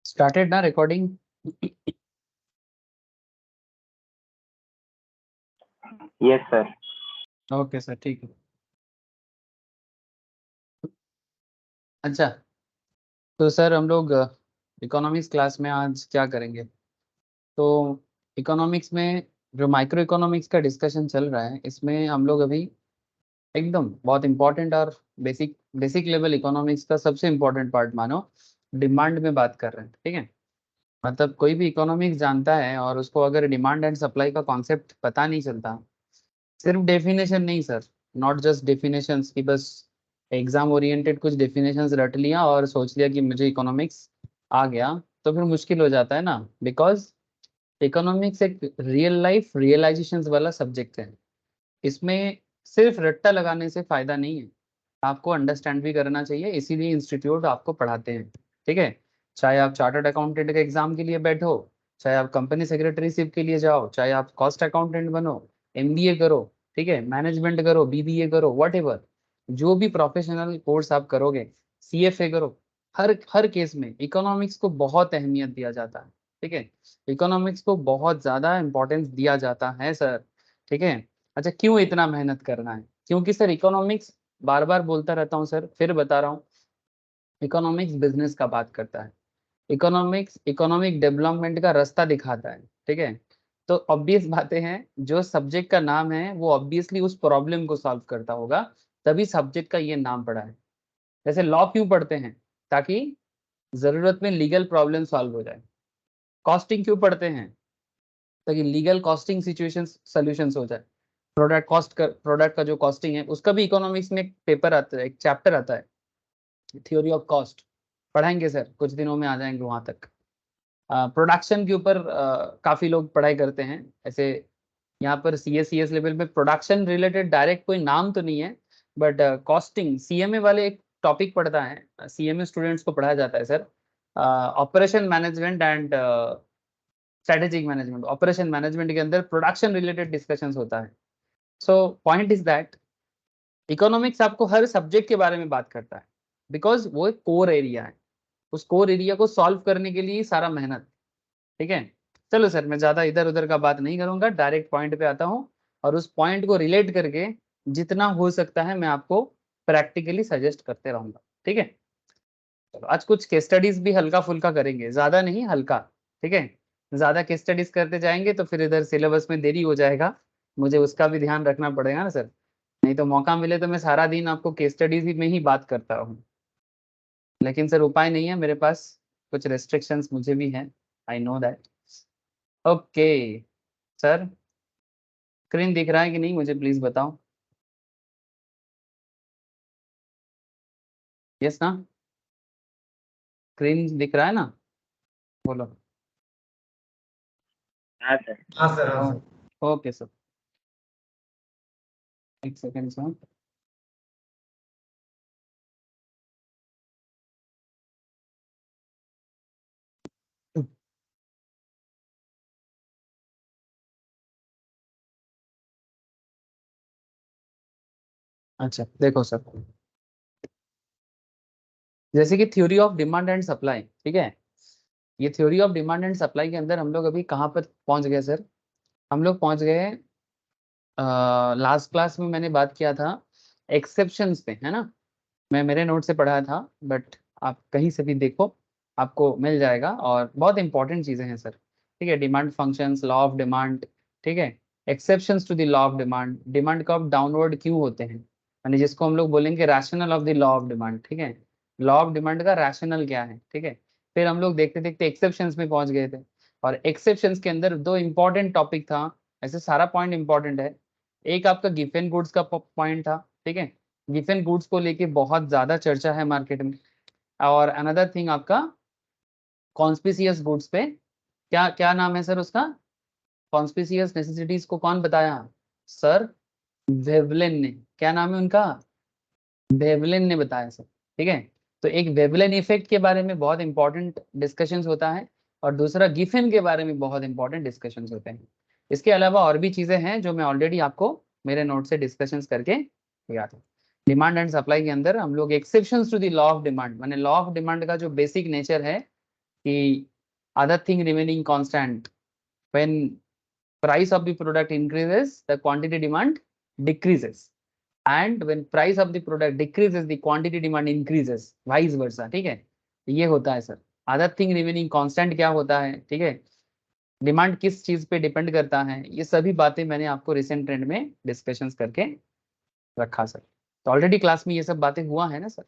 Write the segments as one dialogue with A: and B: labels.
A: Started ना recording?
B: Yes sir.
A: Okay sir, ठीक है। अच्छा, तो सर हम लोग इकोनॉमिक्स क्लास में आज क्या करेंगे? तो इकोनॉमिक्स में जो माइक्रो इकोनॉमिक्स का डिस्कशन चल रहा है, इसमें हम लोग अभी एकदम बहुत इंपॉर्टेंट और बेसिक बेसिक लेवल इकोनॉमिक्स का सबसे इम्पोर्टेंट पार्ट मानो डिमांड में बात कर रहे हैं। ठीक है, मतलब कोई भी इकोनॉमिक्स जानता है और उसको अगर डिमांड एंड सप्लाई का कॉन्सेप्ट पता नहीं चलता, सिर्फ डेफिनेशन नहीं सर, नॉट जस्ट डेफिनेशंस की बस एग्जाम ओरिएंटेड कुछ डेफिनेशंस रट लिया और सोच लिया कि मुझे इकोनॉमिक्स आ गया, तो फिर मुश्किल हो जाता है ना। बिकॉज इकोनॉमिक्स एक रियल लाइफ रियलाइजेशंस वाला सब्जेक्ट है। इसमें सिर्फ रट्टा लगाने से फायदा नहीं है, आपको अंडरस्टैंड भी करना चाहिए, इसीलिए इंस्टीट्यूट आपको पढ़ाते हैं। ठीक है, चाहे आप चार्टर्ड अकाउंटेंट के एग्जाम के लिए बैठो, चाहे आप कंपनी सेक्रेटरीशिप के लिए जाओ, चाहे आप कॉस्ट अकाउंटेंट बनो, एमबीए करो, ठीक है, मैनेजमेंट करो, बीबीए करो, व्हाटएवर, जो भी प्रोफेशनल कोर्स आप करोगे, सीएफए करो, हर केस में इकोनॉमिक्स को बहुत अहमियत दिया जाता है। ठीक है, इकोनॉमिक्स को बहुत ज्यादा इंपॉर्टेंस दिया जाता है सर। ठीक है, अच्छा क्यों इतना मेहनत करना है? क्योंकि सर इकोनॉमिक्स, बार बार बोलता रहता हूँ सर, फिर बता रहा हूँ, इकोनॉमिक्स बिजनेस का बात करता है। इकोनॉमिक्स इकोनॉमिक डेवलपमेंट का रास्ता दिखाता है। ठीक है, तो ऑब्वियस बातें हैं, जो सब्जेक्ट का नाम है वो ऑब्वियसली उस प्रॉब्लम को सॉल्व करता होगा, तभी सब्जेक्ट का ये नाम पड़ा है। जैसे लॉ क्यों पढ़ते हैं? ताकि जरूरत में लीगल प्रॉब्लम सॉल्व हो जाए। कॉस्टिंग क्यों पढ़ते हैं? ताकि लीगल कॉस्टिंग सिचुएशन सॉल्यूशंस हो जाए। प्रोडक्ट का जो कॉस्टिंग है, उसका भी इकोनॉमिक्स में एक पेपर आता है, एक चैप्टर आता है, थ्योरी ऑफ कॉस्ट, पढ़ाएंगे सर, कुछ दिनों में आ जाएंगे वहां तक। प्रोडक्शन के ऊपर काफी लोग पढ़ाई करते हैं ऐसे। यहाँ पर सी एस लेवल में प्रोडक्शन रिलेटेड डायरेक्ट कोई नाम तो नहीं है, बट कॉस्टिंग सीएमए वाले एक टॉपिक पढ़ता है, सीएमए स्टूडेंट्स को पढ़ाया जाता है sir. Operation management and strategic management, operation management के अंदर प्रोडक्शन रिलेटेड डिस्कशंस होता है। So point is that economics आपको हर सब्जेक्ट के बारे में बात करता है, बिकॉज वो एक कोर एरिया है, उस कोर एरिया को सॉल्व करने के लिए सारा मेहनत। ठीक है, चलो सर मैं ज्यादा इधर उधर का बात नहीं करूंगा, डायरेक्ट पॉइंट पे आता हूँ, और उस पॉइंट को रिलेट करके जितना हो सकता है मैं आपको प्रैक्टिकली सजेस्ट करते रहूंगा। ठीक है, चलो आज कुछ केस स्टडीज भी हल्का फुल्का करेंगे, ज्यादा नहीं, हल्का। ठीक है, ज्यादा केस स्टडीज करते जाएंगे तो फिर इधर सिलेबस में देरी हो जाएगा, मुझे उसका भी ध्यान रखना पड़ेगा ना सर। नहीं तो मौका मिले तो मैं सारा दिन आपको केस स्टडीज में ही बात करता रहूँ, लेकिन सर उपाय नहीं है मेरे पास, कुछ रेस्ट्रिक्शंस मुझे भी हैं, I know that. Okay sir, screen दिख रहा है कि नहीं मुझे प्लीज बताओ। यस ना, स्क्रीन दिख रहा है ना? बोलो।
B: हाँ सर।
C: हाँ सर, हाँ सर।
A: ओके सर, एक सेकेंड सर। अच्छा देखो सर, जैसे कि theory of demand and supply, ठीक है, ये theory of demand and supply के अंदर हम लोग अभी कहाँ पर पहुंच गए सर? हम लोग पहुंच गए, लास्ट क्लास में मैंने बात किया था एक्सेप्शंस पे, है ना? मैं मेरे नोट से पढ़ाया था, बट आप कहीं से भी देखो आपको मिल जाएगा, और बहुत इंपॉर्टेंट चीजें हैं सर। ठीक है, demand functions, law of demand, ठीक है, exceptions to the law of demand, demand कब डाउनवर्ड क्यों होते हैं, यानी जिसको हम लोग बोलेंगे rational of the law of demand. ठीक है, लॉ ऑफ डिमांड का रैशनल क्या है? ठीक है, फिर हम लोग देखते देखते एक्सेप्शंस में पहुंच गए थे, और एक्सेप्शंस के अंदर दो इंपॉर्टेंट टॉपिक था। ऐसे सारा पॉइंट इंपॉर्टेंट है, एक आपका गिवन गुड्स का पॉइंट था। ठीक है, गिवन गुड्स को लेके बहुत ज्यादा चर्चा है मार्केट में, और अनदर थिंग आपका कॉन्स्पिशियस गुड्स पे, क्या क्या नाम है सर उसका? कॉन्स्पिशियस नेसेसिटीज को कौन बताया? सर वेवलेन ने। क्या नाम है उनका? वेवलेन ने बताया सर। ठीक है, तो एक वेवलेन इफेक्ट के बारे में बहुत इंपॉर्टेंट डिस्कशंस होता है, और दूसरा गिफिन के बारे में बहुत इंपॉर्टेंट डिस्कशंस होते हैं। इसके अलावा और भी चीजें हैं जो मैं ऑलरेडी आपको मेरे नोट से डिस्कशंस करके गया था। डिमांड एंड सप्लाई के अंदर हम लोग exceptions to the law of demand, माने लॉ ऑफ डिमांड का जो बेसिक नेचर है, कि other thing remaining constant, when price of the product increases the quantity demand decreases, and when price of the product decreases the quantity demand increases, vice versa। ठीक है, ये होता है sir. other thing remaining constant क्या होता है, ठीक है, डिमांड किस चीज पे डिपेंड करता है, ये सभी बातें मैंने आपको रिसेंट ट्रेंड में डिस्कशंस करके रखा सर। तो ऑलरेडी क्लास में ये सब बातें हुआ है ना सर,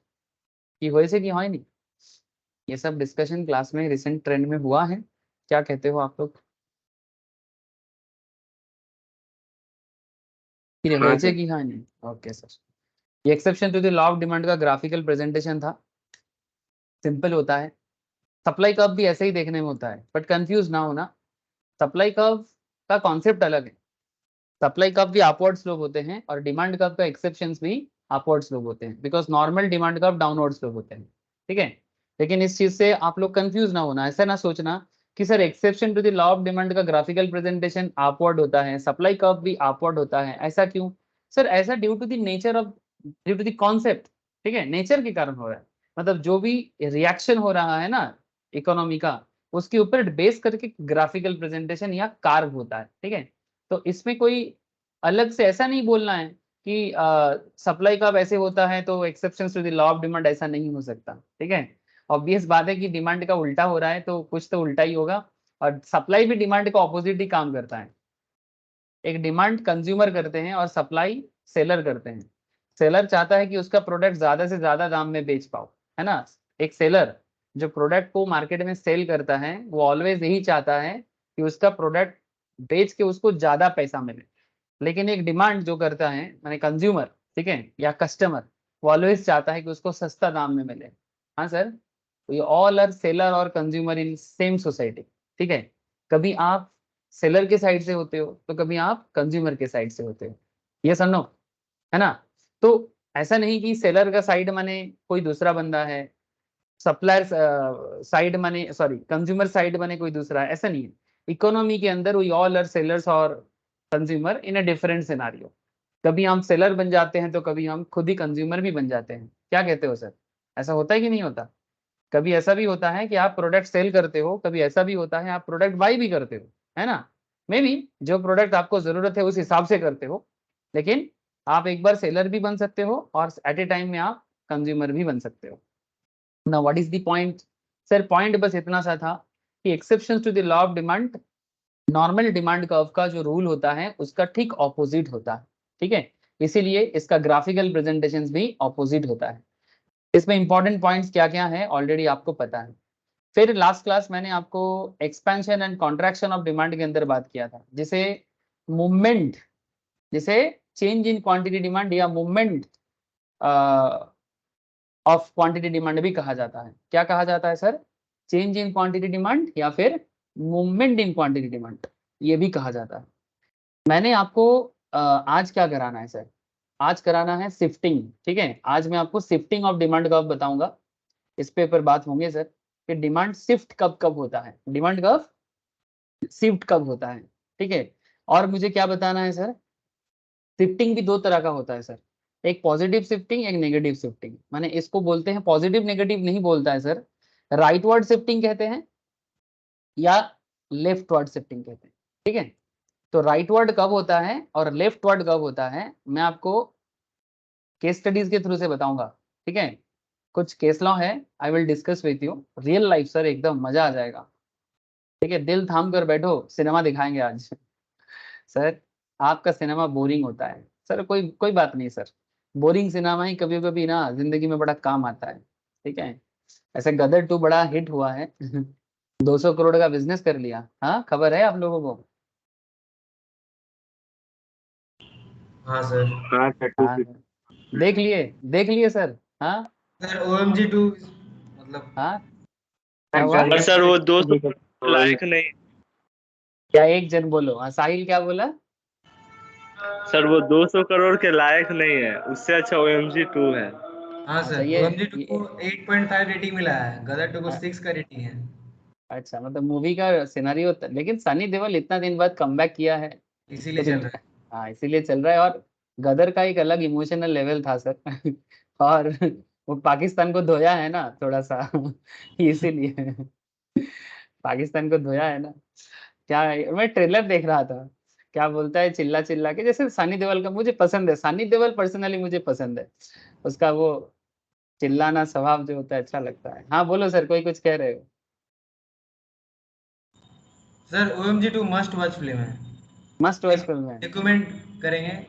A: कि हुए से कि हाँ ही नहीं, ये सब डिस्कशन क्लास में रिसेंट ट्रेंड में हुआ है। क्या कहते हो आप लोग, कि
B: हाँ
A: हुए से
B: सर।
A: कि हाँ नहीं? Okay sir. ये exception to the law of demand का ग्राफिकल प्रेजेंटेशन था, सिंपल होता है। सप्लाई कर्व भी ऐसे ही देखने में होता है, बट कंफ्यूज ना होना, सप्लाई कर्व का कॉन्सेप्ट अलग है। सप्लाई कर्व भी अपवर्ड स्लोप होते हैं और डिमांड कर्व का एक्सेप्शंस भी अपवर्ड स्लोप होते हैं, because normal demand curve downward slope होते हैं। ठीक है, लेकिन इस चीज से आप लोग कंफ्यूज ना होना, ऐसा ना सोचना कि sir exception to the law of demand का ग्राफिकल प्रेजेंटेशन अपवर्ड होता है, सप्लाई कर्व भी अपवर्ड होता है, ऐसा क्यों सर? ऐसा due to the nature of, due to the concept. ठीक है, नेचर के कारण हो रहा है, मतलब जो भी रिएक्शन हो रहा है ना इकोनॉमी का, उसके ऊपर बेस करके ग्राफिकल प्रेजेंटेशन या कार्व होता है। ठीक है, तो इसमें कोई अलग से ऐसा नहीं बोलना है कि सप्लाई का वैसे होता है तो exception to the law of demand, ऐसा नहीं हो सकता। ठीक है, ऑब्वियस बात है कि डिमांड का उल्टा हो रहा है तो कुछ तो उल्टा ही होगा, और सप्लाई भी डिमांड का ऑपोजिट ही काम करता है। एक डिमांड कंज्यूमर करते हैं और सप्लाई सेलर करते हैं। सेलर चाहता है कि उसका प्रोडक्ट ज्यादा से ज्यादा दाम में बेच पाओ, है ना। एक सेलर जो प्रोडक्ट को मार्केट में सेल करता है वो ऑलवेज यही चाहता है कि उसका प्रोडक्ट बेच के उसको ज्यादा पैसा मिले। लेकिन एक डिमांड जो करता है माने कंज्यूमर, ठीक है, या कस्टमर, वो ऑलवेज चाहता है कि उसको सस्ता दाम में मिले। हाँ सर, तो ये ऑल आर सेलर और कंज्यूमर इन सेम सोसाइटी। ठीक है, कभी आप सेलर के साइड से होते हो तो कभी आप कंज्यूमर के साइड से होते हो, ये समझो, है ना। तो ऐसा नहीं कि सेलर का साइड माने कोई दूसरा बंदा है, सप्लायर साइड माने, सॉरी, कंज्यूमर साइड माने कोई दूसरा है, ऐसा नहीं है। इकोनॉमी के अंदर वी ऑल आर सेलर्स और consumer in a different scenario. कभी हम सेलर बन जाते हैं तो कभी हम खुद ही कंज्यूमर भी बन जाते हैं। क्या कहते हो सर, ऐसा होता है कि नहीं होता? कभी ऐसा भी होता है कि आप प्रोडक्ट सेल करते हो, कभी ऐसा भी होता है आप प्रोडक्ट बाई भी करते हो, है ना। मे बी जो प्रोडक्ट आपको जरूरत है उस हिसाब से करते हो, लेकिन आप एक बार सेलर भी बन सकते हो और एट ए टाइम में आप कंज्यूमर भी बन सकते हो। ना what is the point sir? Point बस इतना सा था कि exception to the law of demand, normal demand curve का जो रूल होता है उसका ठीक ऑपोजिट होता है। ठीक है, इसीलिए इसका ग्राफिकल प्रेजेंटेशन भी ऑपोजिट होता है। इसमें इंपॉर्टेंट पॉइंट्स क्या क्या है ऑलरेडी आपको पता है। फिर लास्ट क्लास मैंने आपको expansion and contraction of demand के अंदर बात किया था, जिसे मूवमेंट, जिसे चेंज इन क्वांटिटी डिमांड या मूवमेंट ऑफ क्वांटिटी डिमांड भी कहा जाता है। क्या कहा जाता है sir? Change in quantity demand या फिर मूवमेंट इन क्वांटिटी डिमांड, ये भी कहा जाता है। मैंने आपको आज क्या कराना है सर? आज कराना है शिफ्टिंग। ठीक है, आज मैं आपको शिफ्टिंग ऑफ डिमांड कब बताऊंगा, इस पे पर बात होंगे सर, कि डिमांड शिफ्ट कब कब होता है, डिमांड कब शिफ्ट कब होता है। ठीक है, और मुझे क्या बताना है सर? शिफ्टिंग भी दो तरह का होता है सर, एक पॉजिटिव शिफ्टिंग, एक नेगेटिव शिफ्टिंग। माने इसको बोलते हैं, पॉजिटिव नेगेटिव नहीं बोलता है सर, राइटवर्ड शिफ्टिंग कहते हैं या लेफ्टवर्ड शिफ्टिंग कहते हैं। ठीक है, तो राइटवर्ड कब होता है और लेफ्टवर्ड कब होता है, मैं आपको केस स्टडीज के थ्रू से बताऊंगा। ठीक है, कुछ केस लॉ है, I will discuss with you, real life sir, एकदम मजा आ जाएगा। ठीक है, दिल थाम कर बैठो, सिनेमा दिखाएंगे आज। सर आपका सिनेमा बोरिंग होता है सर, कोई कोई बात नहीं सर, बोरिंग सिनेमा ही कभी कभी ना जिंदगी में बड़ा काम आता है। ठीक है, ऐसे गदर 2 बड़ा हिट हुआ है। 200 करोड़ का बिजनेस कर लिया, हाँ खबर है आप लोगों को?
C: हाँ सर।
B: हाँ सर,
A: हाँ
B: ठीक
A: देख लिए, देख लिए सर। हाँ
C: सर OMG2 मतलब
A: हाँ, क्या
B: है।
A: हुआ?
D: पर सर वो 200
B: ठीक है।
D: लायक नहीं।
A: क्या एक जन बोलो, हाँ साहिल क्या बोला?
D: सर वो 200 करोड़ के लायक नहीं है, उससे अच्छा OMG2 है।
C: हाँ
A: अच्छा
C: सर, OMG2 को
A: ये
C: 8.5 रेटिंग मिला है, गदर 2 को
A: अ-
C: 6 का रेटिंग है।
A: अच्छा, मतलब मूवी का सिनेरियो, लेकिन सनी देओल इतना दिन बाद कमबैक किया है,
C: इसीलिए
A: कुछ,
C: चल रहा है।
A: हाँ इसीलिए चल रहा है। और गदर का एक अलग इमोशनल लेवल था सर। और वो पाकिस्तान को धोया है ना थोड़ा सा, इसीलिए। पाकिस्तान को धोया है ना। क्या है? मैं ट्रेलर देख रहा था, क्या बोलता है चिल्ला चिल्ला के, जैसे सनी देओल का मुझे पसंद है, सनी देओल पर्सनली मुझे पसंद है, उसका वो चिल्लाना स्वभाव जो होता है अच्छा लगता है। हाँ बोलो सर, कोई कुछ कह रहे हो?
C: Sir OMG 2 must watch film है,
A: मस्ट वॉच फिल्म है।
C: रिकमेंड करेंगे,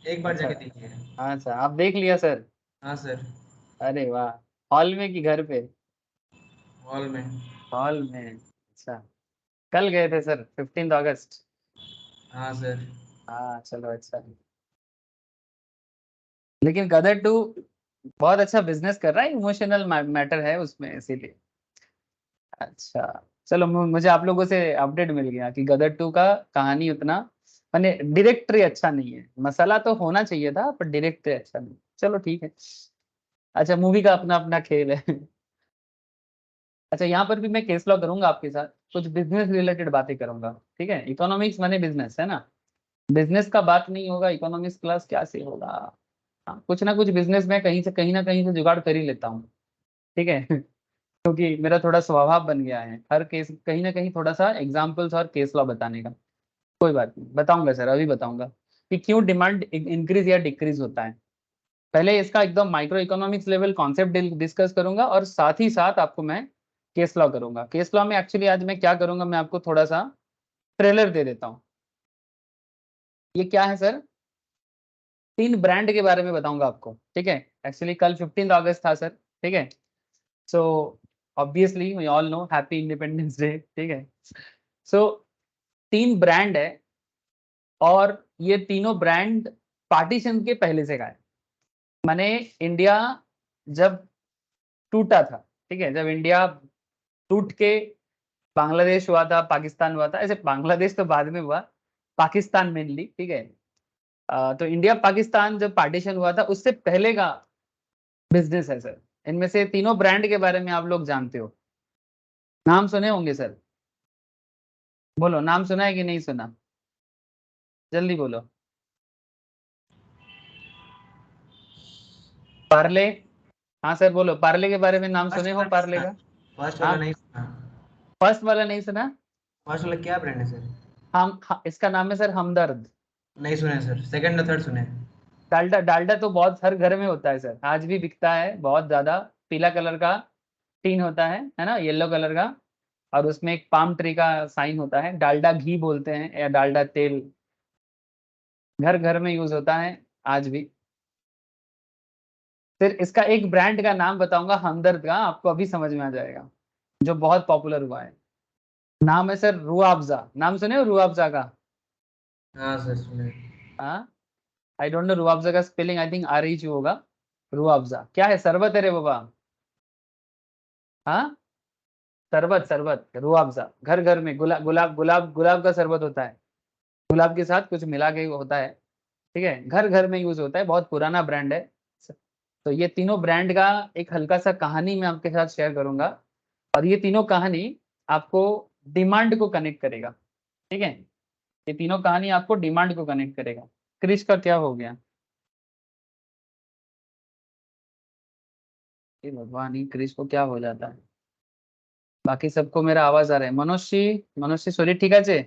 C: एक बार
A: अच्छा,
C: जाके देखिए।
A: अच्छा आप देख लिया सर?
C: हाँ सर,
A: अरे वाह, हॉल में कि घर पे?
C: हॉल में।
A: हॉल में, अच्छा। कल गए थे सर, 15 अगस्त।
C: हाँ सर।
A: हाँ चलो अच्छा है। लेकिन गदर 2 बहुत अच्छा बिजनेस कर रहा है, इमोशनल मैटर है उसमें इसीलिए। अच्छा, चलो मुझे आप लोगों से अपडेट मिल गया कि गदर 2 का कहानी उतना, माने डायरेक्टरी अच्छा नहीं है, मसाला तो होना चाहिए था पर डायरेक्टरी अच्छा नहीं। चलो ठीक है। अच्छा, मूवी का अपना अपना खेल है। अच्छा, यहाँ पर भी मैं केस लॉ करूंगा आपके साथ, कुछ बिजनेस रिलेटेड बातें करूंगा, ठीक है? इकोनॉमिक्स माने बिजनेस है ना, बिजनेस का बात नहीं होगा इकोनॉमिक्स क्लास क्या से होगा। हाँ, कुछ ना कुछ बिजनेस में कहीं से कहीं ना कहीं से जुगाड़ कर ही लेता हूँ, ठीक है? क्योंकि मेरा थोड़ा स्वभाव बन गया है हर केस कहीं ना कहीं थोड़ा सा एग्जाम्पल्स और केस लॉ बताने का। कोई बात नहीं, बताऊंगा सर, अभी बताऊंगा कि क्यों डिमांड इंक्रीज या डिक्रीज होता है। पहले इसका एकदम micro economics level concept discuss करूंगा और साथ ही साथ आपको मैं केस लॉ करूंगा। केस लॉ में एक्चुअली आज मैं क्या करूंगा, मैं आपको थोड़ा सा ट्रेलर दे देता हूँ। ये क्या है सर? 3 ब्रांड के बारे में बताऊंगा आपको, ठीक है? एक्चुअली कल 15 अगस्त था सर, ठीक है? So obviously we all know happy independence day, ठीक है? सो 3 ब्रांड है और ये तीनों ब्रांड पार्टीशन के पहले से का है। माने इंडिया जब टूटा था, ठीक है, जब इंडिया टूट के बांग्लादेश हुआ था, पाकिस्तान हुआ था, ऐसे बांग्लादेश तो बाद में हुआ, पाकिस्तान मेनली, ठीक है? तो इंडिया पाकिस्तान जब पार्टीशन हुआ था उससे पहले का बिजनेस है सर। इनमें से तीनों ब्रांड के बारे में आप लोग जानते हो, नाम सुने होंगे सर। बोलो, नाम सुना है कि नहीं सुना? जल्दी बोलो। पार्ले, हाँ सर बोलो, पार्ले के बारे में नाम
C: फर्स्ट
A: सुने हो
C: वाला नहीं
A: पार्ले
C: सुना,
A: का?
C: फर्स्ट
A: हाँ,
C: वाला नहीं सुना।
A: फर्स्ट वाला नहीं सुना?
C: फर्स्ट वाला क्या ब्रांड है सर?
A: इसका नाम है सर हमदर्द।
C: नहीं सुना है सर, सेकंड और थर्ड सुने हैं।
A: डालडा, डालडा तो बहुत हर घर में होता है सर, आज भी बिकता है बहुत ज्यादा। पीला कलर का टीन होता है ना, येलो कलर का, और उसमें एक पाम ट्री का साइन होता है। डालडा घी बोलते हैं या डालडा तेल, घर घर में यूज होता है आज भी। फिर इसका एक ब्रांड का नाम बताऊंगा हमदर्द का, आपको अभी समझ में आ जाएगा, जो बहुत पॉपुलर हुआ है। नाम है सर रूआफजा। नाम सुने हो रूआफजा का?
C: हाँ सर सुने।
A: हाँ, आई डोंट नो रूआफजा का स्पेलिंग, आई थिंक RH होगा। रूआफजा क्या है? शरबत है रे बाबा। हाँ, शरबत, शरबत रूआफजा घर घर में, गुलाब का शरबत होता है, गुलाब के साथ कुछ मिला के होता है, ठीक है? घर घर में यूज होता है, बहुत पुराना ब्रांड है। तो ये तीनों ब्रांड का एक हल्का सा कहानी मैं आपके साथ शेयर करूंगा, और ये तीनों कहानी आपको डिमांड को कनेक्ट करेगा, ठीक है? ये तीनों कहानी आपको डिमांड को कनेक्ट करेगा। क्रिश का क्या हो गया? ये भगवान ही, क्रिश को क्या हो जाता है? बाकी सबको मेरा आवाज आ रहा है। मनोज जी, मनोज जी शरीर ठीक আছে?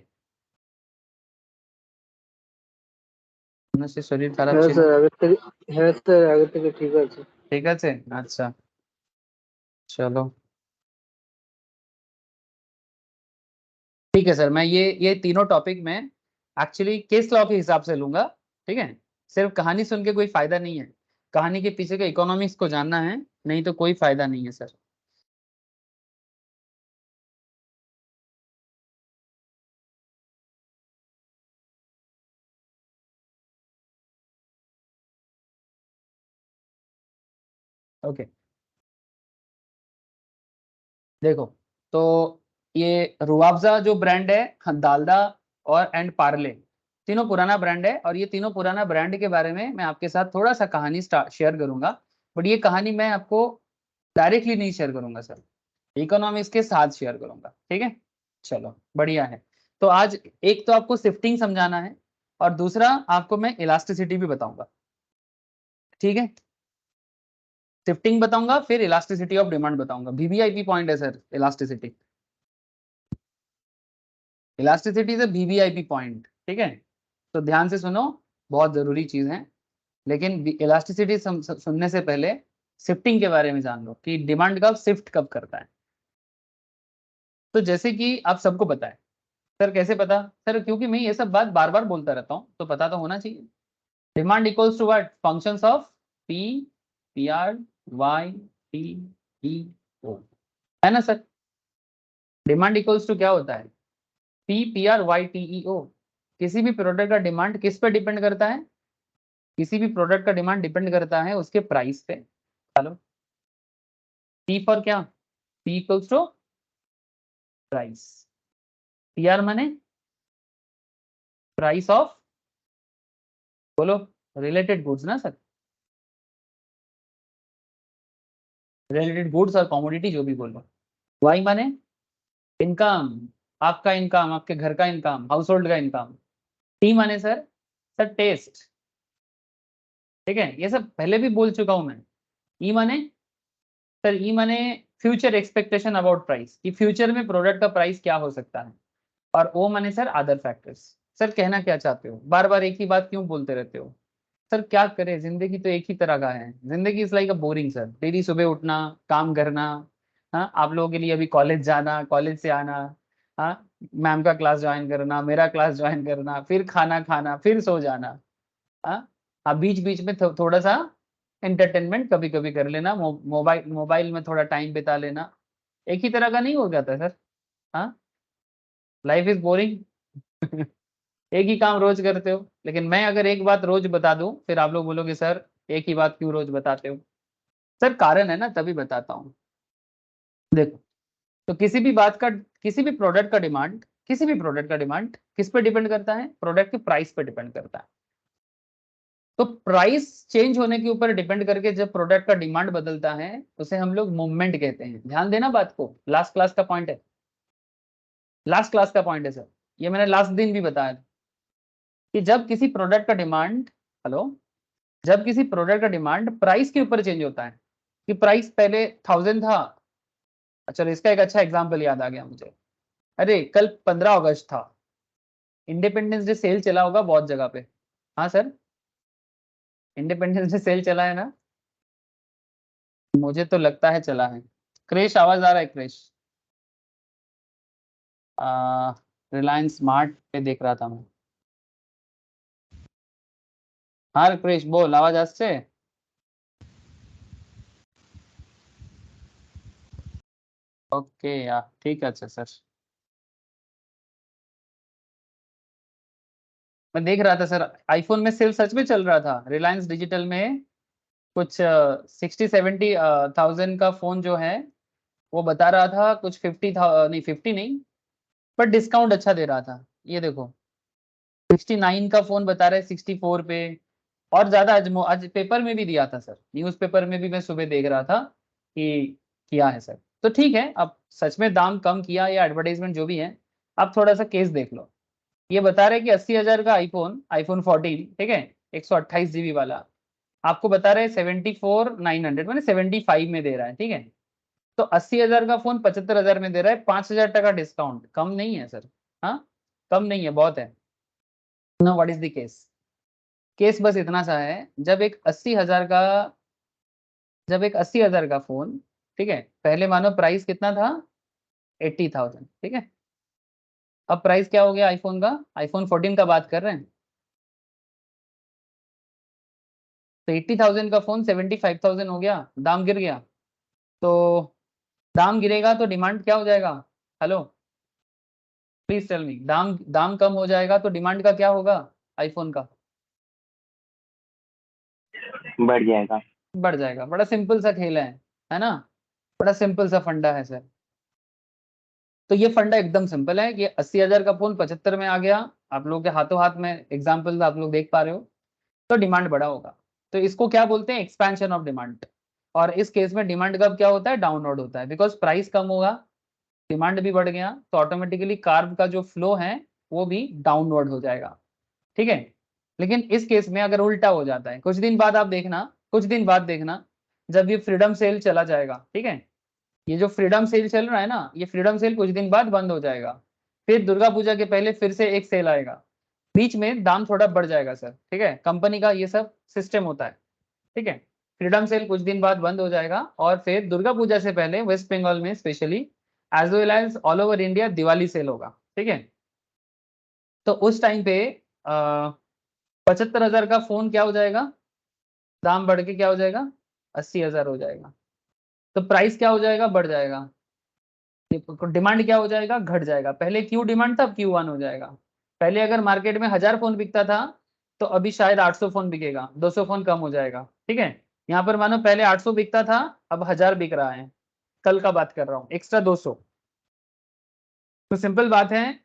A: मनोज जी शरीर খারাপ
E: হ্যাঁ
A: ছিল?
E: স্যার আগের থেকে, হ্যাঁ স্যার আগের থেকে ঠিক আছে।
A: ঠিক আছে, আচ্ছা चलो ठीक है सर। मैं ये तीनों टॉपिक में एक्चुअली केस लॉ के हिसाब से लूंगा, ठीक है? सिर्फ कहानी सुन के कोई फायदा नहीं है, कहानी के पीछे के इकोनॉमिक्स को जानना है, नहीं तो कोई फायदा नहीं है सर। ओके, देखो, तो ये रुआवजा जो ब्रांड है, दालदा और एंड पार्ले, तीनों पुराना ब्रांड है, और ये तीनों पुराना ब्रांड के बारे में मैं आपके साथ थोड़ा सा कहानी शेयर करूंगा। बट ये कहानी मैं आपको डायरेक्टली नहीं शेयर करूंगा सर, इकोनॉमिक्स के साथ शेयर करूंगा, ठीक है? चलो बढ़िया है। तो आज एक तो आपको शिफ्टिंग समझाना है, और दूसरा आपको मैं इलास्टिसिटी भी बताऊंगा, ठीक है? शिफ्टिंग बताऊंगा, फिर इलास्टिसिटी ऑफ डिमांड बताऊंगा। वीवीआईपी पॉइंट है sir elasticity. Elasticity is a VVIP point, ठीक है। तो ध्यान से सुनो, बहुत जरूरी चीज है। लेकिन इलास्टिसिटी सुनने से पहले शिफ्टिंग के बारे में जान लो कि डिमांड कब शिफ्ट कब करता है। तो जैसे कि आप सबको पता है सर, कैसे पता सर, क्योंकि मैं ये सब बात बार बार बोलता रहता हूँ, तो पता तो होना चाहिए। Demand equals to what, functions of P, P R, Y, T, E, O, है ना सर। डिमांड इक्वल्स टू क्या होता है, P, P R, Y, T, E, O. किसी भी प्रोडक्ट का डिमांड किस पे डिपेंड करता है, किसी भी प्रोडक्ट का डिमांड डिपेंड करता है उसके प्राइस पे। चलो, पी फॉर क्या, P equals to price, P R माने प्राइस ऑफ, बोलो, रिलेटेड गुड्स ना सर, रिलेटेड गुड्स और कमोडिटी जो भी बोलो। वाई माने इनकम, आपका इनकम, आपके घर का इनकम, हाउस होल्ड का इनकम। टी माने सर, सर टेस्ट, ठीक है, ये सब पहले भी बोल चुका हूं मैं। ई माने सर, ई माने फ्यूचर एक्सपेक्टेशन अबाउट प्राइस, कि फ्यूचर में प्रोडक्ट का प्राइस क्या हो सकता है। और ओ माने सर अदर फैक्टर्स। सर कहना क्या चाहते हो, बार बार एक ही बात क्यों बोलते रहते हो सर, क्या करें, जिंदगी तो एक ही तरह का है, जिंदगी is like a boring sir, daily सुबह उठना, काम करना, हाँ आप लोगों के लिए अभी कॉलेज जाना, कॉलेज से आना, हाँ मैम का क्लास ज्वाइन करना, मेरा क्लास ज्वाइन करना, फिर खाना खाना, फिर सो जाना, हाँ। आप बीच बीच में थोड़ा सा एंटरटेनमेंट कभी कभी कर लेना, मोबाइल में थोड़ा टाइम बिता लेना। एक ही तरह का नहीं हो जाता सर, हाँ, लाइफ इज बोरिंग। एक ही काम रोज करते हो। लेकिन मैं अगर एक बात रोज बता दूं, फिर आप लोग बोलोगे सर एक ही बात क्यों रोज बताते हो। सर कारण है ना, तभी बताता हूँ। देखो, तो किसी भी बात का, किसी भी प्रोडक्ट का डिमांड, किसी भी प्रोडक्ट का डिमांड किस पे डिपेंड करता है, प्रोडक्ट के प्राइस पे डिपेंड करता है। तो प्राइस चेंज होने के ऊपर डिपेंड करके जब प्रोडक्ट का डिमांड बदलता है, उसे हम लोग मूवमेंट कहते हैं। ध्यान देना बात को, लास्ट क्लास का पॉइंट है, लास्ट क्लास का पॉइंट है सर, ये मैंने लास्ट दिन भी बताया था कि जब किसी प्रोडक्ट का डिमांड, हेलो, जब किसी प्रोडक्ट का डिमांड प्राइस के ऊपर चेंज होता है, कि प्राइस पहले 1000 था। चलो इसका एक अच्छा एग्जांपल याद आ गया मुझे। अरे कल 15 अगस्त था, इंडिपेंडेंस डे सेल चला होगा बहुत जगह पे, हाँ सर, इंडिपेंडेंस डे सेल चला है ना, मुझे तो लगता है चला है। क्रेश आवाज आ रहा है, क्रेश, रिलायंस स्मार्ट पे देख रहा था मैं। हाँ क्रेश बोल, आवाज আসছে। ओके यार, ठीक है सर। मैं देख रहा था सर, आईफोन में सेल सच में चल रहा था, रिलायंस डिजिटल में कुछ 60-70 थाउजेंड का फोन जो है, वो बता रहा था कुछ 50 नहीं, 50 नहीं, पर डिस्काउंट अच्छा दे रहा था। ये देखो, 69 का फोन बता रहे 64 पे। और ज्यादा आज पेपर में भी दिया था सर, न्यूज पेपर में भी मैं सुबह देख रहा था कि किया है सर। तो ठीक है, अब सच में दाम कम किया या एडवर्टाइजमेंट जो भी है, आप थोड़ा सा केस देख लो। ये बता रहे कि 80,000 का आईफोन 14, ठीक है, 128 GB वाला, आपको बता रहे 74,900, मैंने 75 में दे रहा है, ठीक है। तो 80,000 का फोन 75,000 में दे रहा है, 5,000 टका डिस्काउंट, कम नहीं है सर, हाँ, कम नहीं है, बहुत है। No, what is the case, case बस इतना सा है, जब एक 80,000 का फोन, ठीक है, पहले मानो प्राइस कितना था, 80,000, ठीक है। अब प्राइस क्या हो गया आईफोन का, आईफोन 14 का बात कर रहे हैं, तो 80,000 का फोन 75,000 हो गया, दाम गिर गया। तो दाम गिरेगा तो डिमांड क्या हो जाएगा, हेलो प्लीज टेल मी, दाम दाम कम हो जाएगा तो डिमांड का क्या होगा, आईफोन का
B: बढ़ जाएगा।
A: बढ़ जाएगा। बड़ा सिंपल सा खेल है ना, बड़ा सिंपल सा फंडा है सर। तो ये फंडा एकदम सिंपल है कि 80,000 का फोन 75 में आ गया, आप लोगों के हाथों हाथ में एग्जाम्पल आप लोग देख पा रहे हो, तो डिमांड बढ़ा होगा। तो इसको क्या बोलते हैं, एक्सपेंशन ऑफ डिमांड। और इस केस में डिमांड कब क्या होता है, डाउनवर्ड होता है, बिकॉज प्राइस कम होगा, डिमांड भी बढ़ गया, तो ऑटोमेटिकली कार्ब का जो फ्लो है वो भी डाउनवर्ड हो जाएगा, ठीक है। लेकिन इस केस में अगर उल्टा हो जाता है, कुछ दिन बाद आप देखना, कुछ दिन बाद देखना, जब ये फ्रीडम सेल चला जाएगा, ठीक है, ये जो फ्रीडम सेल चल रहा है ना, ये फ्रीडम सेल कुछ दिन बाद बंद हो जाएगा। फिर दुर्गा पूजा के पहले फिर से एक सेल आएगा, बीच में दाम थोड़ा बढ़ जाएगा सर, ठीक है, कंपनी का ये सब सिस्टम होता है, ठीक है। फ्रीडम सेल कुछ दिन बाद बंद हो जाएगा और फिर दुर्गा पूजा से पहले वेस्ट बंगाल में specially as well as all over India Diwali sale होगा, ठीक है। तो उस टाइम पे 75,000 का फोन क्या हो जाएगा, दाम बढ़ के क्या हो जाएगा, 80,000 हो जाएगा। तो प्राइस क्या हो जाएगा, बढ़ जाएगा, डिमांड क्या हो जाएगा, घट जाएगा। पहले क्यू डिमांड था, क्यू वन हो जाएगा। पहले अगर मार्केट में 1000 फोन बिकता था तो अभी शायद 800 फोन बिकेगा, 200 फोन कम हो जाएगा, ठीक है। यहाँ पर मानो पहले 800 बिकता था, अब 1000 बिक रहा है, कल का बात कर रहा हूँ, एक्स्ट्रा 200। तो सिंपल बात है,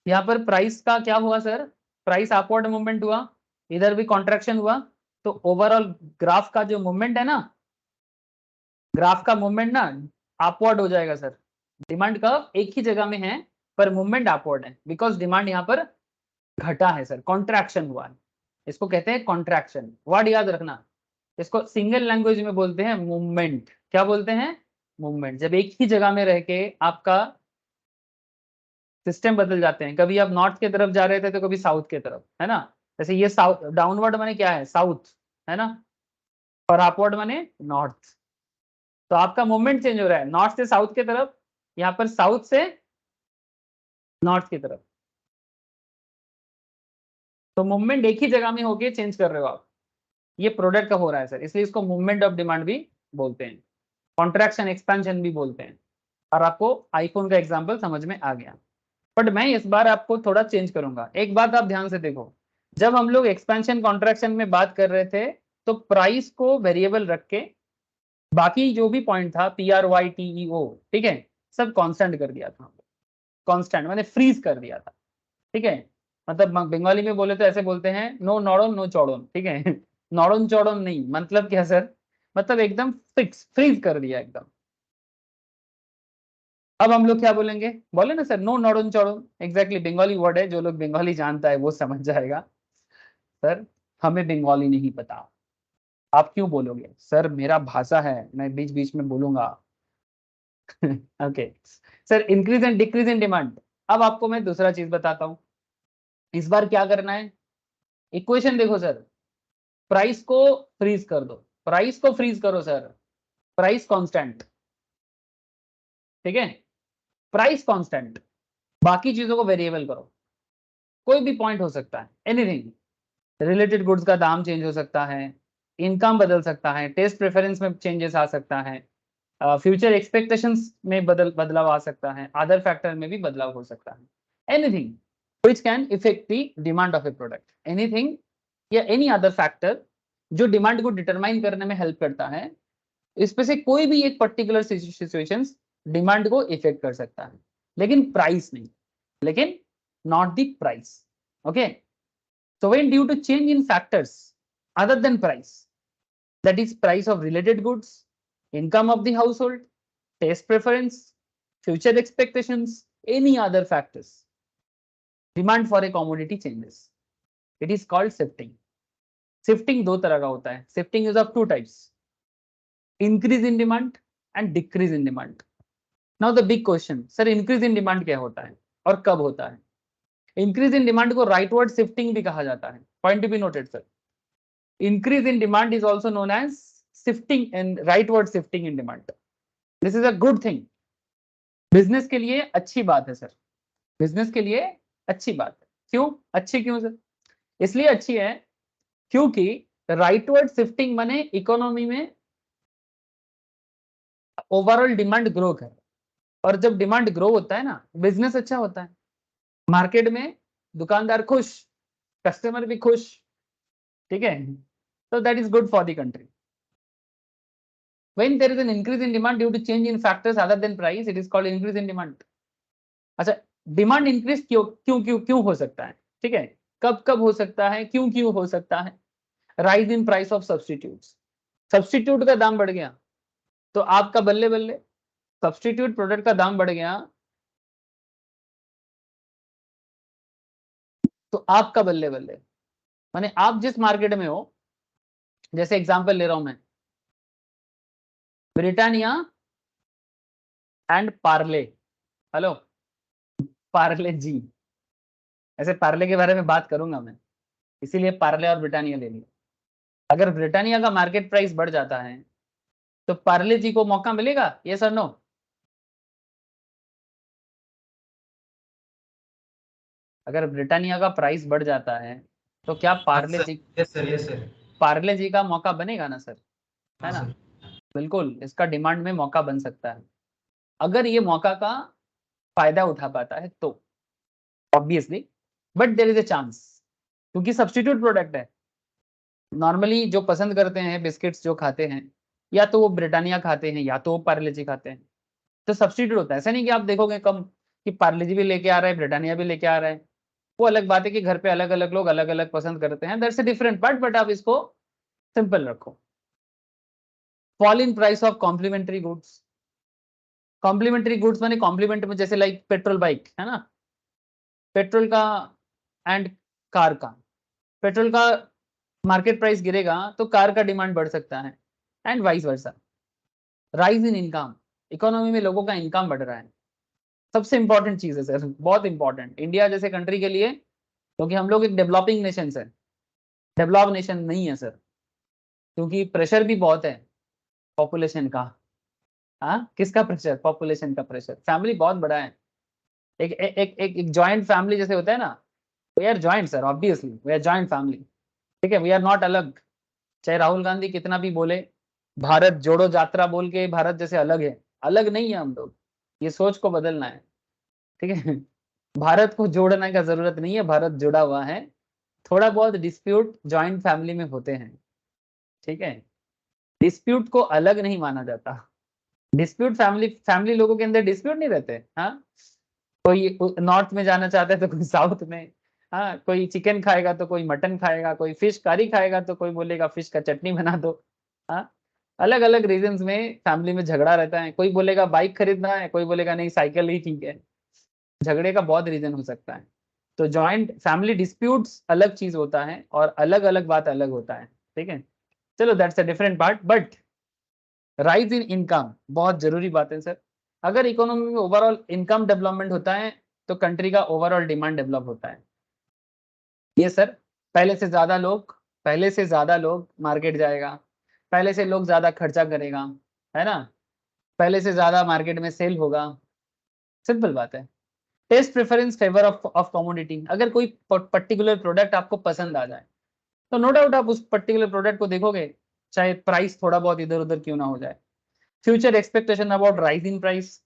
A: यहाँ पर प्राइस का क्या हुआ सर, प्राइस अपवर्ड मूवमेंट हुआ, इधर भी कॉन्ट्रैक्शन हुआ, तो ओवरऑल ग्राफ का जो मूवमेंट है ना, ग्राफ का मूवमेंट ना अपवर्ड हो जाएगा सर। डिमांड कर्व एक ही जगह में है पर मूवमेंट अपवर्ड है, बिकॉज डिमांड यहाँ पर घटा है सर, कॉन्ट्रैक्शन हुआ है, इसको कहते हैं कॉन्ट्रैक्शन। वर्ड याद रखना, इसको सिंगल लैंग्वेज में बोलते हैं मूवमेंट। क्या बोलते हैं, मूवमेंट। जब एक ही जगह में रह के आपका सिस्टम बदल जाते हैं, कभी आप नॉर्थ की तरफ जा रहे थे तो कभी साउथ की तरफ, है ना। जैसे ये साउथ, डाउनवर्ड माने क्या है, साउथ, है ना, और अपवर्ड माने नॉर्थ। तो आपका मूवमेंट चेंज हो रहा है नॉर्थ से साउथ की तरफ, यहाँ पर साउथ से नॉर्थ की तरफ। तो मूवमेंट एक ही जगह में होके चेंज कर रहे हो आप, ये प्रोडक्ट का हो रहा है सर, इसलिए इसको मूवमेंट ऑफ डिमांड भी बोलते हैं, कॉन्ट्रैक्शन एक्सपेंशन भी बोलते हैं। और आपको आईफोन का एग्जांपल समझ में आ गया, बट मैं इस बार आपको थोड़ा चेंज करूंगा। एक बात आप ध्यान से देखो, जब हम लोग एक्सपेंशन कॉन्ट्रैक्शन में बात कर रहे थे तो प्राइस को वेरिएबल रख के बाकी जो भी पॉइंट था PRYTEO, ठीक है, सब कांस्टेंट कर दिया था, कांस्टेंट मैंने फ्रीज कर दिया था, ठीक है। मतलब बंगाली में बोले तो ऐसे बोलते हैं, नो नॉडोन नो चौड़ोन, ठीक है नॉडोन चौड़ोन नहीं, मतलब क्या सर, मतलब एकदम फिक्स, फ्रीज कर दिया एकदम। अब हम लोग क्या बोलेंगे, बोले ना सर, नो नॉडोन चौड़ोन, एग्जैक्टली बंगाली वर्ड है, जो लोग बंगाली जानता है वो समझ जाएगा। सर हमें बंगाली नहीं पता, आप क्यों बोलोगे सर, मेरा भाषा है, मैं बीच बीच में बोलूंगा okay sir, increase and decrease in demand. अब आपको मैं दूसरा चीज बताता हूँ, इस बार क्या करना है, इक्वेशन देखो सर, प्राइस को फ्रीज कर दो, प्राइस को फ्रीज करो सर, प्राइस कांस्टेंट, ठीक है, प्राइस कांस्टेंट, बाकी चीजों को वेरिएबल करो, कोई भी पॉइंट हो सकता है, एनीथिंग, रिलेटेड गुड्स का दाम चेंज हो सकता है, इनकम बदल सकता है, टेस्ट प्रेफरेंस में चेंजेस आ सकता है, फ्यूचर एक्सपेक्टेशंस में बदलाव आ सकता है, अदर फैक्टर में भी बदलाव हो सकता है, anything which can effect the demand of A product, anything या एनी अदर फैक्टर जो डिमांड को डिटरमाइन करने में हेल्प करता है, इसमें से कोई भी एक पर्टिकुलर सिचुएशंस डिमांड को इफेक्ट कर सकता है, लेकिन प्राइस नहीं, लेकिन not the price, okay. So when due to change in factors other than price, that is price of related goods, income of the household, taste preference, future expectations, any other factors, demand for a commodity changes. It is called shifting. Shifting दो तरह का होता है, shifting is of two types, increase in demand and decrease in demand. Now the big question, sir, increase in demand क्या होता है और कब होता है? इंक्रीज इन डिमांड को राइटवर्ड शिफ्टिंग भी कहा जाता है, point to be noted sir. Increase in demand is also known as shifting and rightward shifting in demand. This is a good thing, business के लिए अच्छी बात है सर, बिजनेस के लिए अच्छी बात है। क्यों अच्छी, क्यों सर, इसलिए अच्छी है क्योंकि राइटवर्ड शिफ्टिंग माने इकोनॉमी में ओवरऑल डिमांड ग्रो करे, और जब डिमांड ग्रो होता है ना, बिजनेस अच्छा होता है, मार्केट में दुकानदार खुश, कस्टमर भी खुश, ठीक है, so that is good for the country. When there is an increase in demand due to change in factors other than price, it is called increase in demand. अच्छा, डिमांड इंक्रीज क्यों क्यों क्यों क्यों हो सकता है, ठीक है, कब कब हो सकता है, क्यों क्यों हो सकता है, rise in price of substitutes, substitute का दाम बढ़ गया तो आपका बल्ले बल्ले, सब्सटीट्यूट प्रोडक्ट का दाम बढ़ गया तो आपका बल्ले बल्ले, माने आप जिस मार्केट में हो, जैसे एग्जांपल ले रहा हूं मैं, Britannia and Parle, hello, Parle G, ऐसे पार्ले के बारे में बात करूंगा मैं, इसीलिए पार्ले और ब्रिटानिया ले लिया। अगर ब्रिटानिया का मार्केट प्राइस बढ़ जाता है तो पार्ले जी को मौका मिलेगा, यस और नो? अगर ब्रिटानिया का प्राइस बढ़ जाता है तो क्या Parle G,
C: yes sir, yes sir.
A: Parle G का मौका बनेगा ना सर, है
C: हाँ
A: ना?
C: सर।
A: बिल्कुल, इसका डिमांड में मौका बन सकता है अगर ये मौका का फायदा उठा पाता है तो, obviously, but there is a chance, क्योंकि सब्स्टिट्यूट प्रोडक्ट है। नॉर्मली जो पसंद करते हैं बिस्किट्स जो खाते हैं, या तो वो ब्रिटानिया खाते हैं या तो वो पार्ले जी खाते हैं, तो सब्स्टिट्यूट होता है। ऐसा नहीं कि आप देखोगे कम कि पार्ले जी भी लेके आ रहा है, ब्रिटानिया भी लेके आ रहा है, वो अलग बात है कि घर पे अलग अलग लोग अलग अलग पसंद करते हैं, that's a different part, but आप इसको सिंपल रखो। Fall in price of complementary goods. Complementary goods माने कॉम्प्लीमेंट में जैसे लाइक पेट्रोल बाइक है ना, पेट्रोल का एंड कार का, पेट्रोल का मार्केट प्राइस गिरेगा तो कार का डिमांड बढ़ सकता है, and vice versa. Rise in income, economy में लोगों का इनकम बढ़ रहा है, सबसे इंपॉर्टेंट चीज है सर, बहुत इंपॉर्टेंट इंडिया जैसे कंट्री के लिए, क्योंकि हम लोग एक डेवलपिंग नेशन है, डेवलप नेशन नहीं है सर, क्योंकि प्रेशर भी बहुत है पॉपुलेशन का। हाँ, किसका प्रेशर? पॉपुलेशन का प्रेशर। फैमिली बहुत बड़ा है, एक एक एक एक जॉइंट फैमिली जैसे होता है ना, we are joint sir, obviously we are joint family, ठीक है, वी आर नॉट अलग। चाहे राहुल गांधी कितना भी बोले भारत जोड़ो यात्रा बोल के भारत जैसे अलग है, अलग नहीं है हम लोग, ये सोच को बदलना है, ठीक है। भारत को जोड़ने का जरूरत नहीं है, भारत जुड़ा हुआ है, थोड़ा बहुत डिस्प्यूट जॉइंट फैमिली में होते हैं, ठीक है, डिस्प्यूट को अलग नहीं माना जाता। डिस्प्यूट फैमिली, फैमिली लोगों के अंदर डिस्प्यूट नहीं रहते। हाँ, कोई नॉर्थ में जाना चाहता है तो कोई साउथ में, हाँ, कोई चिकन खाएगा तो कोई मटन खाएगा, कोई फिश करी खाएगा तो कोई बोलेगा फिश का चटनी बना दो। हाँ, अलग अलग रीजंस में फैमिली में झगड़ा रहता है, कोई बोलेगा बाइक खरीदना है, कोई बोलेगा नहीं साइकिल ही ठीक है, झगड़े का बहुत रीजन हो सकता है। तो जॉइंट फैमिली डिस्प्यूट्स अलग चीज होता है और अलग अलग बात अलग होता है, ठीक है। चलो that's a different part, but rise in income बहुत जरूरी बात है सर। अगर इकोनॉमी में ओवरऑल इनकम डेवलपमेंट होता है तो कंट्री का ओवरऑल डिमांड डेवलप होता है। ये सर, पहले से ज्यादा लोग मार्केट जाएगा, पहले से लोग ज्यादा खर्चा करेगा, है ना, पहले से ज्यादा मार्केट में सेल होगा, सिंपल बात है। Test preference favour of commodity, अगर कोई पर्टिकुलर प्रोडक्ट आपको पसंद आ जाए तो नो डाउट आप उस पर्टिकुलर प्रोडक्ट को देखोगे, चाहे प्राइस थोड़ा बहुत इधर उधर क्यों ना हो जाए। Future expectation about rise in price,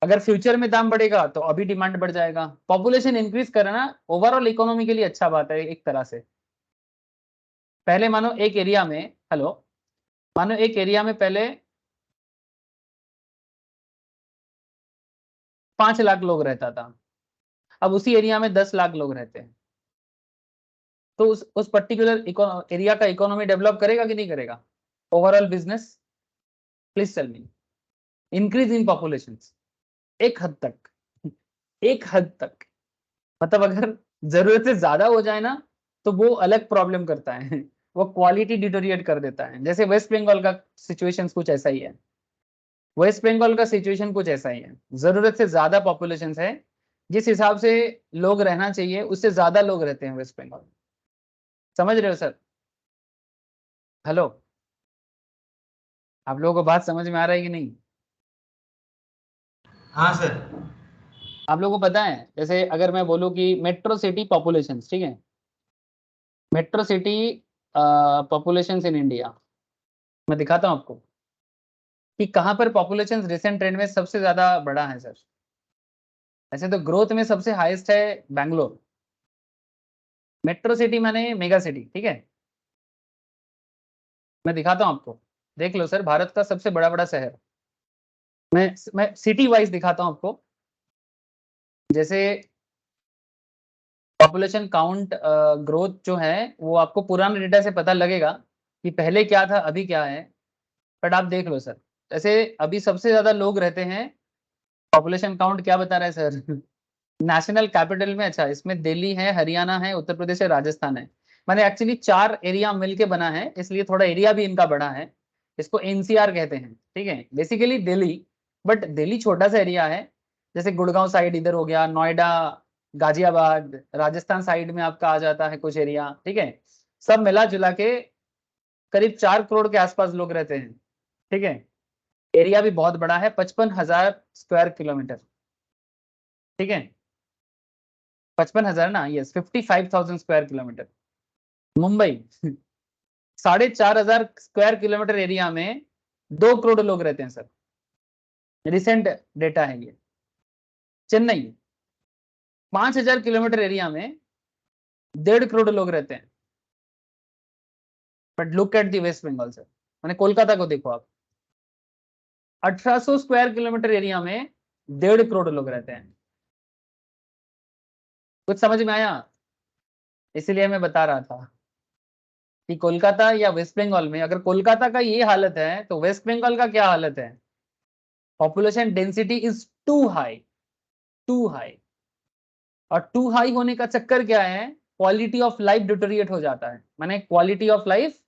A: अगर फ्यूचर में दाम बढ़ेगा तो अभी डिमांड बढ़ जाएगा। पॉपुलेशन इंक्रीज करना ओवरऑल इकोनॉमी के लिए अच्छा बात है एक तरह से। पहले मानो एक एरिया में, हेलो, मानो एक एरिया में पहले 5 लाख लोग रहता था, अब उसी एरिया में 10 लाख लोग रहते हैं, तो उस पर्टिकुलर एरिया का इकोनॉमी डेवलप करेगा कि नहीं करेगा? Overall business, please tell me. Increase in population, एक हद तक, एक हद तक, मतलब अगर जरूरत से ज्यादा हो जाए ना तो वो अलग प्रॉब्लम करता है, वो क्वालिटी डिटोरिएट कर देता है। जैसे वेस्ट बंगाल का सिचुएशन कुछ ऐसा ही है, वेस्ट बंगाल का सिचुएशन कुछ ऐसा ही है, जरूरत से ज्यादा पॉपुलेशन है, जिस हिसाब से लोग रहना चाहिए उससे ज्यादा लोग रहते हैं वेस्ट बंगाल, समझ रहे हो सर? हेलो, आप लोगों को बात समझ में आ रहा है कि नहीं?
C: हाँ सर।
A: आप लोगों को पता है, जैसे अगर मैं बोलूँ कि मेट्रो सिटी पॉपुलेशन, ठीक है, metro city population in India, मैं दिखाता हूँ आपको कि कहाँ पर पॉपुलेशन रिसेंट ट्रेंड में सबसे ज्यादा बढ़ा है सर। ऐसे तो ग्रोथ में सबसे हाईएस्ट है बैंगलोर, मेट्रो सिटी माने मेगा सिटी, ठीक है, मैं दिखाता हूँ आपको, देख लो सर, भारत का सबसे बड़ा बड़ा शहर, मैं सिटी वाइज दिखाता हूँ आपको। जैसे पॉपुलेशन काउंट ग्रोथ जो है वो आपको पुराने डेटा से पता लगेगा कि पहले क्या था अभी क्या है, बट आप देख लो सर, जैसे अभी सबसे ज्यादा लोग रहते हैं, पॉपुलेशन काउंट क्या बता रहा है सर? नेशनल कैपिटल में, अच्छा, इसमें दिल्ली है, हरियाणा है, उत्तर प्रदेश है, राजस्थान है, मैंने एक्चुअली 4 एरिया मिलके बना है, इसलिए थोड़ा एरिया भी इनका बड़ा है, इसको एनसीआर कहते हैं, ठीक है, बेसिकली दिल्ली, बट दिल्ली छोटा सा एरिया है, जैसे गुड़गांव साइड इधर हो गया, नोएडा, गाजियाबाद, राजस्थान साइड में आपका आ जाता है कुछ एरिया, ठीक है। सब मिला जुला के करीब 4 करोड़ के आसपास लोग रहते हैं, ठीक है। एरिया भी बहुत बड़ा है, 55,000 स्क्वायर किलोमीटर, ठीक है। 55,000 ना, yes, 55,000 square kilometre. Mumbai 4,500 square kilometre area में 2 करोड़ लोग रहते हैं सर, रिसेंट डेटा है ये। चेन्नई 5,000 किलोमीटर एरिया में 1.5 करोड़ लोग रहते हैं। But look at the West Bengal sir, मैंने कोलकाता को देखो आप, 1,800 स्क्वायर किलोमीटर एरिया में 1.5 करोड़ लोग रहते हैं। कुछ समझ में आया? इसीलिए मैं बता रहा था कि कोलकाता या वेस्ट बंगाल में, अगर कोलकाता का ये हालत है तो वेस्ट बंगाल का क्या हालत है? Population density is too high, too high. और टू हाई होने का चक्कर क्या है? क्वालिटी ऑफ लाइफ डिटोरिएट हो जाता है, माने क्वालिटी ऑफ लाइफ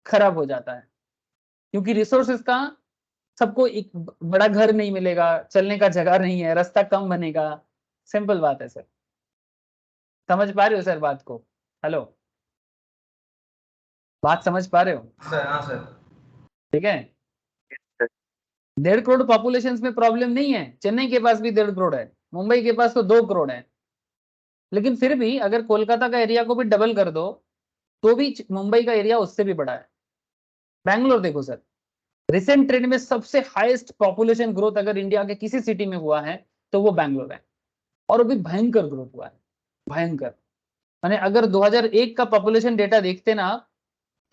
A: खराब हो जाता है, क्योंकि रिसोर्सेज का सबको एक बड़ा घर नहीं मिलेगा, चलने का जगह नहीं है, रास्ता कम बनेगा। सिंपल बात है सर, समझ पा रहे हो सर बात को? हेलो, बात समझ पा रहे हो?
C: सर हाँ सर।
A: ठीक है, 1.5 करोड़ पॉपुलेशन में प्रॉब्लम नहीं है। चेन्नई के पास भी 1.5 करोड़ है, मुंबई के पास तो 2 करोड़ है। लेकिन फिर भी अगर कोलकाता का एरिया को भी डबल कर दो तो भी मुंबई का एरिया उससे भी बड़ा है। बैंगलोर देखो सर, रिसेंट ट्रेंड में सबसे हाईएस्ट पॉपुलेशन ग्रोथ अगर इंडिया के किसी सिटी में हुआ है तो वो बैंगलोर है, और वो भी भयंकर ग्रोथ हुआ है, भयंकर। माने अगर 2001 का पॉपुलेशन डेटा देखते ना आप,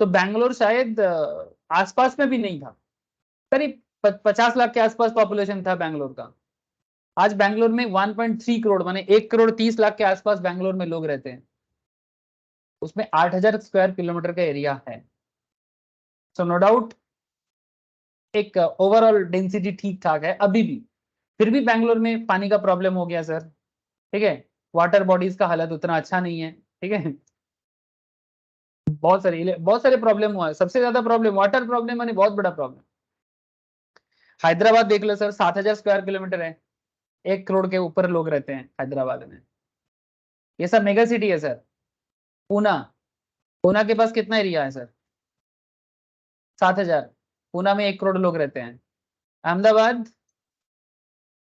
A: तो बैंगलोर शायद आसपास में भी नहीं था, करीब 50 लाख के आसपास पॉपुलेशन था बैंगलोर का। आज बैंगलोर में 1.3 करोड़, माने 1 करोड़ 30 लाख के आसपास बैंगलोर में लोग रहते हैं। उसमें 8,000 स्क्वायर किलोमीटर का एरिया है। सो नो डाउट एक ओवरऑल डेंसिटी ठीक ठाक है अभी भी। फिर भी बैंगलोर में पानी का प्रॉब्लम हो गया सर, ठीक है। वाटर बॉडीज का हालत उतना अच्छा नहीं है, ठीक है। बहुत सारे प्रॉब्लम हुआ है। सबसे ज्यादा प्रॉब्लम वाटर प्रॉब्लम, माने बहुत बड़ा प्रॉब्लम। हैदराबाद देख लो सर, 7,000 स्क्वायर किलोमीटर है, 1 करोड़ के ऊपर लोग रहते हैं हैदराबाद में। ये सब मेगा सिटी है सर। पूना, पूना के पास कितना एरिया है सर? 7,000। पूना में 1 करोड़ लोग रहते हैं। अहमदाबाद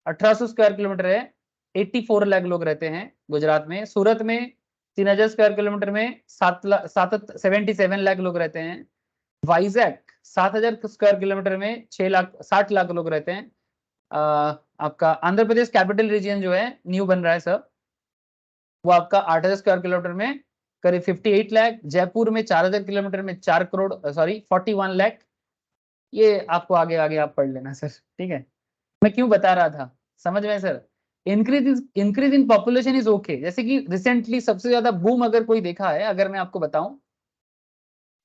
A: 1,800 स्क्वायर किलोमीटर है, 84 लाख लोग रहते हैं गुजरात में। सूरत में 3,000 स्क्वायर किलोमीटर में 77 लाख लोग रहते हैं। वाइजैक 7,000 स्क्वायर किलोमीटर में 60 लाख लोग रहते हैं। आपका आंध्र प्रदेश कैपिटल रीजन जो है न्यू बन रहा है सर, वो आपका 8,000 स्क्वायर किलोमीटर में करीब 58 लाख। जयपुर में 4,000 किलोमीटर में 4 करोड़, सॉरी 41 लाख। ये आपको आगे आगे आप पढ़ लेना सर, ठीक है। मैं क्यों बता रहा था, समझ में sir? Increase in population is okay. जैसे कि रिसेंटली सबसे ज्यादा बूम अगर कोई देखा है, अगर मैं आपको बताऊं,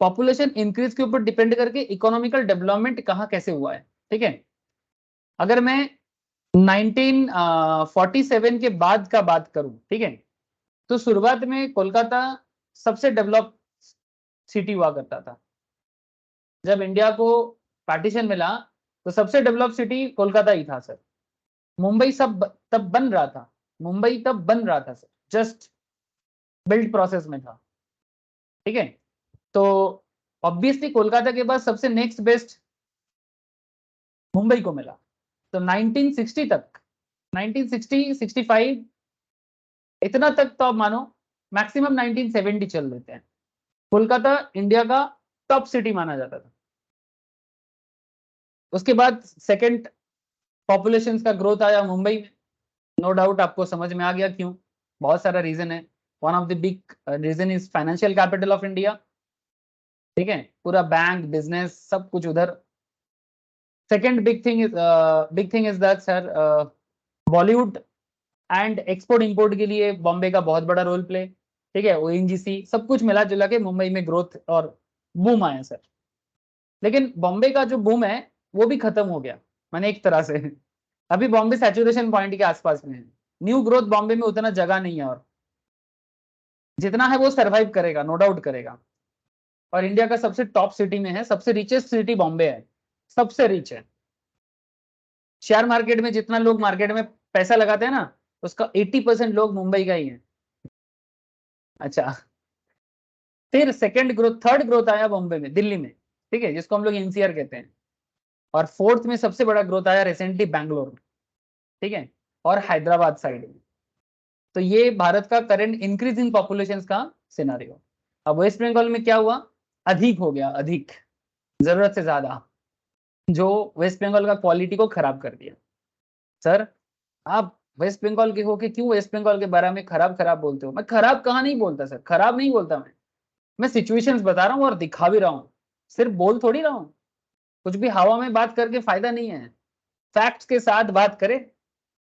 A: पॉपुलेशन इंक्रीज के ऊपर डिपेंड करके इकोनॉमिकल डेवलपमेंट कहाँ कैसे हुआ है, ठीक है। अगर मैं 1947 के बाद का बात करूं, ठीक है, तो शुरुआत में कोलकाता सबसे डेवलप सिटी हुआ करता था। जब इंडिया को पार्टीशन मिला तो सबसे डेवलप सिटी कोलकाता ही था सर। मुंबई सब तब बन रहा था, मुंबई तब बन रहा था सर, जस्ट बिल्ड प्रोसेस में था, ठीक है। तो ऑब्वियसली कोलकाता के बाद सबसे नेक्स्ट बेस्ट मुंबई को मिला। तो 1960 तक, 1960 65 इतना तक तो आप मानो, मैक्सिमम 1970 चल देते हैं, कोलकाता इंडिया का टॉप सिटी माना जाता था। उसके बाद सेकंड पॉपुलेशन का ग्रोथ आया मुंबई में। नो डाउट आपको समझ में आ गया क्यों, बहुत सारा रीजन है। One of the big reason is financial capital of India, ठीक है, पूरा बैंक बिजनेस सब कुछ उधर। Second big thing is that sir, Bollywood and export import के लिए बॉम्बे का बहुत बड़ा रोल प्ले, ठीक है। ओएनजीसी सब कुछ मिला जुला के मुंबई में ग्रोथ और बूम आया सर। लेकिन बॉम्बे का जो बूम है वो भी खत्म हो गया, माने एक तरह से अभी बॉम्बे सैचुरेशन पॉइंट के आसपास में है। न्यू ग्रोथ बॉम्बे में उतना जगह नहीं है, और जितना है वो सरवाइव करेगा, नो डाउट करेगा। और इंडिया का सबसे टॉप सिटी में है, सबसे रिचेस्ट सिटी बॉम्बे है, सबसे रिच है। शेयर मार्केट में जितना लोग मार्केट में पैसा लगाते हैं ना, उसका 80% लोग मुंबई का ही है। अच्छा, फिर थर्ड ग्रोथ आया बॉम्बे में, दिल्ली में, ठीक है, जिसको हम लोग एनसीआर कहते हैं। और फोर्थ में सबसे बड़ा ग्रोथ आया रिसेंटली बैंगलोर में, ठीक है, और हैदराबाद साइड में। तो ये भारत का करंट इंक्रीज इन पॉपुलेशन का सिनारियो। अब वेस्ट बंगाल में क्या हुआ, अधिक हो गया, अधिक, जरूरत से ज्यादा, जो वेस्ट बंगाल का क्वालिटी को खराब कर दिया। सर आप वेस्ट बंगाल के हो के क्यों वेस्ट बंगाल के बारे में खराब खराब बोलते हो? मैं खराब कहाँ नहीं बोलता सर, खराब नहीं बोलता मैं सिचुएशंस बता रहा हूँ और दिखा भी रहा हूँ, सिर्फ बोल थोड़ी रहा हूँ। कुछ भी हवा में बात करके फायदा नहीं है, फैक्ट्स के साथ बात करे,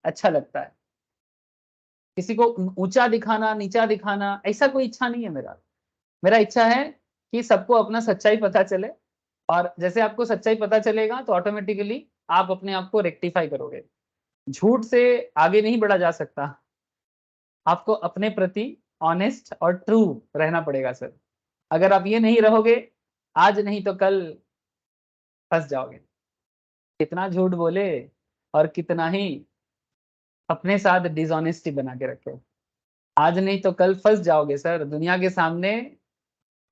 A: अच्छा लगता है। किसी को ऊंचा दिखाना, नीचा दिखाना, ऐसा कोई इच्छा नहीं है मेरा। मेरा इच्छा है कि सबको अपना सच्चाई पता चले, और जैसे आपको सच्चाई पता चलेगा तो ऑटोमेटिकली आप अपने आप को रेक्टिफाई करोगे। झूठ से आगे नहीं बढ़ा जा सकता, आपको अपने प्रति ऑनेस्ट और ट्रू रहना पड़ेगा सर। अगर आप ये नहीं रहोगे, आज नहीं तो कल फंस जाओगे। कितना झूठ बोले और कितना ही अपने साथ डिसऑनेस्टी बना के रखे, आज नहीं तो कल फंस जाओगे सर। दुनिया के सामने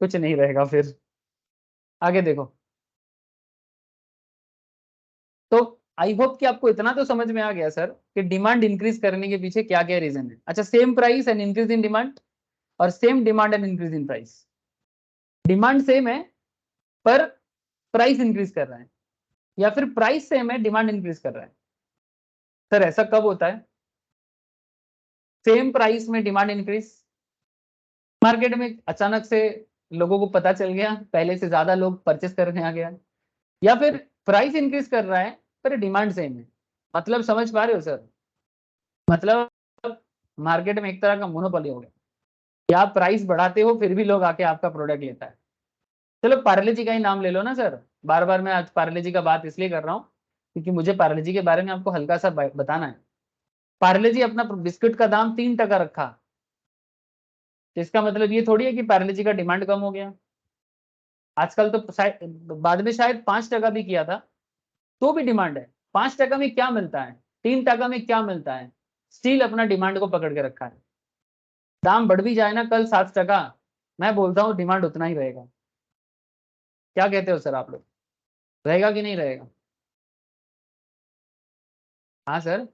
A: कुछ नहीं रहेगा फिर। आगे देखो, तो आई होप कि आपको इतना तो समझ में आ गया सर कि डिमांड इंक्रीज करने के पीछे क्या क्या रीजन है। अच्छा, same price and increase in demand, और same demand and increase in price. Demand same है पर प्राइस इंक्रीज कर रहा है, या फिर प्राइस सेम है डिमांड इंक्रीज कर रहा है। सर ऐसा कब होता है? सेम प्राइस में डिमांड इंक्रीज, मार्केट में अचानक से लोगों को पता चल गया, पहले से ज्यादा लोग परचेस करने आ गया, या फिर प्राइस इंक्रीज कर रहा है पर डिमांड सेम है। मतलब समझ पा रहे हो सर? मतलब मार्केट में एक तरह का मोनोपोली हो गया कि आप प्राइस बढ़ाते हो फिर भी लोग आके आपका प्रोडक्ट लेता है। चलो पार्ले जी का ही नाम ले लो ना सर, बार बार मैं आज पार्ले जी का बात इसलिए कर रहा हूँ क्योंकि मुझे पार्ले जी के बारे में आपको हल्का सा बताना है। पार्ले जी अपना बिस्किट का दाम 3% रखा, तो इसका मतलब ये थोड़ी है कि पार्ले जी का डिमांड कम हो गया। आजकल तो बाद में शायद 5% भी किया था, तो भी डिमांड है। 5% में क्या मिलता है, 3% में क्या मिलता है, स्टील अपना डिमांड को पकड़ के रखा है। दाम बढ़ भी जाए ना कल 7%, मैं बोलता हूँ डिमांड उतना ही रहेगा। क्या कहते हो सर आप लोग, रहेगा कि नहीं रहेगा? हाँ सर,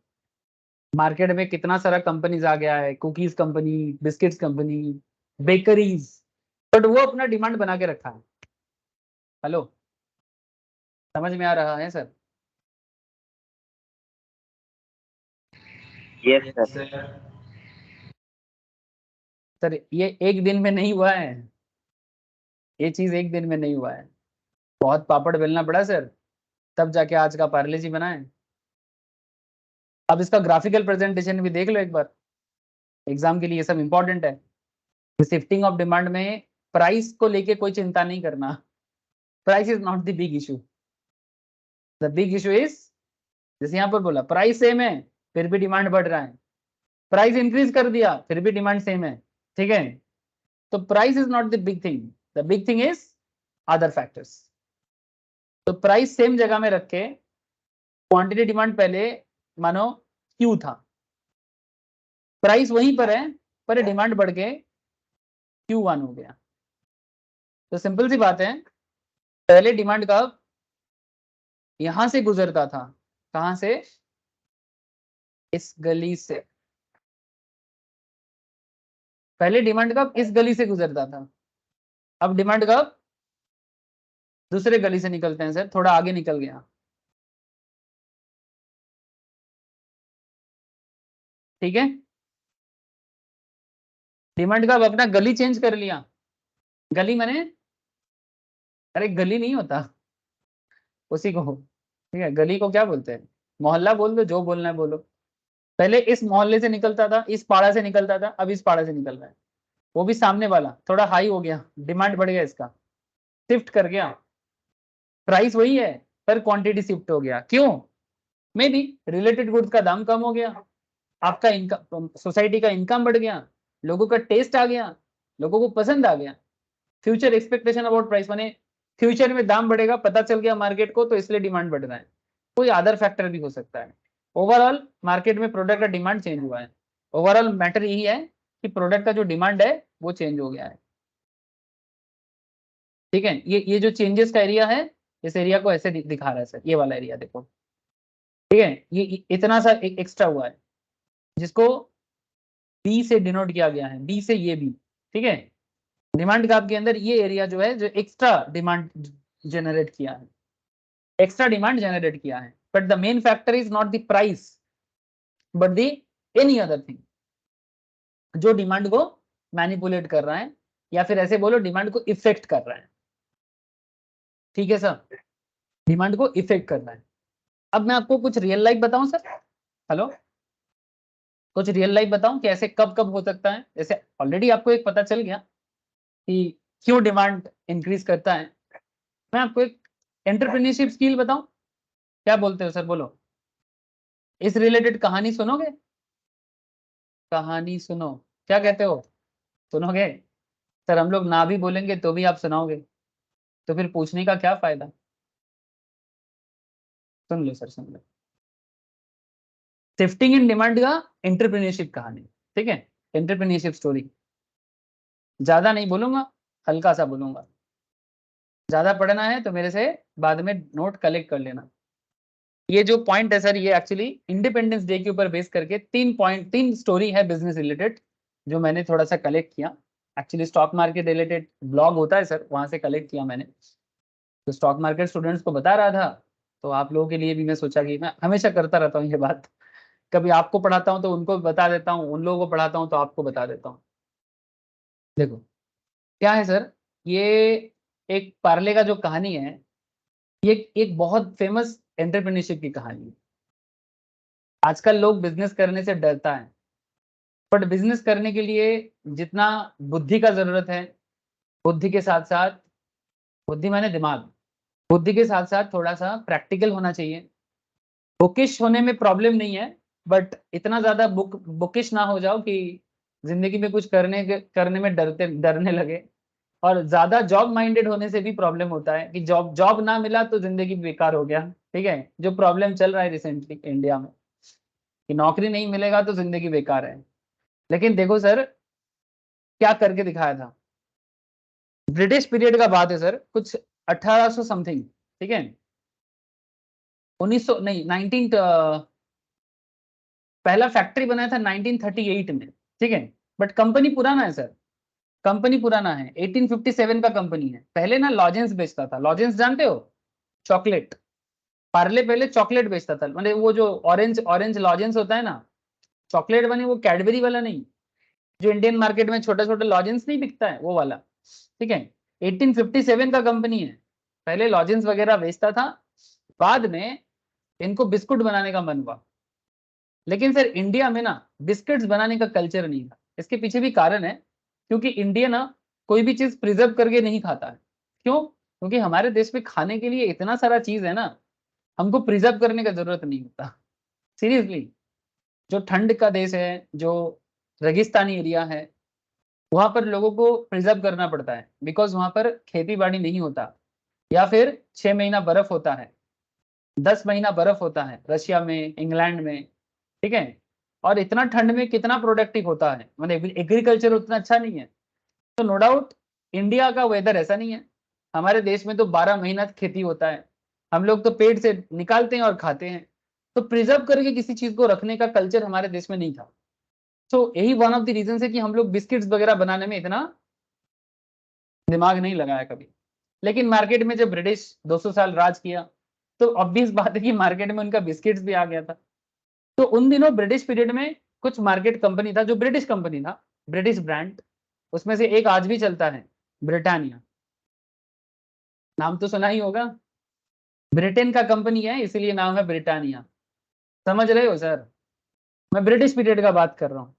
A: मार्केट में कितना सारा कंपनीज आ गया है, cookies company, biscuits company, bakeries, but वो अपना डिमांड बना के रखा है। हेलो, समझ में आ रहा है sir?
B: Yes sir.
C: Sir
A: sir ये एक दिन में नहीं हुआ है, ये चीज एक दिन में नहीं हुआ है, बहुत पापड़ बेलना पड़ा सर, तब जाके आज का पार्ले जी बना है। अब इसका ग्राफिकल प्रेजेंटेशन भी देख लो एक बार, एग्जाम के लिए ये सब इंपॉर्टेंट है। शिफ्टिंग ऑफ डिमांड में प्राइस को लेके कोई चिंता नहीं करना, price is not the big issue. The big issue is, जैसे यहाँ पर बोला प्राइस सेम है फिर भी डिमांड बढ़ रहा है, प्राइस इंक्रीज कर दिया फिर भी डिमांड सेम है, ठीक है। तो price is not the big thing, the big thing is other factors. तो प्राइस सेम जगह में रख के क्वांटिटी डिमांड पहले मानो क्यू था, प्राइस वहीं पर है पर डिमांड बढ़ के Q1 हो गया। तो सिंपल सी बात है, पहले डिमांड कब यहां से गुजरता था, कहां से, इस गली से। पहले डिमांड कब इस गली से गुजरता था, अब डिमांड कब दूसरे गली से निकलते हैं सर, थोड़ा आगे निकल गया, ठीक है। डिमांड कब अपना गली चेंज कर लिया, गली माने, अरे गली नहीं होता उसी को, ठीक है, गली को क्या बोलते हैं, मोहल्ला बोल दो, जो बोलना है बोलो। पहले इस मोहल्ले से निकलता था, इस पाड़ा से निकलता था, अब इस पाड़ा से निकल रहा है, वो भी सामने वाला थोड़ा हाई हो गया, डिमांड बढ़ गया, इसका शिफ्ट कर गया। प्राइस वही है पर क्वांटिटी शिफ्ट हो गया, क्यों? मे बी रिलेटेड गुड्स का दाम कम हो गया, आपका इनकम, सोसाइटी का इनकम बढ़ गया, लोगों का टेस्ट आ गया, लोगों को पसंद आ गया। फ्यूचर एक्सपेक्टेशन अबाउट प्राइस माने फ्यूचर में दाम बढ़ेगा, पता चल गया मार्केट को, तो इसलिए डिमांड बढ़ रहा है। कोई अदर फैक्टर भी हो सकता है, ओवरऑल मार्केट में प्रोडक्ट का डिमांड चेंज हुआ है। ओवरऑल मैटर यही है कि प्रोडक्ट का जो डिमांड है वो चेंज हो गया है। ठीक है, ये जो चेंजेस का एरिया है, इस एरिया को ऐसे दिखा रहा है सर, ये वाला एरिया देखो। ठीक है, ये इतना सा एक्स्ट्रा हुआ है जिसको बी से डिनोट किया गया है, बी से ये बी। ठीक है, डिमांड ग्राफ के अंदर ये एरिया जो है जो एक्स्ट्रा डिमांड जनरेट किया है, एक्स्ट्रा डिमांड जनरेट किया है। But the main factor is not the price but the any other thing जो डिमांड को मैनिपुलेट कर रहा है, या फिर ऐसे बोलो डिमांड को इफेक्ट कर रहा है। ठीक है सर, डिमांड को इफेक्ट कर रहा है। अब मैं आपको कुछ रियल लाइफ बताऊं सर, हेलो, कुछ रियल लाइफ बताऊं कि ऐसे कब कब हो सकता है। जैसे ऑलरेडी आपको एक पता चल गया कि क्यों डिमांड इंक्रीज करता है। मैं आपको एक एंटरप्रेन्योरशिप स्किल बताऊं, क्या बोलते हो सर, बोलो। इस रिलेटेड कहानी सुनोगे, कहानी सुनो, क्या कहते हो, सुनोगे। सर हम लोग ना भी बोलेंगे तो भी आप सुनाओगे, तो फिर पूछने का क्या फायदा। सुन लो सर, सुन लो। शिफ्टिंग इन डिमांड का एंटरप्रेन्योरशिप कहानी। ठीक है, एंटरप्रेन्योरशिप स्टोरी। ज्यादा नहीं बोलूंगा, हल्का सा बोलूंगा। ज्यादा पढ़ना है तो मेरे से बाद में नोट कलेक्ट कर लेना। ये जो पॉइंट है सर, ये एक्चुअली इंडिपेंडेंस डे के ऊपर बेस करके 3 स्टोरी है बिजनेस रिलेटेड, जो मैंने थोड़ा सा कलेक्ट किया। Actually stock market related blog होता है सर, वहां से कलेक्ट किया मैंने। तो स्टॉक मार्केट स्टूडेंट्स को बता रहा था, तो आप लोगों के लिए भी मैं सोचा कि मैं हमेशा करता रहता हूँ ये बात, कभी आपको पढ़ाता हूँ तो उनको बता देता हूँ, उन लोगों को पढ़ाता हूँ तो आपको बता देता हूँ। देखो क्या है सर, ये एक पार्ले का जो कहानी है, ये एक बहुत फेमस एंटरप्रेन्योरशिप की कहानी है। आजकल लोग बिजनेस करने से डरता है, बट बिजनेस करने के लिए जितना बुद्धि का जरूरत है, बुद्धि के साथ साथ, बुद्धि माने दिमाग, बुद्धि के साथ साथ थोड़ा सा प्रैक्टिकल होना चाहिए। बुकिश होने में प्रॉब्लम नहीं है, बट इतना ज्यादा बुकिश ना हो जाओ कि जिंदगी में कुछ करने में डरने लगे। और ज्यादा जॉब माइंडेड होने से भी प्रॉब्लम होता है कि जॉब जॉब ना मिला तो जिंदगी बेकार हो गया। ठीक है, जो प्रॉब्लम चल रहा है रिसेंटली इंडिया में कि नौकरी नहीं मिलेगा तो जिंदगी बेकार है। लेकिन देखो सर क्या करके दिखाया था, ब्रिटिश पीरियड का बात है सर, कुछ 1800 समथिंग। ठीक है, 1900 नहीं 19 पहला फैक्ट्री बनाया था 1938 में। ठीक है, बट कंपनी पुराना है सर, कंपनी पुराना है, 1857 का कंपनी है। पहले ना लॉजेंस बेचता था, लॉजेंस जानते हो, चॉकलेट। पार्ले पहले चॉकलेट बेचता था, मतलब वो जो ऑरेंज ऑरेंज लॉजेंस होता है ना, चॉकलेट बने, वो कैडबरी वाला नहीं, जो इंडियन मार्केट में छोटा छोटा लॉजेंस नहीं बिकता है वो वाला। ठीक है, 1857 का कंपनी है, पहले लॉजेंस वगैरह बेचता था। बाद में इनको बिस्कुट बनाने का मन हुआ, लेकिन सर इंडिया में ना बिस्किट्स बनाने का कल्चर नहीं था। इसके पीछे भी कारण है, क्योंकि इंडिया ना कोई भी चीज प्रिजर्व करके नहीं खाता है। क्यों? क्योंकि हमारे देश में खाने के लिए इतना सारा चीज है ना, हमको प्रिजर्व करने का जरूरत नहीं होता। सीरियसली, जो ठंड का देश है, जो रेगिस्तानी एरिया है, वहां पर लोगों को प्रिजर्व करना पड़ता है, बिकॉज वहां पर खेती बाड़ी नहीं होता, या फिर 6 महीना बर्फ होता है, 10 महीना बर्फ होता है रशिया में, इंग्लैंड में। ठीक है, और इतना ठंड में कितना प्रोडक्टिव होता है, मतलब एग्रीकल्चर उतना अच्छा नहीं है। तो नो डाउट इंडिया का वेदर ऐसा नहीं है। हमारे देश में तो 12 महीना खेती होता है, हम लोग तो पेट से निकालते हैं और खाते हैं। तो प्रिजर्व करके किसी चीज को रखने का कल्चर हमारे देश में नहीं था। तो यही वन ऑफ द रीजन है कि हम लोग बिस्किट्स वगैरह बनाने में इतना दिमाग नहीं लगाया कभी। लेकिन मार्केट में जब ब्रिटिश 200 साल राज किया, तो ऑब्वियस बात है कि मार्केट में उनका बिस्किट्स भी आ गया था। तो उन दिनों ब्रिटिश पीरियड में कुछ मार्केट कंपनी था जो ब्रिटिश कंपनी था, ब्रिटिश ब्रांड, उसमें से एक आज भी चलता है, ब्रिटानिया। नाम तो सुना ही होगा, ब्रिटेन का कंपनी है इसीलिए नाम है ब्रिटानिया। समझ रहे हो सर, मैं ब्रिटिश पीरियड का बात कर रहा हूँ।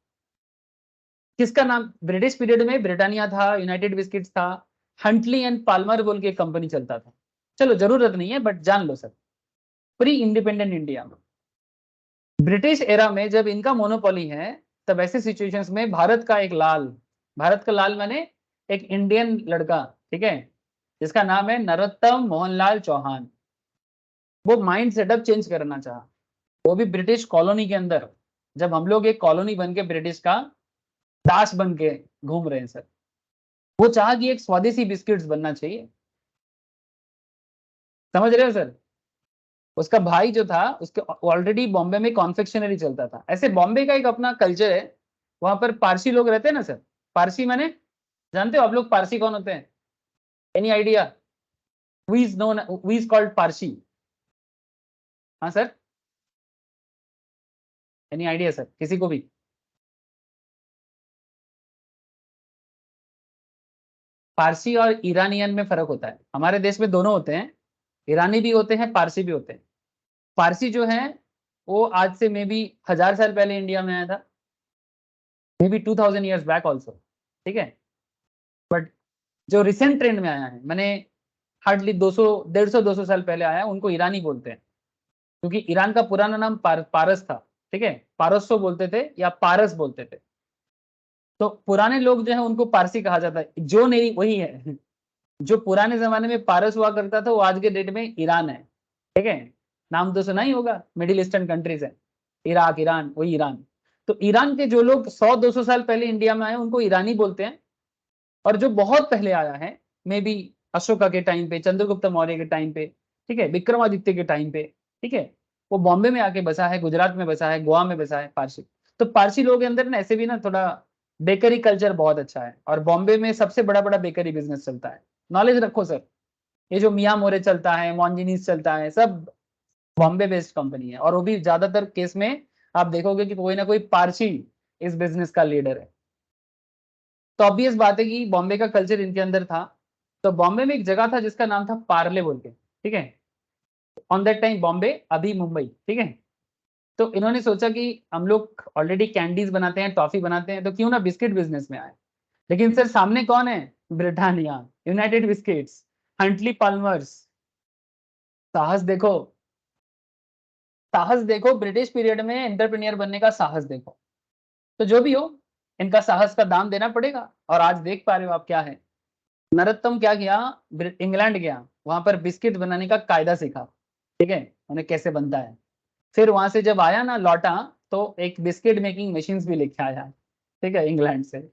A: किसका नाम ब्रिटिश पीरियड में, ब्रिटानिया था, यूनाइटेड बिस्किट्स था, हंटली एंड पाल्मर बोल के कंपनी चलता था। चलो जरूरत नहीं है बट जान लो सर, प्री इंडिपेंडेंट इंडिया में, ब्रिटिश एरा में जब इनका मोनोपोली है, तब ऐसे सिचुएशंस में भारत का एक लाल, भारत का लाल माने एक इंडियन लड़का, ठीक है, जिसका नाम है नरोत्तम मोहनलाल चौहान, वो माइंड सेटअप चेंज करना चाहा। वो भी ब्रिटिश कॉलोनी के अंदर, जब हम लोग एक कॉलोनी बन के ब्रिटिश का दास बन के घूम रहे हैं सर। वो चाहा कि एक स्वदेशी बिस्किट्स बनना चाहिए, समझ रहे हो सर। उसका भाई जो था उसके ऑलरेडी बॉम्बे में कॉन्फेक्शनरी चलता था। ऐसे बॉम्बे का एक अपना कल्चर है, वहां पर पारसी लोग रहते हैं ना सर। पारसी माने जानते हो आप लोग पारसी कौन होते हैं? Any idea? Who is known, who is called Parsi? हाँ सर, एनी आइडिया सर किसी को भी? पारसी और ईरानियन में फर्क होता है। हमारे देश में दोनों होते हैं, ईरानी भी होते हैं, पारसी भी होते हैं। पारसी जो है वो आज से मे बी 1000 साल पहले इंडिया में आया था, may be 2000 years back also, ठीक है। बट जो रिसेंट ट्रेंड में आया है, मैंने हार्डली 200 150 200 साल पहले आया, उनको ईरानी बोलते हैं, क्योंकि ईरान का पुराना नाम पारस था, ठीक है। पारसो बोलते थे या पारस बोलते थे। तो पुराने लोग जो है उनको पारसी कहा जाता है, जो नहीं वही है। जो पुराने जमाने में पारस हुआ करता था वो आज के डेट में ईरान है, ठीक है। नाम तो सुना ही होगा, मिडिल ईस्टर्न कंट्रीज है, इराक, ईरान, वही ईरान। तो ईरान के जो लोग 100 200 साल पहले इंडिया में आए उनको ईरानी बोलते हैं। और जो बहुत पहले आया है, मे बी अशोका के टाइम पे, चंद्रगुप्त मौर्य के टाइम पे, ठीक है, विक्रमादित्य के टाइम पे, ठीक है, वो बॉम्बे में आके बसा है, गुजरात में बसा है, गोवा में बसा है पारसी। तो पारसी लोगों के अंदर ना ऐसे भी ना थोड़ा बेकरी कल्चर बहुत अच्छा है, और बॉम्बे में सबसे बड़ा बड़ा बेकरी बिजनेस चलता है। नॉलेज रखो सर, ये जो मियाँ मोरे चलता है, मॉन्जिनीस चलता है, सब बॉम्बे बेस्ड कंपनी है। और वो भी ज्यादातर केस में आप देखोगे कि कोई ना कोई पारसी इस बिजनेस का लीडर है। तो ऑब्वियस बात है कि बॉम्बे का कल्चर इनके अंदर था। तो बॉम्बे में एक जगह था जिसका नाम था पार्ले बोल के, ठीक है। ऑन दैट टाइम बॉम्बे, अभी मुंबई, ठीक है। तो इन्होंने सोचा कि हम लोग ऑलरेडी कैंडीज बनाते हैं, टॉफी बनाते हैं, तो क्यों ना बिस्किट बिजनेस में आए। लेकिन सर सामने कौन है? Britannia, United Biscuits, Huntley Palmers. साहस देखो, साहस देखो, ब्रिटिश पीरियड में एंटरप्रेन्योर बनने का साहस देखो। तो जो भी हो, इनका साहस का दाम देना पड़ेगा। और आज देख पा रहे हो आप क्या है। नरोत्तम क्या किया, इंग्लैंड गया, वहां पर बिस्किट बनाने का कायदा सीखा, ठीक है, उन्हें कैसे बनता है। फिर वहां से जब आया ना लौटा, तो एक बिस्किट मेकिंग मशीन भी लेके आया, ठीक है, इंग्लैंड से।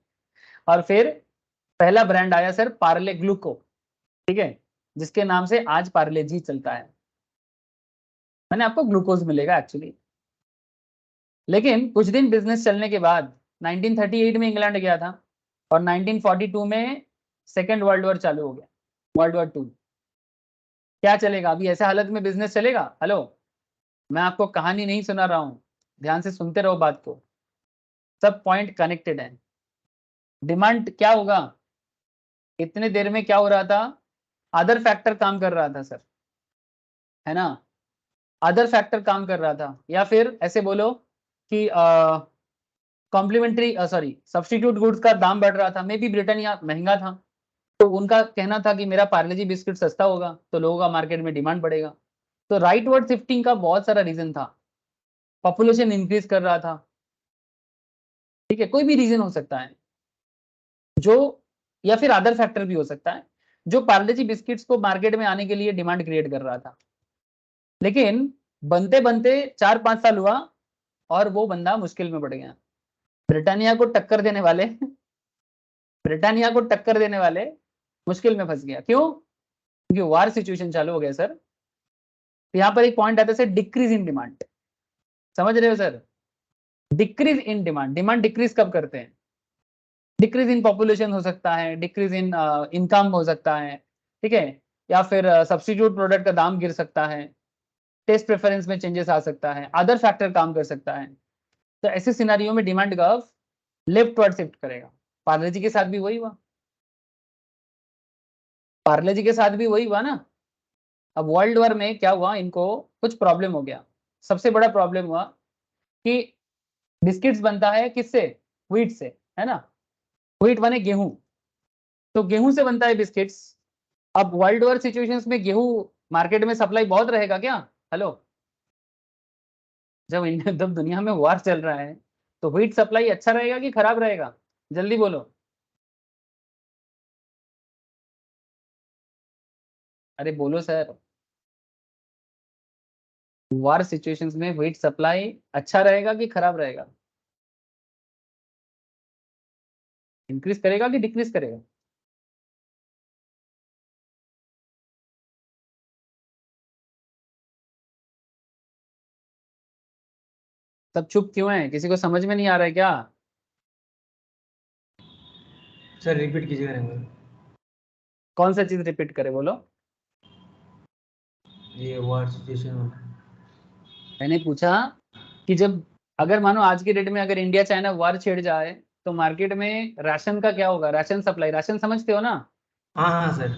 A: और फिर पहला ब्रांड आया सर पार्ले ग्लूको, ठीक है, जिसके नाम से आज पार्ले जी चलता है। मैंने आपको ग्लूकोज मिलेगा एक्चुअली। लेकिन कुछ दिन बिजनेस चलने के बाद 1938 में इंग्लैंड गया था, और 1942 में सेकेंड वर्ल्ड वॉर चालू हो गया, वर्ल्ड वॉर टू। क्या चलेगा अभी ऐसे हालत में बिजनेस चलेगा? हेलो, मैं आपको कहानी नहीं सुना रहा हूं, ध्यान से सुनते रहो बात को, सब पॉइंट कनेक्टेड है। डिमांड क्या होगा, इतने देर में क्या हो रहा था, अदर फैक्टर काम कर रहा था सर, है ना। अदर फैक्टर काम कर रहा था, या फिर ऐसे बोलो कि कॉम्प्लीमेंट्री सॉरी सब्स्टिट्यूट गुड्स का दाम बढ़ रहा था। मे बी ब्रिटानिया महंगा था, तो उनका कहना था कि मेरा पार्ले-जी बिस्किट सस्ता होगा तो लोगों का मार्केट में डिमांड बढ़ेगा। तो राइट वर्ड शिफ्टिंग का बहुत सारा रीजन था, पॉपुलेशन इंक्रीज कर रहा था, ठीक है, कोई भी रीजन हो सकता है जो, या फिर अदर फैक्टर भी हो सकता है जो पार्ले जी बिस्किट्स को मार्केट में आने के लिए डिमांड क्रिएट कर रहा था। लेकिन बनते बनते 4 5 साल हुआ और वो बंदा मुश्किल में पड़ गया। ब्रिटानिया को टक्कर देने वाले ब्रिटानिया को टक्कर देने वाले मुश्किल में फंस गया। क्यों? क्योंकि वार सिचुएशन चालू हो गया सर। तो यहाँ पर एक पॉइंट आता है सर, डिक्रीज इन डिमांड। समझ रहे हो sir? Decrease in demand, demand decrease कब करते हैं? डिक्रीज इन पॉपुलेशन हो सकता है, डिक्रीज इन इनकम हो सकता है, ठीक है, या फिर सब्स्टिट्यूट प्रोडक्ट का दाम गिर सकता है, टेस्ट प्रेफरेंस में चेंजेस आ सकता है, अदर फैक्टर काम कर सकता है। तो ऐसे सिनारियों में demand curve left word shift करेगा। पार्ले जी के साथ भी वही हुआ, पार्ले जी के साथ भी वही हुआ ना। अब वर्ल्ड वॉर में क्या हुआ, इनको कुछ प्रॉब्लम हो गया। सबसे बड़ा प्रॉब्लम हुआ कि बिस्किट्स बनता है किससे? व्हीट से, है ना। व्हीट बने गेहूं, तो गेहूं से बनता है बिस्किट्स। अब वर्ल्ड वॉर सिचुएशंस में गेहूं मार्केट में सप्लाई बहुत रहेगा क्या? हेलो, जब जब दुनिया में वार चल रहा है तो व्हीट सप्लाई अच्छा रहेगा कि खराब रहेगा? जल्दी बोलो। अरे बोलो सर। वार सिचुएशंस में व्हीट सप्लाई अच्छा रहेगा कि खराब रहेगा? इंक्रीज करेगा कि डिक्रीज करेगा? सब चुप क्यों है? किसी को समझ में नहीं आ रहा है क्या?
C: सर रिपीट कीजिएगा एक बार।
A: कौन सा चीज रिपीट करे बोलो?
C: ये वार सिचुएशन।
A: मैंने पूछा कि जब अगर मानो आज की डेट में अगर इंडिया चाइना वार छिड़ जाए तो मार्केट में राशन का क्या होगा? राशन सप्लाई, राशन समझते हो ना?
C: हाँ हाँ सर।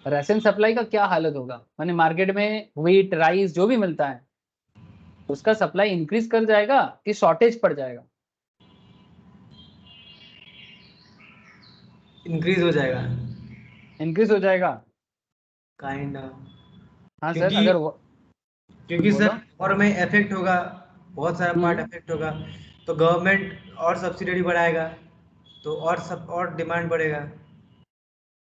A: राशन सप्लाई का क्या हालत होगा? माने मार्केट में व्हीट राइस जो भी मिलता है उसका सप्लाई इंक्रीज कर जाएगा कि शॉर्टेज पड़ जाएगा?
C: इंक्रीज हो जाएगा
A: इंक्रीज हो जाएगा।
C: काइंड।
A: हाँ सर,
C: क्योंकि
A: अगर
C: क्योंकि
A: बोलो।
C: सर और में इफेक्ट होगा, बहुत सारा पार्ट इफेक्ट होगा, तो गवर्नमेंट और सब्सिडी बढ़ाएगा, तो और सब और डिमांड बढ़ेगा।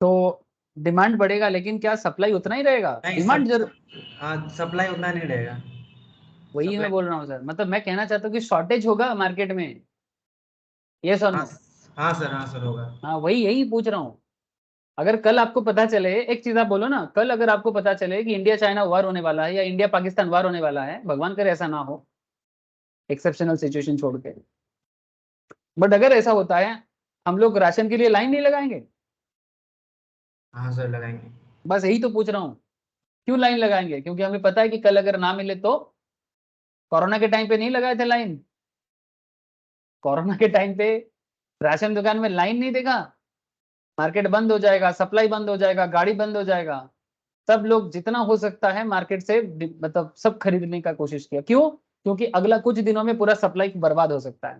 A: तो डिमांड बढ़ेगा लेकिन क्या सप्लाई उतना ही रहेगा?
C: नहीं
A: डिमांड जरूर।
C: हाँ सप्लाई उतना नहीं रहेगा।
A: वही मैं
C: सप्लाई।
A: बोल रहा हूँ सर, मतलब मैं कहना चाहता हूँ कि शॉर्टेज होगा मार्केट में। ये सर
C: हाँ
A: नो?
C: हाँ सर होगा।
A: हाँ वही यही पूछ रहा हूँ। अगर कल आपको पता चले, एक चीज आप बोलो ना, कल अगर आपको पता चले कि इंडिया चाइना वार होने वाला है या इंडिया पाकिस्तान वार होने वाला है, भगवान करे ऐसा ना हो, एक्सेप्शनल सिचुएशन छोड़ के, बट अगर ऐसा होता है हम लोग राशन के लिए लाइन नहीं लगाएंगे?
C: हाँ सर लगाएंगे।
A: बस यही तो पूछ रहा हूँ। क्यों लाइन लगाएंगे? क्योंकि हमें पता है कि कल अगर ना मिले तो। कोरोना के टाइम पे नहीं लगाए थे लाइन? कोरोना के टाइम पे राशन दुकान में लाइन नहीं देखा? मार्केट बंद हो जाएगा, सप्लाई बंद हो जाएगा, गाड़ी बंद हो जाएगा, सब लोग जितना हो सकता है मार्केट से मतलब सब खरीदने का कोशिश किया। क्यों? क्योंकि अगला कुछ दिनों में पूरा सप्लाई बर्बाद हो सकता है।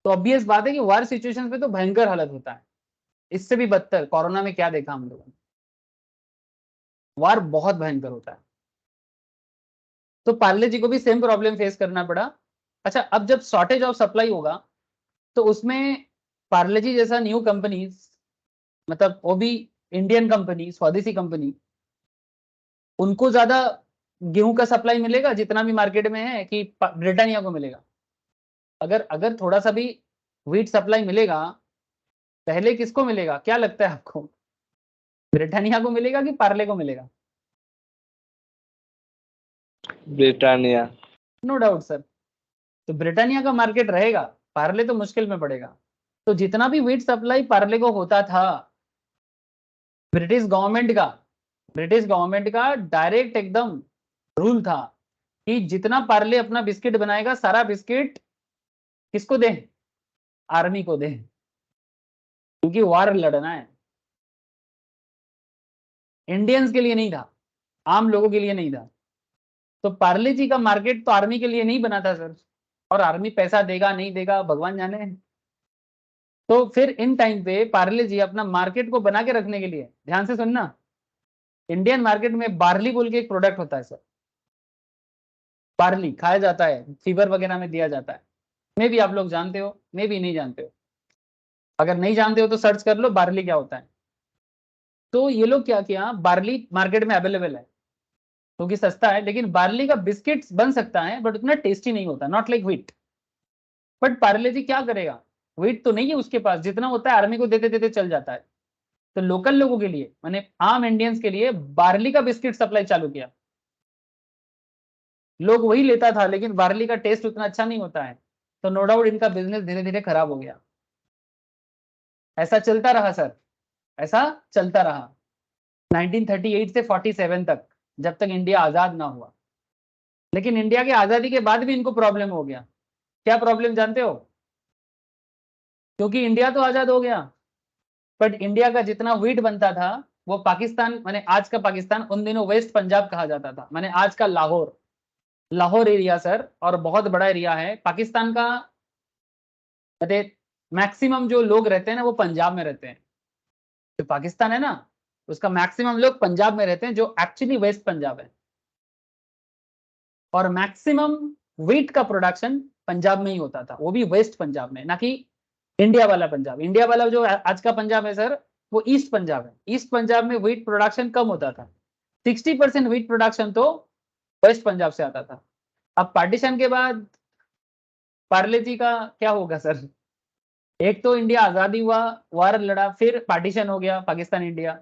A: तो ऑब्वियस बात है कि वार सिचुएशन पे तो भयंकर हालत होता है। इससे भी बदतर कोरोना में क्या देखा हम लोगों ने? वार बहुत भयंकर होता है। तो पार्ले जी को भी सेम प्रॉब्लम फेस करना पड़ा। अच्छा, अब जब शॉर्टेज ऑफ सप्लाई होगा तो उसमें पार्ले जी जैसा न्यू कंपनीज, मतलब वो भी इंडियन कंपनी, स्वदेशी कंपनी, उनको ज्यादा गेहूं का सप्लाई मिलेगा जितना भी मार्केट में है कि ब्रिटानिया को मिलेगा? अगर अगर थोड़ा सा भी व्हीट सप्लाई मिलेगा, पहले किसको मिलेगा क्या लगता है आपको? ब्रिटानिया को मिलेगा कि पार्ले को मिलेगा?
D: ब्रिटानिया।
A: No doubt sir. तो ब्रिटानिया का मार्केट रहेगा, पार्ले तो मुश्किल में पड़ेगा। तो जितना भी व्हीट सप्लाई पार्ले को होता था, ब्रिटिश गवर्नमेंट का ब्रिटिश गवर्नमेंट का डायरेक्ट एकदम रूल था कि जितना पार्ले अपना बिस्किट बनाएगा सारा बिस्किट किसको दे? आर्मी को दे, क्योंकि वार लड़ना है। इंडियंस के लिए नहीं था, आम लोगों के लिए नहीं था। तो पार्ले जी का मार्केट तो आर्मी के लिए नहीं बना था सर, और आर्मी पैसा देगा नहीं देगा भगवान जाने। तो फिर इन टाइम पे पार्ले जी अपना मार्केट को बना के रखने के लिए, ध्यान से सुनना, इंडियन मार्केट में बार्ली बोल के एक प्रोडक्ट होता है सर। बार्ली खाया जाता है, फीवर वगैरह में दिया जाता है। मे भी आप लोग जानते हो, मे भी नहीं जानते हो। अगर नहीं जानते हो तो सर्च कर लो बार्ली क्या होता है। तो ये लोग क्या किया, बार्ली मार्केट में अवेलेबल है क्योंकि सस्ता है, लेकिन बार्ली का बिस्किट्स बन सकता है बट उतना टेस्टी नहीं होता, not like wheat. But Parle G क्या करेगा, व्हीट तो नहीं है उसके पास, जितना होता है आर्मी को देते देते चल जाता है। तो लोकल लोगों के लिए, माने आम इंडियंस के लिए बार्ली का बिस्किट सप्लाई चालू किया। लोग वही लेता था, लेकिन बार्ली का टेस्ट उतना अच्छा नहीं होता है। तो नो डाउट इनका बिजनेस धीरे धीरे खराब हो गया। ऐसा चलता रहा सर, ऐसा चलता रहा 1938 से 47 तक, जब तक इंडिया आजाद ना हुआ। लेकिन इंडिया की आजादी के बाद भी इनको प्रॉब्लम हो गया। क्या प्रॉब्लम जानते हो? क्योंकि इंडिया तो आजाद हो गया, बट इंडिया का जितना व्हीट बनता था वो पाकिस्तान, माने आज का पाकिस्तान, उन दिनों वेस्ट पंजाब कहा जाता था, माने आज का लाहौर, लाहौर एरिया सर, और बहुत बड़ा एरिया है पाकिस्तान का। मैक्सिमम जो लोग रहते हैं ना वो पंजाब में रहते हैं। जो पाकिस्तान है ना उसका मैक्सिमम लोग पंजाब में रहते हैं, जो एक्चुअली वेस्ट पंजाब है। और मैक्सिमम व्हीट का प्रोडक्शन पंजाब में ही होता था, वो भी वेस्ट पंजाब में, ना कि इंडिया वाला पंजाब। इंडिया वाला जो आज का पंजाब है सर वो ईस्ट पंजाब है। ईस्ट पंजाब में व्हीट प्रोडक्शन कम होता था, 60% व्हीट प्रोडक्शन तो वेस्ट पंजाब से आता था। अब पार्टीशन के बाद पार्ले जी का क्या होगा सर? एक तो इंडिया आजादी हुआ, वार लड़ा, फिर पार्टीशन हो गया पाकिस्तान इंडिया,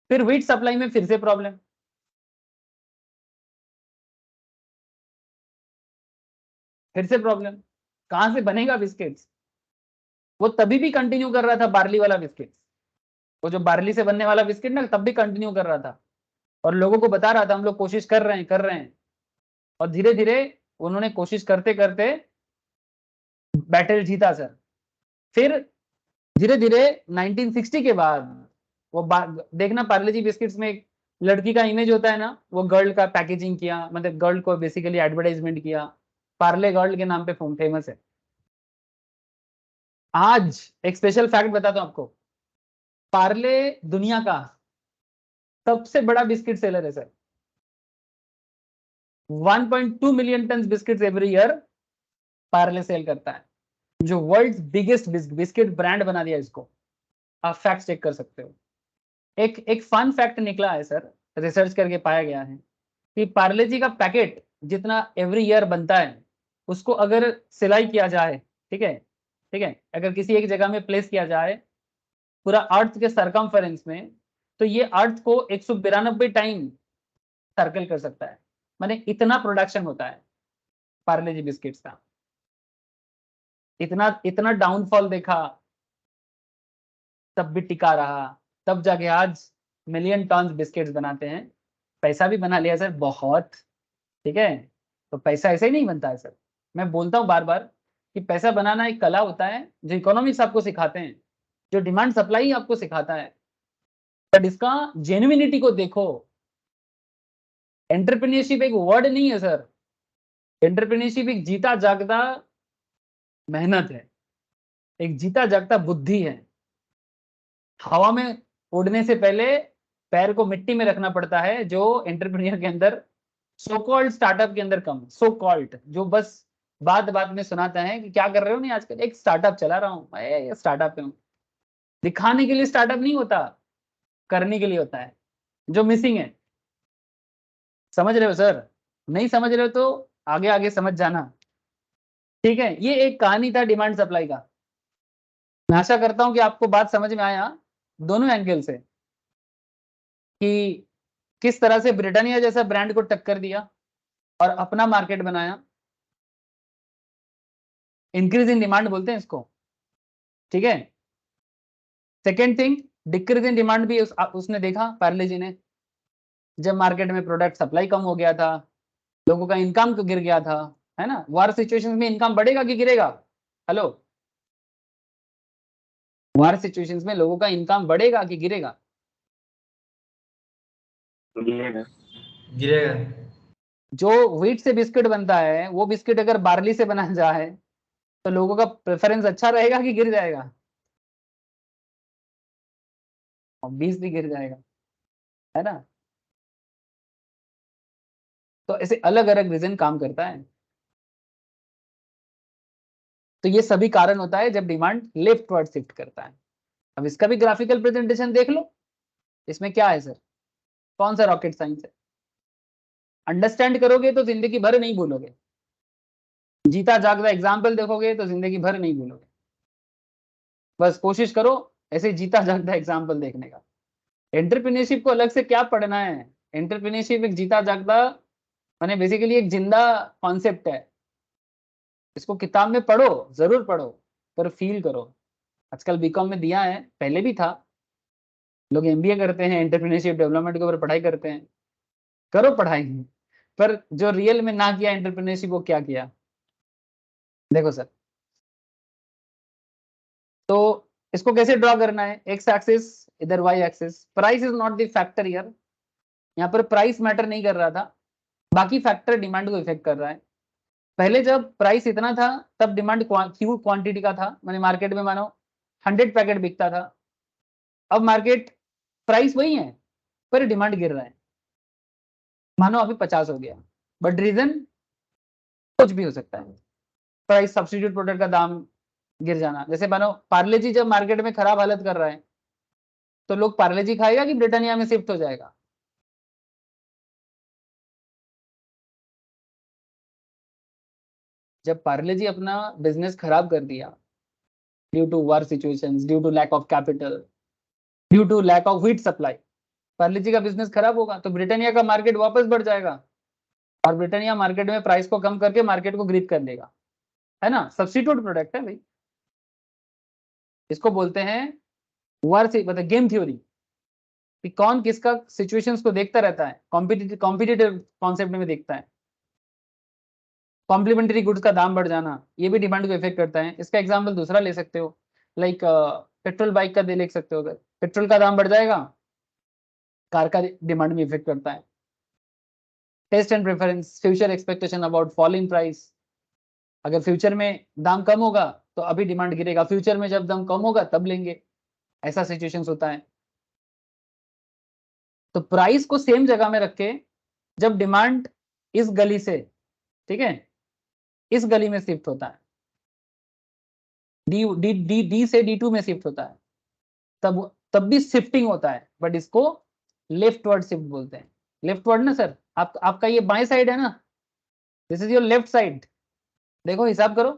A: फिर व्हीट सप्लाई में फिर से प्रॉब्लम, कहां से बनेगा बिस्किट्स? वो तभी भी कंटिन्यू कर रहा था बार्ली वाला बिस्किट, वो जो बार्ली से बनने वाला बिस्किट ना तब भी कंटिन्यू कर रहा था और लोगों को बता रहा था हम लोग कोशिश कर रहे हैं। और धीरे धीरे उन्होंने कोशिश करते करते बैटल जीता सर। फिर धीरे धीरे 1960 के बाद वो देखना पार्ले जी बिस्किट्स में एक लड़की का इमेज होता है ना, वो गर्ल का पैकेजिंग किया, मतलब गर्ल को बेसिकली एडवर्टाइजमेंट किया, पार्ले गर्ल के नाम पे फेमस है। आज एक स्पेशल फैक्ट बताता हूं आपको, पार्ले दुनिया का सबसे बड़ा बिस्किट सेलर है sir. 1.2 million ton biscuits every year Parle sale करता है, जो वर्ल्ड बिगेस्ट बिस्किट ब्रांड बना दिया इसको। आप फैक्ट चेक कर सकते हो। एक फन फैक्ट निकला है सर, रिसर्च करके पाया गया है कि पार्ले जी का पैकेट जितना एवरी ईयर बनता है उसको अगर सिलाई किया जाए, ठीक है, अगर किसी एक जगह में प्लेस किया जाए पूरा अर्थ के सरकमफेरेंस में, तो ये अर्थ को 192 टाइम सर्कल कर सकता है। माने इतना प्रोडक्शन होता है पार्ले जी बिस्किट्स का। इतना डाउनफॉल देखा तब भी टिका रहा, तब जाके आज मिलियन टन बिस्किट्स बनाते हैं। पैसा भी बना लिया सर बहुत, ठीक है। तो पैसा ऐसे ही नहीं बनता है सर। मैं बोलता हूँ बार बार कि पैसा बनाना एक कला होता है जो इकोनॉमिक्स आपको सिखाते हैं, जो डिमांड सप्लाई आपको सिखाता है, बट इसका जेन्युइनिटी को देखो। एंटरप्रेन्योरशिप एक वर्ड नहीं है सर, एंटरप्रेन्योरशिप एक जीता जागता मेहनत है, एक जीता जागता बुद्धि है। हवा में उड़ने से पहले पैर को मिट्टी में रखना पड़ता है, जो एंटरप्रेन्योर के अंदर, सो कॉल्ड स्टार्टअप के अंदर कम, सो कॉल्ड जो बस बात बात में सुनाता है कि क्या कर रहे हो, नहीं आजकल एक स्टार्टअप चला रहा हूँ, मैं स्टार्टअप पे हूँ। दिखाने के लिए स्टार्टअप नहीं होता, करने के लिए होता है, जो मिसिंग है। समझ रहे हो सर? नहीं समझ रहे हो तो आगे आगे समझ जाना, ठीक है। ये एक कहानी था डिमांड सप्लाई का। मैं आशा करता हूं कि आपको बात समझ में आया दोनों एंगल से, कि किस तरह से ब्रिटानिया जैसा ब्रांड को टक्कर दिया और अपना मार्केट बनाया। इंक्रीज इन डिमांड बोलते हैं इसको, ठीक है। Second thing, decrease in demand भी उसने देखा पार्ले जी ने, जब मार्केट में प्रोडक्ट सप्लाई कम हो गया था, लोगों का इनकम गिर गया था, है ना। वार सिचुएशन में इनकम बढ़ेगा कि गिरेगा? हेलो, वार सिचुएशंस में लोगों का इनकम बढ़ेगा कि गिरेगा?
C: गिरेगा।
A: जो व्हीट से बिस्किट बनता है वो बिस्किट अगर बार्ली से बनाया जाए तो लोगों का प्रेफरेंस अच्छा रहेगा कि गिर जाएगा? ऑब्वियसली गिर जाएगा, है ना। तो ऐसे अलग अलग रीजन काम करता है। तो ये सभी कारण होता है जब डिमांड लेफ्ट वर्ड शिफ्ट करता है। अब इसका भी ग्राफिकल प्रेजेंटेशन देख लो। इसमें क्या है सर, कौन सा रॉकेट साइंस है? अंडरस्टैंड करोगे तो जिंदगी भर नहीं भूलोगे, जीता जागता एग्जाम्पल देखोगे तो जिंदगी भर नहीं भूलोगे। बस कोशिश करो ऐसे जीता जागता एग्जाम्पल देखने का। एंटरप्रेन्योरशिप को अलग से क्या पढ़ना है? एंटरप्रेन्योरशिप एक जीता जागता, माने बेसिकली एक जिंदा कॉन्सेप्ट है। इसको किताब में पढ़ो, जरूर पढ़ो, पर फील करो। आजकल बीकॉम में दिया है, पहले भी था, लोग एमबीए करते हैं, एंटरप्रेन्योरशिप डेवलपमेंट के ऊपर पढ़ाई करते हैं। करो पढ़ाई, पर जो रियल में ना किया एंटरप्रेन्योरशिप वो क्या किया, देखो सर। तो इसको कैसे ड्रॉ करना है? एक्स एक्सिस इधर, Y axis. Price is not the factor here, यहाँ पर प्राइस मैटर नहीं कर रहा था, बाकी फैक्टर डिमांड को इफेक्ट कर रहा है। पहले जब प्राइस इतना था तब डिमांड क्यू क्वांटिटी का था, मैंने मार्केट में मानो 100 पैकेट बिकता था। अब मार्केट प्राइस वही है पर डिमांड गिर रहा है, मानो अभी 50 हो गया, बट रीजन कुछ भी हो सकता है। प्राइस, सब्स्टिट्यूट प्रोडक्ट का दाम गिर जाना, जैसे मानो पार्ले जी जब मार्केट में खराब हालत कर रहा है तो लोग पार्ले जी खाएगा कि ब्रिटानिया में शिफ्ट हो जाएगा? जब पार्ले जी अपना बिजनेस खराब कर दिया due to war situations, due to lack of capital, due to lack of wheat supply, Parle G का बिजनेस खराब होगा तो ब्रिटानिया का मार्केट वापस बढ़ जाएगा और ब्रिटानिया मार्केट में प्राइस को कम करके मार्केट को ग्रीप कर देगा, है ना। सब्स्टिट्यूट प्रोडक्ट है भाई, इसको बोलते हैं वार से मतलब गेम थ्योरी कि कौन किसका सिचुएशंस को देखता रहता है, कॉम्पिटिटिव कॉन्सेप्ट में देखता है। कॉम्प्लीमेंट्री गुड्स का दाम बढ़ जाना ये भी डिमांड को इफेक्ट करता है। इसका एग्जांपल दूसरा ले सकते हो, लाइक पेट्रोल बाइक का दे ले सकते हो। अगर पेट्रोल का दाम बढ़ जाएगा कार का डिमांड में इफेक्ट करता है। Taste and preference, future expectation about fall in price, अगर फ्यूचर में दाम कम होगा तो अभी डिमांड गिरेगा, फ्यूचर में जब दाम कम होगा तब लेंगे, ऐसा सिचुएशंस होता है। तो प्राइस को सेम जगह में रख के जब डिमांड इस गली से, ठीक है, इस गली में शिफ्ट होता है, डी से D2 में शिफ्ट होता है, तब भी शिफ्टिंग होता है, बट इसको लेफ्टवर्ड शिफ्ट बोलते हैं। लेफ्टवर्ड ना सर, आपका ये बाएं साइड है ना, this is your left side, देखो हिसाब करो।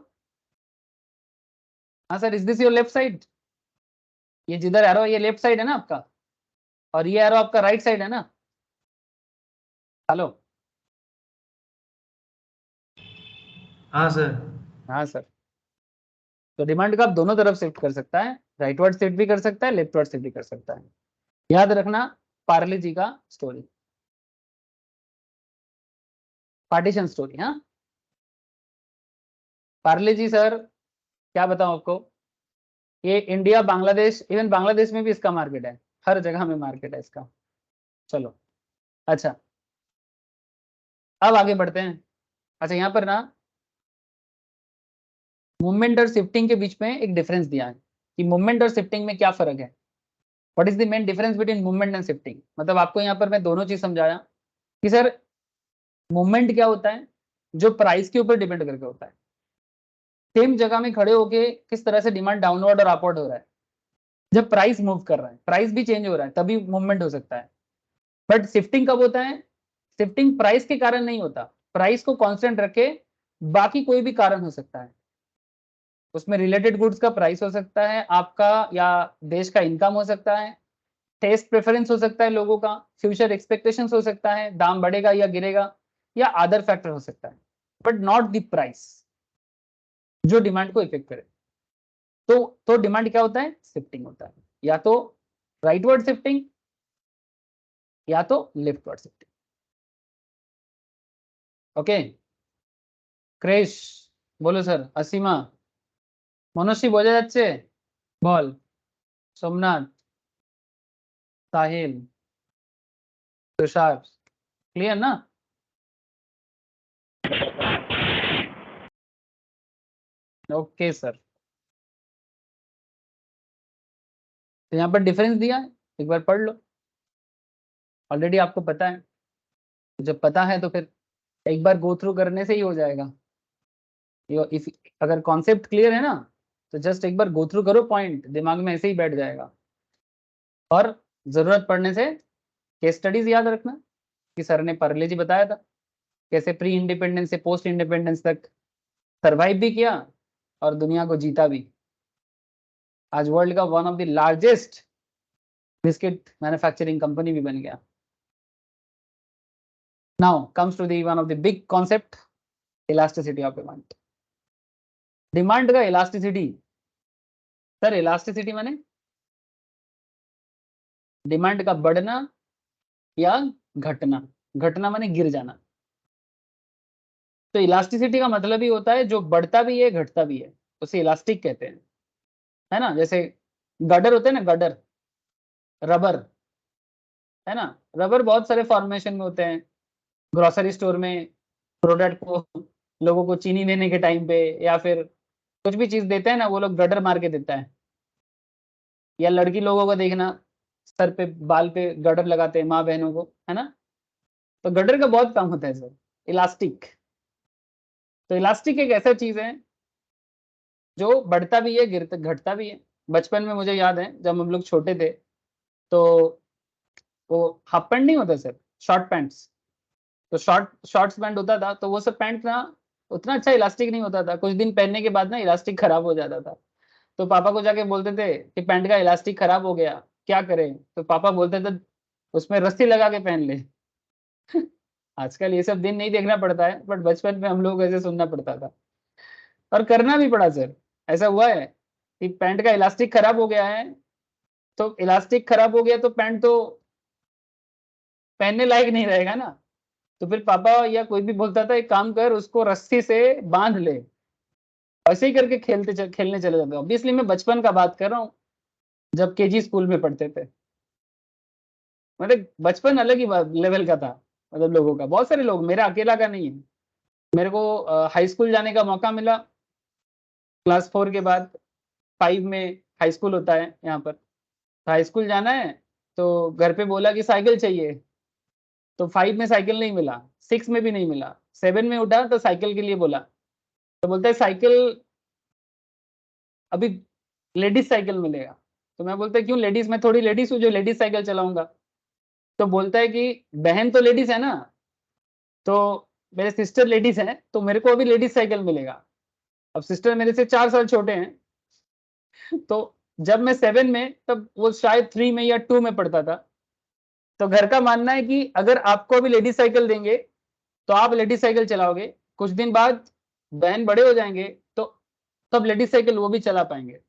A: हाँ sir, is this your left side, ये जिधर एरो ये लेफ्ट साइड है ना आपका, और ये एरो आपका राइट साइड है ना। हेलो,
C: हाँ सर।
A: हाँ सर, तो डिमांड का आप दोनों तरफ शिफ्ट कर सकता है, राइटवर्ड शिफ्ट भी कर सकता है, लेफ्टवर्ड शिफ्ट भी कर सकता है। याद रखना पार्ले जी का स्टोरी, पार्टीशन स्टोरी। हाँ, पार्ले जी सर क्या बताऊं आपको, ये इंडिया, बांग्लादेश, इवन बांग्लादेश में भी इसका मार्केट है, हर जगह में मार्केट है इसका। चलो अच्छा, अब आगे बढ़ते हैं। अच्छा, यहाँ पर ना मूवमेंट और शिफ्टिंग के बीच में एक डिफरेंस दिया है कि मूवमेंट और शिफ्टिंग में क्या फर्क है। What is the main difference between movement and shifting. मतलब आपको यहाँ पर मैं दोनों चीज समझाया कि सर मूवमेंट क्या होता है, जो प्राइस के ऊपर डिपेंड करके होता है। सेम जगह में खड़े होके किस तरह से डिमांड डाउनवर्ड और अपवर्ड हो रहा है, जब प्राइस मूव कर रहा है, प्राइस भी चेंज हो रहा है, तभी मूवमेंट हो सकता है। बट शिफ्टिंग कब होता है, शिफ्टिंग प्राइस के कारण नहीं होता, प्राइस को कांस्टेंट रखे बाकी कोई भी कारण हो सकता है, उसमें रिलेटेड गुड्स का प्राइस हो सकता है आपका, या देश का इनकम हो सकता है, टेस्ट प्रेफरेंस हो सकता है लोगों का, फ्यूचर एक्सपेक्टेशंस हो सकता है, दाम बढ़ेगा या गिरेगा, या अदर फैक्टर हो सकता है, बट नॉट द प्राइस जो डिमांड को इफेक्ट करे। तो डिमांड क्या होता है, शिफ्टिंग होता है, या तो राइटवर्ड शिफ्टिंग या तो लेफ्टवर्ड शिफ्टिंग। ओके, क्रेश बोलो सर, असीमा, মনস্বী বোঝা যাচ্ছে বল, সোমনাথ, साहिल, तुषार, क्लियर ना। ओके सर, तो यहाँ पर डिफरेंस दिया है, एक बार पढ़ लो, ऑलरेडी आपको पता है, जब पता है तो फिर एक बार गो थ्रू करने से ही हो जाएगा। इफ अगर कॉन्सेप्ट क्लियर है ना तो जस्ट एक बार गो थ्रू करो, पॉइंट दिमाग में ऐसे ही बैठ जाएगा। और जरूरत पड़ने से केस स्टडीज याद रखना कि सर ने पार्ले जी बताया था कैसे प्री इंडिपेंडेंस से पोस्ट इंडिपेंडेंस तक सरवाइव भी किया और दुनिया को जीता भी। आज वर्ल्ड का one of the largest biscuit manufacturing company भी बन गया। Now comes to the one of the big concept, elasticity of demand. Demand का इलास्टिसिटी, सर इलास्टिसिटी माने डिमांड का बढ़ना या घटना, घटना माने गिर जाना। तो इलास्टिसिटी का मतलब ही होता है जो बढ़ता भी है घटता भी है, उसे इलास्टिक कहते हैं, है ना। जैसे गडर होते हैं ना, गडर, रबर, है ना। रबर बहुत सारे फॉर्मेशन में होते हैं, ग्रोसरी स्टोर में प्रोडक्ट को लोगों को चीनी देने के टाइम पे या फिर कुछ भी चीज देते हैं ना, वो लोग गडर मार के देता है। या लड़की लोगों को देखना सर पे बाल पे गडर लगाते हैं माँ बहनों को, है ना। तो गडर का बहुत काम होता है सर, इलास्टिक। तो इलास्टिक एक ऐसा चीज है जो बढ़ता भी है गिरता घटता भी है। बचपन में मुझे याद है जब हम लोग छोटे थे तो वो हाफ पैंट नहीं होता सर, शॉर्ट पैंट्स, तो शॉर्ट्स पैंट होता था, तो वो सब पैंट ना उतना अच्छा इलास्टिक नहीं होता था, कुछ दिन पहनने के बाद ना इलास्टिक खराब हो जाता था। तो पापा को जाके बोलते थे कि पैंट का इलास्टिक खराब हो गया, क्या करें? तो पापा बोलते थे उसमें रस्सी लगा के पहन ले। आजकल ये सब दिन नहीं देखना पड़ता है, बट बचपन में हम लोग ऐसे सुनना पड़ता था और करना भी पड़ा सर। ऐसा हुआ है कि पैंट का इलास्टिक खराब हो गया है, तो इलास्टिक खराब हो गया तो पैंट तो पहनने लायक नहीं रहेगा ना। तो फिर पापा या कोई भी बोलता था एक काम कर, उसको रस्सी से बांध ले। ऐसे ही करके खेलने चले जाते। ऑब्वियसली मैं बचपन का बात कर रहा हूँ, जब केजी स्कूल में पढ़ते थे। मतलब बचपन अलग ही लेवल का था, मतलब लोगों का, बहुत सारे लोग, मेरा अकेला का नहीं है। मेरे को हाई स्कूल जाने का मौका मिला क्लास 4 के बाद। 5 में हाई स्कूल होता है यहाँ पर। हाई स्कूल जाना है तो घर पे बोला कि साइकिल चाहिए। तो 5 में साइकिल नहीं मिला, 6 में भी नहीं मिला, 7 में उठा तो साइकिल के लिए बोला। तो बोलता है साइकिल अभी लेडीज साइकिल मिलेगा। तो मैं बोलता क्यों लेडीज, मैं थोड़ी लेडीज हूँ जो लेडीज साइकिल चलाऊंगा। तो बोलता है कि बहन तो लेडीज है ना, तो मेरे सिस्टर लेडीज हैं तो मेरे को अभी लेडीज साइकिल मिलेगा। अब सिस्टर मेरे से 4 साल छोटे हैं। तो जब मैं 7 में, तब वो शायद 3 में या 2 में पढ़ता था। तो घर का मानना है कि अगर आपको अभी लेडीज साइकिल देंगे तो आप लेडीज साइकिल चलाओगे, कुछ दिन बाद बहन बड़े हो जाएंगे तो तब लेडीज साइकिल वो भी चला पाएंगे।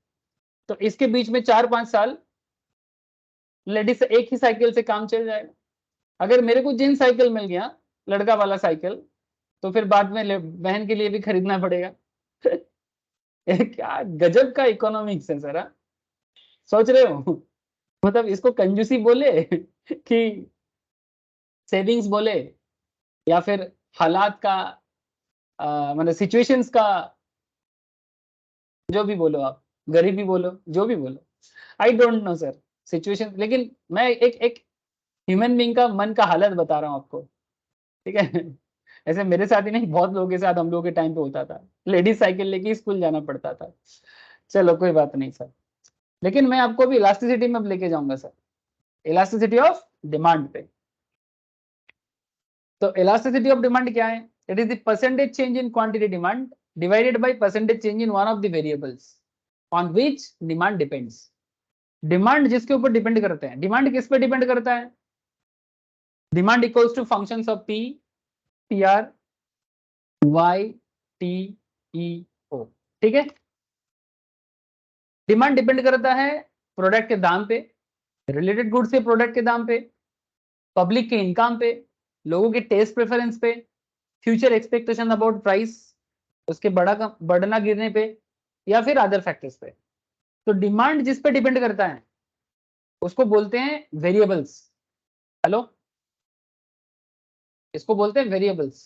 A: तो इसके बीच में 4-5 साल लेडीज एक ही साइकिल से काम चल जाएगा। अगर मेरे को जींस साइकिल मिल गया, लड़का वाला साइकिल, तो फिर बाद में बहन के लिए भी खरीदना पड़ेगा। क्या गजब का इकोनॉमिक्स है सर, हाँ? सोच रहे हो? मतलब इसको कंजूसी बोले कि सेविंग्स बोले, या फिर हालात का, मतलब सिचुएशंस का, जो भी बोलो आप, गरीबी बोलो, जो भी बोलो, I don't know sir situation. लेकिन मैं एक एक ह्यूमन बीइंग का मन का हालत बता रहा हूँ आपको, ठीक है? ऐसे मेरे साथ ही नहीं, बहुत लोगों के साथ हम लोगों के टाइम पे होता था, लेडीज साइकिल लेके स्कूल जाना पड़ता था। चलो कोई बात नहीं सर, लेकिन मैं आपको भी इलास्टिसिटी में अब लेके जाऊंगा सर, इलास्टिसिटी ऑफ डिमांड पे। तो इलास्टिसिटी ऑफ डिमांड क्या है? It is the percentage change in quantity demand divided by percentage change in one of the variables on which demand depends. Demand जिसके ऊपर डिपेंड करते हैं, डिमांड किस पे डिपेंड करता है? Demand equals to functions of P, P R, Y, T, E, O, ठीक है? डिमांड डिपेंड करता है प्रोडक्ट के दाम पे, रिलेटेड गुड्स के प्रोडक्ट के दाम पे, पब्लिक के इनकम पे, लोगों के टेस्ट प्रेफरेंस पे, फ्यूचर एक्सपेक्टेशन अबाउट प्राइस, उसके बढ़ना गिरने पे, या फिर अदर फैक्टर्स पे। तो डिमांड जिस पे डिपेंड करता है उसको बोलते हैं वेरिएबल्स। हेलो, इसको बोलते हैं variables,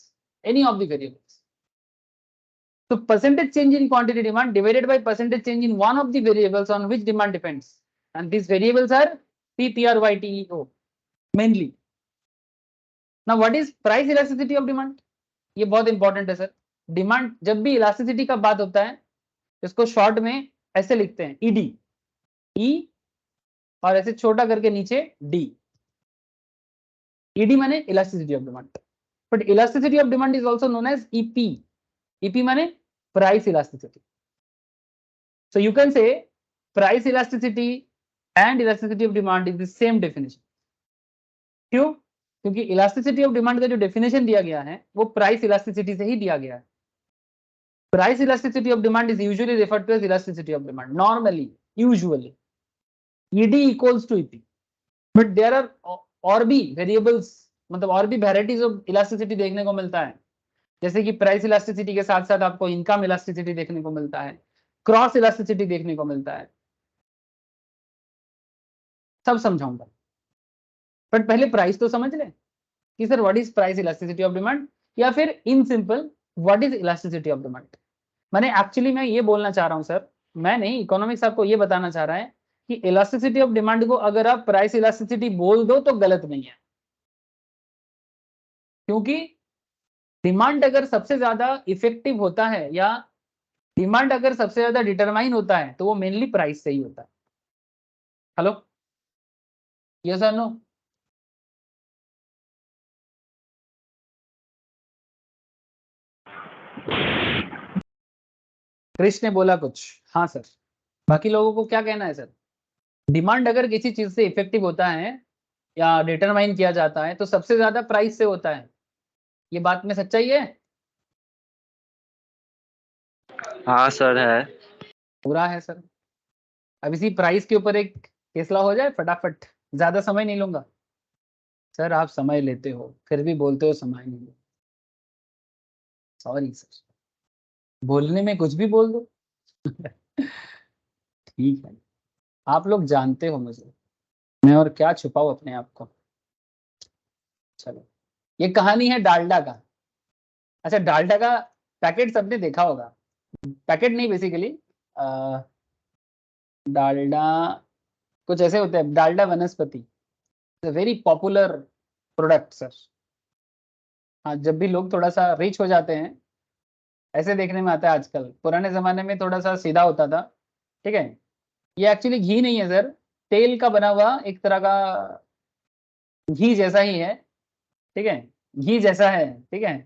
A: any of the variables. तो percentage change in quantity demand divided by percentage change in one of the variables on which demand depends, and these variables are P, PR, Y, T, E, O mainly. Now what is price elasticity of demand? ये बहुत important है sir. Demand, जब भी elasticity का बात होता है, इसको शॉर्ट में ऐसे लिखते हैं, ईडी, ई और ऐसे छोटा करके नीचे डी। ईडी माने elasticity of demand, but elasticity of demand is also known as EP. EP माने price elasticity. So you can say price elasticity and elasticity of demand is the same definition. क्यों? क्योंकि elasticity of demand का जो definition दिया गया है वो price elasticity से ही दिया गया है। Price elasticity of demand is usually referred to as elasticity of demand, normally, usually ED equals to EP. But there are और भी वेरिएबल्स, मतलब और भी वेराइटीज ऑफ इलास्टिसिटी देखने को मिलता है, जैसे कि प्राइस इलास्टिसिटी के साथ साथ आपको इनकम इलास्टिसिटी देखने को मिलता है, क्रॉस इलास्टिसिटी देखने को मिलता है, सब समझाऊंगा। बट पहले प्राइस तो समझ लें कि sir what is price elasticity of demand, या फिर in simple what is elasticity of demand. मैंने एक्चुअली मैं ये बोलना चाह रहा हूं सर, मैं नहीं, इकोनॉमिक्स आपको ये बताना चाह रहा है कि इलास्टिसिटी ऑफ डिमांड को अगर आप प्राइस इलास्टिसिटी बोल दो तो गलत नहीं है। क्योंकि डिमांड अगर सबसे ज्यादा इफेक्टिव होता है, या डिमांड अगर सबसे ज्यादा डिटरमाइन होता है, तो वो मेनली प्राइस से ही होता है। हेलो, यस और नो? क्रिश ने बोला कुछ, हाँ सर। बाकी लोगों को क्या कहना है सर? डिमांड अगर किसी चीज से इफेक्टिव होता है या डिटरमाइन किया जाता है तो सबसे ज्यादा प्राइस से होता है। ये बात में सच्चाई है?
D: हाँ सर है।
A: पूरा है सर। अब इसी प्राइस के ऊपर एक फैसला हो जाए फटाफट, ज्यादा समय नहीं लूंगा। सर आप समय लेते हो फिर भी बोलते हो समय नहीं लो। सॉरी सर, बोलने में कुछ भी बोल दो। ठीक है, आप लोग जानते हो मुझे, मैं और क्या छुपाऊं अपने आप को। चलो, ये कहानी है डालडा का। अच्छा, डालडा का पैकेट सबने देखा होगा। पैकेट नहीं, बेसिकली डालडा कुछ ऐसे होते हैं। डालडा वनस्पति वेरी पॉपुलर प्रोडक्ट सर। हाँ, जब भी लोग थोड़ा सा रिच हो जाते हैं, ऐसे देखने में आता है आजकल। पुराने जमाने में थोड़ा सा सीधा होता था, ठीक है। ये एक्चुअली घी नहीं है सर, तेल का बना हुआ एक तरह का घी जैसा ही है, ठीक है। घी जैसा है, ठीक है।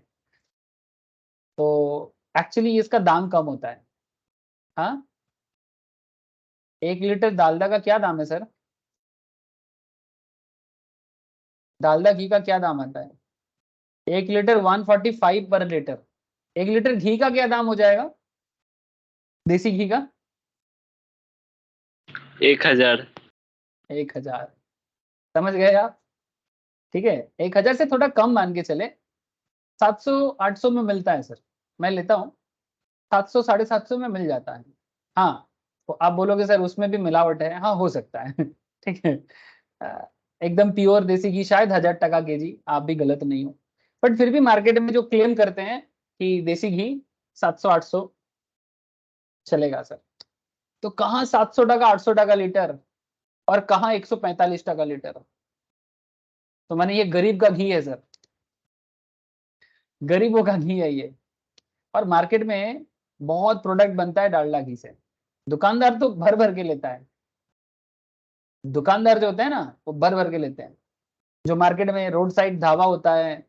A: तो एक्चुअली इसका दाम कम होता है। हाँ, 1 लीटर डालडा का क्या दाम है सर? डालडा घी का क्या दाम आता है? 1 लीटर 145 पर लीटर। 1 लीटर घी का क्या दाम हो जाएगा, देसी घी का?
D: 1000।
A: 1000, समझ गए आप? ठीक है, 1000 से थोड़ा कम मान के चले, 700-800 में मिलता है सर। मैं लेता हूँ 700 750 में मिल जाता है। हाँ, तो आप बोलोगे सर उसमें भी मिलावट है, हाँ हो सकता है। ठीक है। अ, एकदम प्योर देसी घी शायद 1000 टका केजी, आप भी गलत नहीं हो। बट फिर भी मार्केट में जो क्लेम करते हैं कि देसी घी 700-800 चलेगा सर। तो कहाँ 700 टका 800 टका लीटर, और कहाँ 145 टका लीटर? तो माने ये गरीब का घी है सर, गरीबों का घी है ये। और मार्केट में बहुत प्रोडक्ट बनता है डालडा घी से। दुकानदार तो भर भर के लेता है। दुकानदार जो होते हैं ना, वो भर भर के लेते हैं। जो मार्केट में रोड साइड ढाबा होता है,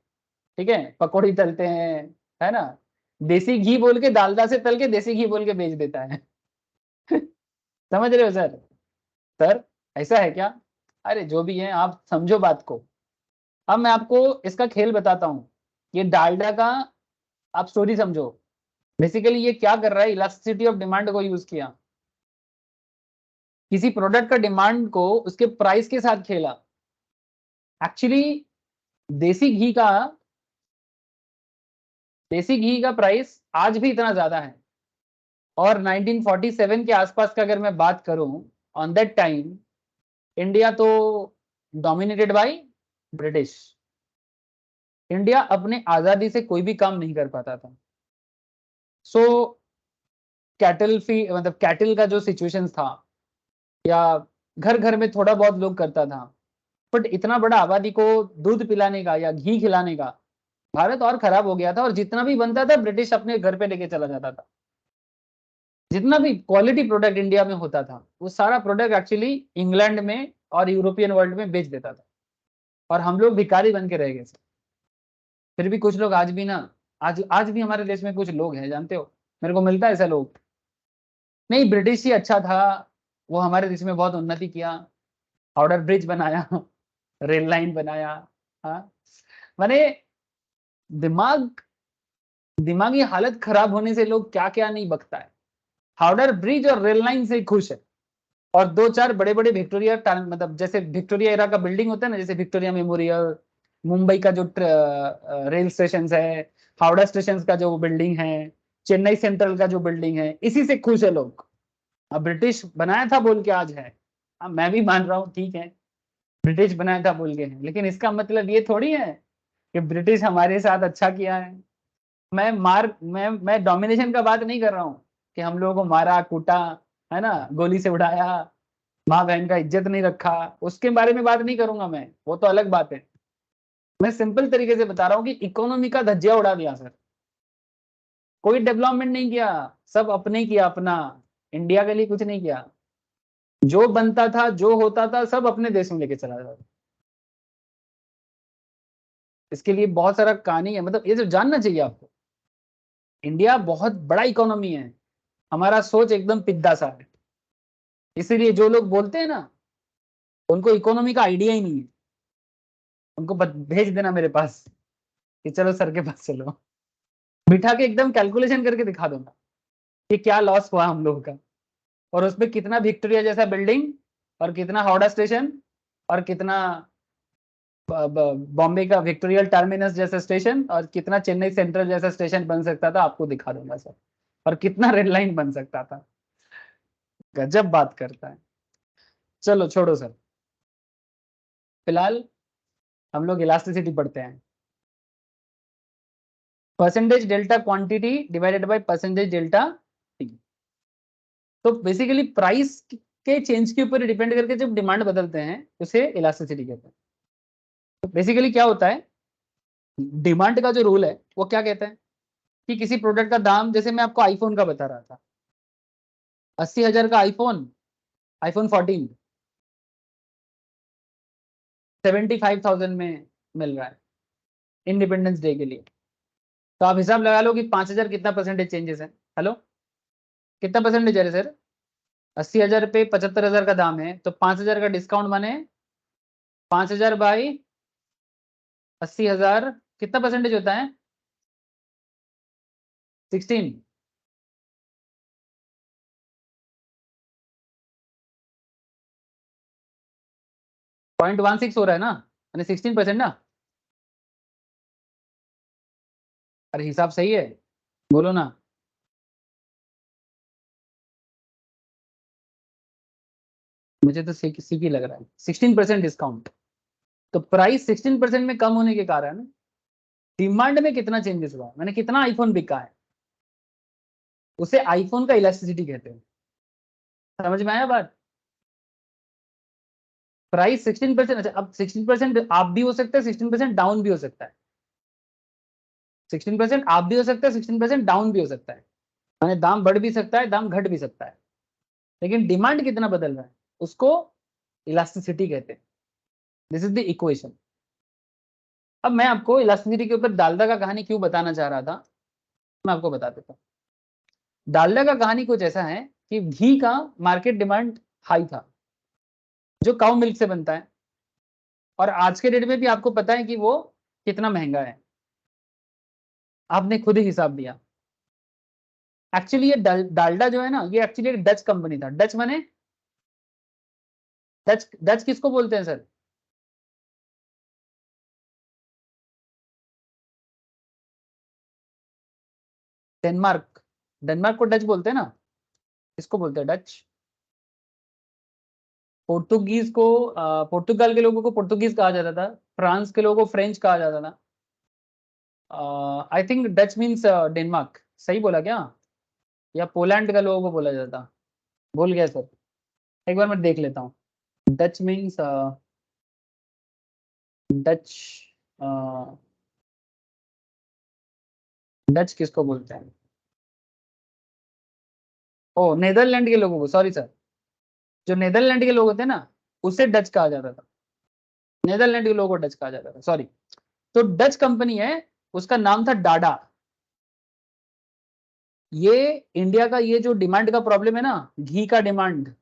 A: ठीक है, पकौड़ी तलते हैं, है ना, देसी घी बोल के डालडा से तल के देसी घी बोल के बेच देता है। समझ रहे हो सर? सर ऐसा है क्या? अरे जो भी है, आप समझो बात को। अब मैं आपको इसका खेल बताता हूँ। ये डालडा का आप स्टोरी समझो। बेसिकली ये क्या कर रहा है, इलास्टिसिटी ऑफ डिमांड को यूज किया, किसी प्रोडक्ट का डिमांड को उसके प्राइस के साथ खेला। एक्चुअली देसी घी का देसी घी का प्राइस आज भी इतना ज्यादा है। और 1947 के आसपास का अगर मैं बात करूं, ऑन दैट टाइम इंडिया तो डोमिनेटेड बाय ब्रिटिश। इंडिया अपने आजादी से कोई भी काम नहीं कर पाता था। सो कैटल फी मतलब कैटल का जो सिचुएशन था, या घर घर में थोड़ा बहुत लोग करता था, बट इतना बड़ा आबादी को दूध पिलाने का या घी खिलाने का भारत और खराब हो गया था। और जितना भी बनता था ब्रिटिश अपने घर पे लेके चला जाता था। जितना भी क्वालिटी प्रोडक्ट इंडिया में होता था, वो सारा प्रोडक्ट एक्चुअली इंग्लैंड में और यूरोपियन वर्ल्ड में बेच देता था। और हम लोग भिखारी बन के रह गए। फिर भी कुछ लोग आज भी ना, आज आज भी हमारे देश में कुछ लोग हैं, जानते हो, मेरे को मिलता है ऐसा लोग, नहीं ब्रिटिश ही अच्छा था, वो हमारे देश में बहुत उन्नति किया, हावड़ा ब्रिज बनाया, रेल लाइन बनाया। हाँ, माने दिमाग दिमागी हालत खराब होने से लोग क्या क्या नहीं बकता है। हावड़ा ब्रिज और रेल लाइन से खुश है। और 2-4 बड़े बड़े विक्टोरिया मतलब जैसे विक्टोरिया एरा का बिल्डिंग होता है ना, जैसे विक्टोरिया मेमोरियल, मुंबई का जो रेल स्टेशन है, हावड़ा स्टेशन का जो बिल्डिंग है, चेन्नई सेंट्रल का जो बिल्डिंग है, इसी से खुश है लोग। अब ब्रिटिश बनाया था बोल के आज है। अब मैं भी मान रहा हूँ, ठीक है, ब्रिटिश बनाया था बोल के है, लेकिन इसका मतलब ये थोड़ी है कि ब्रिटिश हमारे साथ अच्छा किया है। मैं डोमिनेशन का बात नहीं कर रहा हूँ कि हम लोगों को मारा कूटा, है ना, गोली से उड़ाया, माँ बहन का इज्जत नहीं रखा, उसके बारे में बात नहीं करूंगा मैं, वो तो अलग बात है। मैं सिंपल तरीके से बता रहा हूँ कि इकोनॉमी का धज्जिया उड़ा दिया सर। कोई डेवलपमेंट नहीं किया, सब अपने किया अपना, इंडिया के लिए कुछ नहीं किया। जो बनता था जो होता था सब अपने देश में लेके चला जाता था। इसके लिए बहुत सारा कहानी है, मतलब ये जो जानना चाहिए आपको। इंडिया बहुत बड़ा इकोनॉमी है, हमारा सोच एकदम पिद्दा सा है, इसीलिए जो लोग बोलते हैं ना उनको इकोनॉमी का आइडिया ही नहीं है, उनको भेज देना मेरे पास कि चलो सर के पास चलो, बिठा के एकदम कैलकुलेशन करके दिखा दूंगा कि क्या लॉस हुआ हम लोगों का, और उसमें कितना विक्टोरिया जैसा बिल्डिंग और कितना हावड़ा स्टेशन और कितना बॉम्बे का विक्टोरियल टर्मिनस जैसा स्टेशन और कितना चेन्नई सेंट्रल जैसा स्टेशन बन सकता था आपको दिखा दूंगा सर, और कितना रेड लाइन बन सकता था। गजब बात करता है। चलो छोड़ो सर, फिलहाल हम लोग इलास्टिसिटी पढ़ते हैं। Percentage delta quantity divided by percentage delta T. तो बेसिकली प्राइस के चेंज के ऊपर डिपेंड करके जब डिमांड बदलते हैं उसे इलास्टिसिटी कहते हैं। तो बेसिकली क्या होता है, डिमांड का जो रूल है वो क्या कहता है कि किसी प्रोडक्ट का दाम, जैसे मैं आपको आईफोन का बता रहा था, 80,000 का आईफोन 14 75,000 में मिल रहा है इंडिपेंडेंस डे के लिए। तो आप हिसाब लगा लो कि 5,000 कितना परसेंटेज चेंजेस है। हेलो, कितना परसेंटेज है सर? 80,000 पे 75,000 का दाम है, तो 5,000 का डिस्काउंट माने 5,000 बाई 80,000 कितना परसेंटेज होता है? 16। पॉइंट 16 हो रहा है ना, यानी 16% ना। अरे हिसाब सही है, बोलो ना। मुझे तो सीकी लग रहा है 16% डिस्काउंट। तो प्राइस 16% में कम होने के कारण डिमांड में कितना चेंजेस हुआ, मैंने कितना आईफोन बिका है, उसे आईफोन का इलास्टिसिटी कहते हैं। समझ में आया बात? प्राइस 16%, अच्छा अब 16% आप भी हो सकता है, 16% डाउन भी हो सकता है। 16% आप भी हो सकता है, 16% डाउन भी हो सकता है, माने दाम बढ़ भी सकता है, दाम घट भी सकता है, लेकिन डिमांड कितना बदल रहा है उसको इलास्टिसिटी कहते हैं। This is the equation. अब मैं आपको इलास्टिसिटी के ऊपर डालडा का कहानी क्यों बताना चाह रहा था, मैं आपको बता देता हूँ। डालडा का कहानी कुछ ऐसा है कि घी का मार्केट डिमांड हाई था, जो काउ मिल्क से बनता है, और आज के डेट में भी आपको पता है कि वो कितना महंगा है, आपने खुद ही हिसाब दिया। एक्चुअली ये डालडा जो है ना, ये एक्चुअली एक डच कंपनी था। डच माने डच, डच किसको बोलते हैं सर? डेनमार्क, डेनमार्क को डच बोलते हैं ना, इसको बोलते हैं डच। पोर्तुगीज को पुर्तगाल के लोगों को पुर्तगीज कहा जाता था, फ्रांस के लोगों को फ्रेंच कहा जाता था। I think Dutch means Denmark, सही बोला क्या? या पोलैंड का लोगों को बोला जाता, भूल गया सर, एक बार मैं देख लेता हूँ। डच मीन्स डच, डच किसको बोलते हैं? ओ नेदरलैंड के लोगों को, सॉरी सर, जो नेदरलैंड के लोग होते हैं ना उसे डच कहा जाता था, नेदरलैंड के लोगों को डच कहा जाता था, सॉरी। तो डच कंपनी है, उसका नाम था डाडा। ये इंडिया का ये जो डिमांड का प्रॉब्लम है ना, घी का डिमांड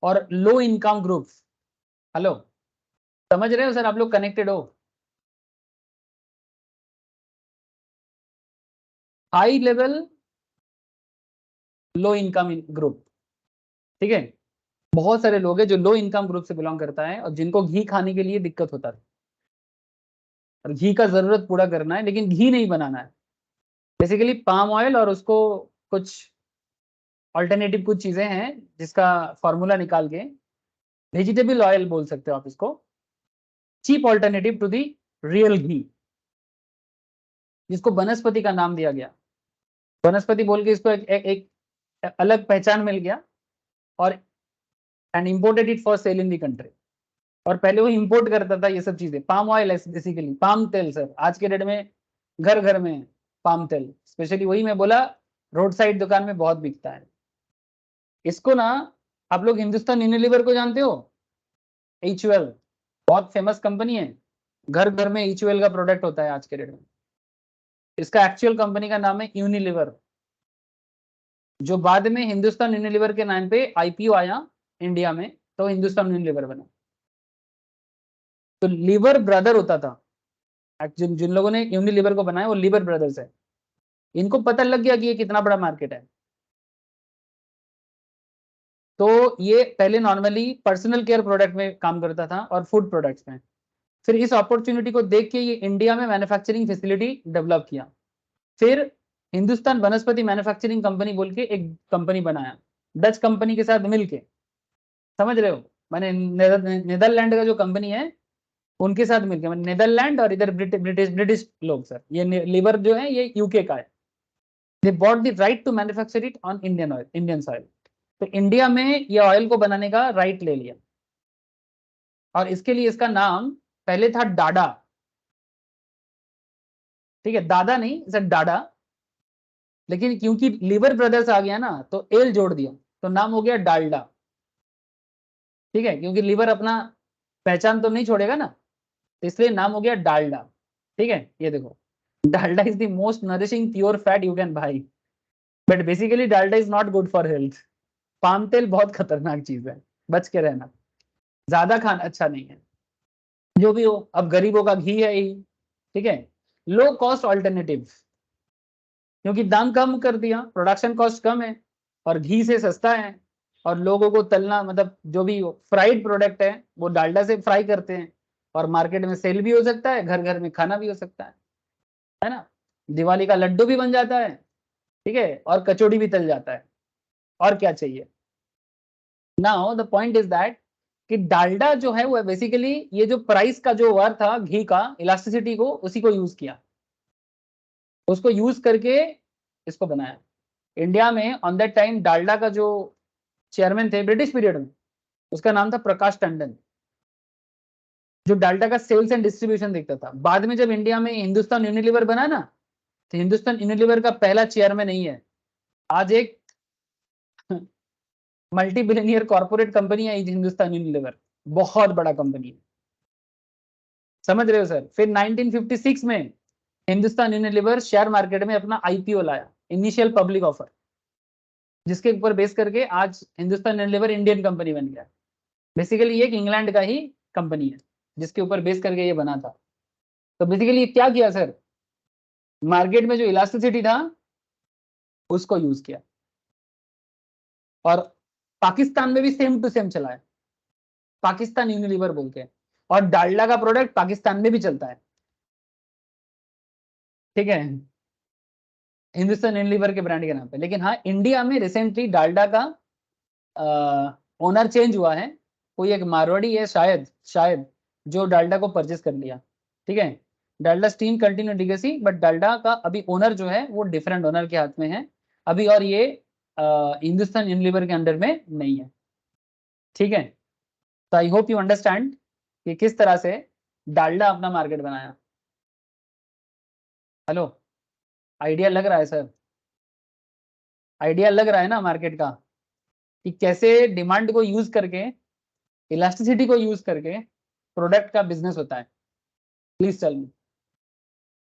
A: और लो इनकम ग्रुप, हेलो समझ रहे हो सर, आप लोग कनेक्टेड हो? High level low income group, ठीक है। बहुत सारे लोग हैं जो लो इनकम ग्रुप से बिलोंग करता है और जिनको घी खाने के लिए दिक्कत होता है, और घी का जरूरत पूरा करना है लेकिन घी नहीं बनाना है, बेसिकली पाम ऑयल और उसको कुछ ऑल्टरनेटिव कुछ चीजें हैं जिसका फॉर्मूला निकाल के वेजिटेबल ऑयल बोल सकते हो आप इसको, cheap alternative to the real ghee, जिसको वनस्पति का नाम दिया गया। वनस्पति बोल के इसको एक अलग पहचान मिल गया, और and imported it for sale in the country. और पहले वो इंपोर्ट करता था ये सब चीजें, पाम ऑयल बेसिकली पाम तेल सर, आज के डेट में घर घर में पाम तेल, स्पेशली वही मैं बोला रोड साइड दुकान में बहुत बिकता है। इसको ना आप लोग हिंदुस्तान यूनिलीवर को जानते हो, HUL बहुत फेमस कंपनी है, घर घर में HUL का प्रोडक्ट होता है आज के डेट में। इसका एक्चुअल कंपनी का नाम है यूनिलीवर, जो बाद में हिंदुस्तान यूनिलीवर के नाम पे आईपीओ आया इंडिया में, तो हिंदुस्तान यूनिलीवर बना। तो लीवर ब्रदर होता था, जिन लोगों ने यूनिलीवर को बनाया वो लीवर ब्रदर्स है। इनको पता लग गया कि ये कितना बड़ा मार्केट है, तो ये पहले नॉर्मली पर्सनल केयर प्रोडक्ट में काम करता था और फूड प्रोडक्ट्स में। फिर इस अपॉर्चुनिटी को देख के ये इंडिया में मैन्युफैक्चरिंग फैसिलिटी डेवलप किया। फिर हिंदुस्तान वनस्पति मैन्युफैक्चरिंग कंपनी बोल के एक कंपनी बनाया, डच कंपनी के साथ मिलके, समझ रहे हो, मैंने नीदरलैंड का जो कंपनी है उनके साथ मिलके, मैंने नीदरलैंड और इधर ब्रिटिश लोग सर, ये लीवर जो है ये यूके का है। They bought the right to manufacture it on Indian soil. तो इंडिया में ये ऑयल को बनाने का राइट ले लिया, और इसके लिए इसका नाम पहले था डाडा, ठीक है, दादा नहीं सर, डाडा। लेकिन क्योंकि लीवर ब्रदर्स आ गया ना तो एल जोड़ दिया, तो नाम हो गया डालडा, ठीक है, क्योंकि लीवर अपना पहचान तो नहीं छोड़ेगा ना, तो इसलिए नाम हो गया डालडा, ठीक है। ये देखो, Dalda is the most nourishing pure fat you can buy, but basically Dalda is not good for health. Palm तेल बहुत खतरनाक चीज है, बच के रहना, ज्यादा खाना अच्छा नहीं है। जो भी हो, अब गरीबों का घी है ही, ठीक है, लो कॉस्ट ऑल्टरनेटिव, क्योंकि दाम कम कर दिया, प्रोडक्शन कॉस्ट कम है और घी से सस्ता है, और लोगों को तलना, मतलब जो भी फ्राइड प्रोडक्ट है वो डालडा से फ्राई करते हैं, और मार्केट में सेल भी हो सकता है, घर घर में खाना भी हो सकता है ना, दिवाली का लड्डू भी बन जाता है, ठीक है, और कचौड़ी भी तल जाता है, और क्या चाहिए। Now the point is that कि डालडा जो है वो बेसिकली ये जो प्राइस का जो वार था घी का, इलास्टिसिटी को, उसी को यूज किया, उसको यूज करके इसको बनाया। इंडिया में ऑन दैट टाइम डालडा का जो चेयरमैन थे ब्रिटिश पीरियड में, उसका नाम था प्रकाश टंडन, जो डालडा का सेल्स एंड डिस्ट्रीब्यूशन देखता था। बाद में जब इंडिया में हिंदुस्तान यूनिलीवर बना ना, तो हिंदुस्तान यूनिलीवर का पहला चेयरमैन नहीं है, आज एक मल्टी बिलियनियर कॉर्पोरेट कंपनी है हिंदुस्तान यूनिलीवर, बहुत बड़ा कंपनी है, समझ रहे हो सर। फिर 1956 में हिंदुस्तान यूनिलीवर शेयर मार्केट में अपना आईपीओ लाया, इनिशियल पब्लिक ऑफर, जिसके ऊपर बेस करके आज हिंदुस्तान यूनिलीवर इंडियन कंपनी बन गया। बेसिकली ये एक इंग्लैंड का ही कंपनी है जिसके ऊपर बेस करके ये बना था। तो बेसिकली क्या किया सर, मार्केट में जो इलास्टिसिटी था उसको यूज किया, और पाकिस्तान में भी सेम टू सेम चला है, पाकिस्तान यूनिलीवर बोल के, और डालडा का प्रोडक्ट पाकिस्तान में भी चलता है, ठीक है, हिंदुस्तान यूनिलीवर के ब्रांड के नाम पे। लेकिन हाँ, इंडिया में रिसेंटली डालडा का ओनर चेंज हुआ है, कोई एक मारवाड़ी है शायद जो डालडा को परचेस कर लिया, ठीक है। Dalda steam continue legacy, but Dalda का अभी ओनर जो है वो डिफरेंट ओनर के हाथ में है अभी, और ये हिंदुस्तान यूनिलीवर के अंडर में नहीं है, ठीक है। तो आई होप यू अंडरस्टैंड कि किस तरह से डालडा अपना मार्केट बनाया। हेलो, आइडिया लग रहा है सर, आइडिया लग रहा है ना मार्केट का, कि कैसे डिमांड को यूज करके, इलास्टिसिटी को यूज करके प्रोडक्ट का बिजनेस होता है। प्लीज टेल मी,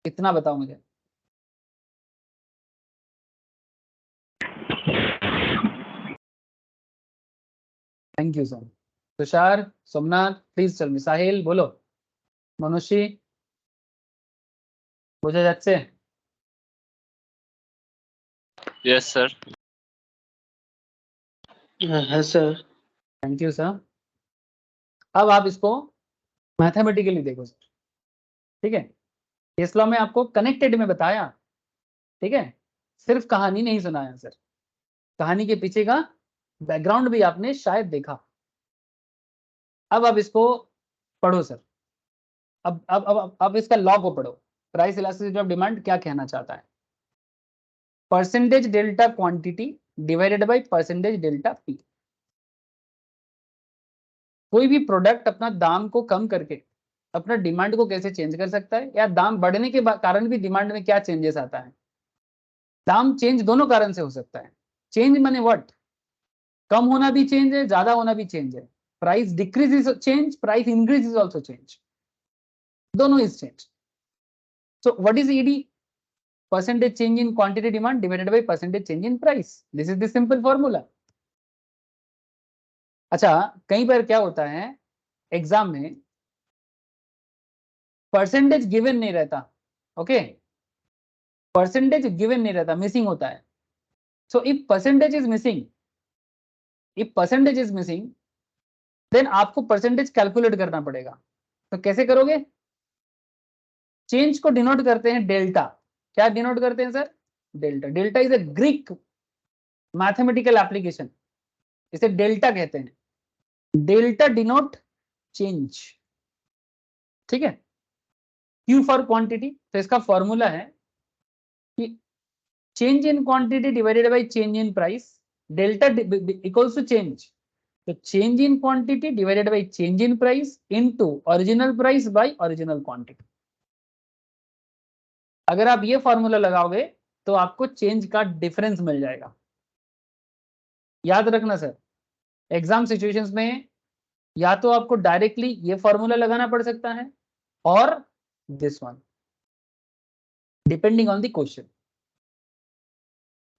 A: इतना बताओ मुझे। Thank you sir. Tushar, Somnath, please tell me. Sahil बोलो, मनुषी বোঝা যাচ্ছে?
D: Yes sir.
E: हाँ सर।
A: Thank you sir. अब आप इसको मैथमेटिकली देखो सर, ठीक है, केस लॉ में आपको कनेक्टेड में बताया, ठीक है, सिर्फ कहानी नहीं सुनाया सर, कहानी के पीछे का बैकग्राउंड भी आपने शायद देखा। अब आप इसको पढ़ो सर, अब इसका लॉ को पढ़ो, प्राइस इलास्टिसिटी ऑफ डिमांड क्या कहना चाहता है। Percentage delta quantity divided by percentage delta P. कोई भी प्रोडक्ट अपना दाम को कम करके अपना डिमांड को कैसे चेंज कर सकता है, या दाम बढ़ने के कारण भी डिमांड में क्या चेंजेस आता है। दाम चेंज दोनों कारण से हो सकता है। चेंज माने व्हाट, कम होना भी चेंज है, ज्यादा होना भी चेंज है। Price decrease is change, price increase is also change, दोनों is change. So what is ED, percentage change in quantity demand divided by percentage change in price, this is the simple formula. अच्छा, कई बार क्या होता है exam में percentage given नहीं रहता, okay, percentage given नहीं रहता, मिसिंग होता है। So if percentage is missing, if percentage is missing then आपको परसेंटेज कैलकुलेट करना पड़ेगा। तो कैसे करोगे? चेंज को डिनोट करते हैं डेल्टा। क्या डिनोट करते हैं sir? Delta. Delta is a Greek mathematical application, इसे डेल्टा कहते हैं। डेल्टा डिनोट चेंज, ठीक है। क्यू फॉर क्वांटिटी, तो इसका फॉर्मूला है कि change in quantity divided by change in price, delta equals to change, तो change in quantity divided by change in price into original price by original quantity. अगर आप ये फॉर्मूला लगाओगे तो आपको चेंज का डिफरेंस मिल जाएगा। याद रखना सर, एग्जाम सिचुएशंस में या तो आपको डायरेक्टली ये फॉर्मूला लगाना पड़ सकता है और this one, depending on the question,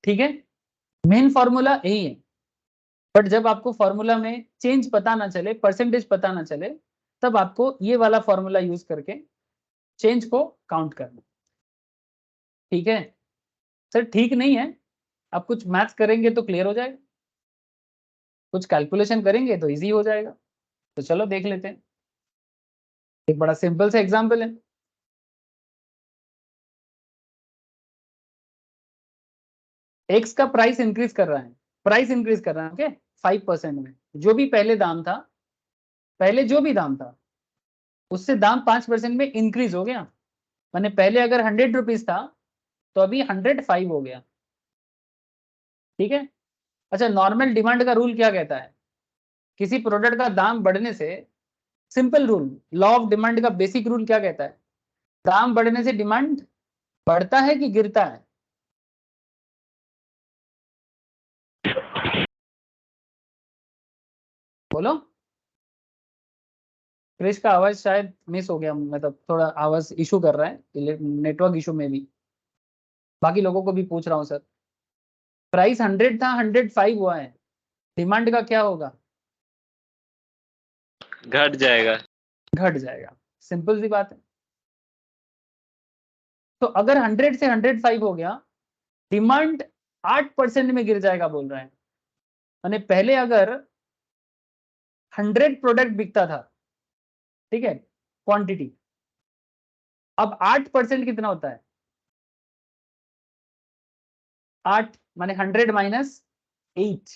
A: ठीक है। मेन फॉर्मूला यही है, बट जब आपको फॉर्मूला में चेंज पता ना चले, परसेंटेज पता ना चले, तब आपको ये वाला फॉर्मूला यूज करके चेंज को काउंट करना, ठीक है। सर ठीक नहीं है, आप कुछ मैथ्स करेंगे तो क्लियर हो जाएगा, कुछ कैलकुलेशन करेंगे तो इजी हो जाएगा। तो चलो देख लेते हैं, एक बड़ा सिंपल सा एग्जांपल है। एक्स का प्राइस इंक्रीज कर रहा है, प्राइस इंक्रीज कर रहा है, ओके, 5% में। जो भी पहले दाम था, पहले जो भी दाम था उससे दाम 5% में इंक्रीज हो गया। मैंने पहले अगर 100 रुपीज था तो अभी 105 हो गया, ठीक है। अच्छा, नॉर्मल डिमांड का रूल क्या कहता है? किसी प्रोडक्ट का दाम बढ़ने से, simple rule, law of demand का बेसिक रूल क्या कहता है? दाम बढ़ने से डिमांड बढ़ता है कि गिरता है? बोलो। क्रिश का आवाज शायद मिस हो गया, मतलब थोड़ा आवाज इशू कर रहा है, नेटवर्क इशू में भी। बाकी लोगों को भी पूछ रहा हूँ सर, प्राइस 100 था, 105 हुआ है, डिमांड का क्या होगा?
D: घट जाएगा।
A: घट जाएगा, सिंपल सी बात है। तो अगर 100 से 105 हो गया, डिमांड 8% में गिर जाएगा बोल रहे हैं। मैंने पहले अगर 100 प्रोडक्ट बिकता था, ठीक है, क्वांटिटी, अब 8% कितना होता है? 8 माने 100 माइनस 8,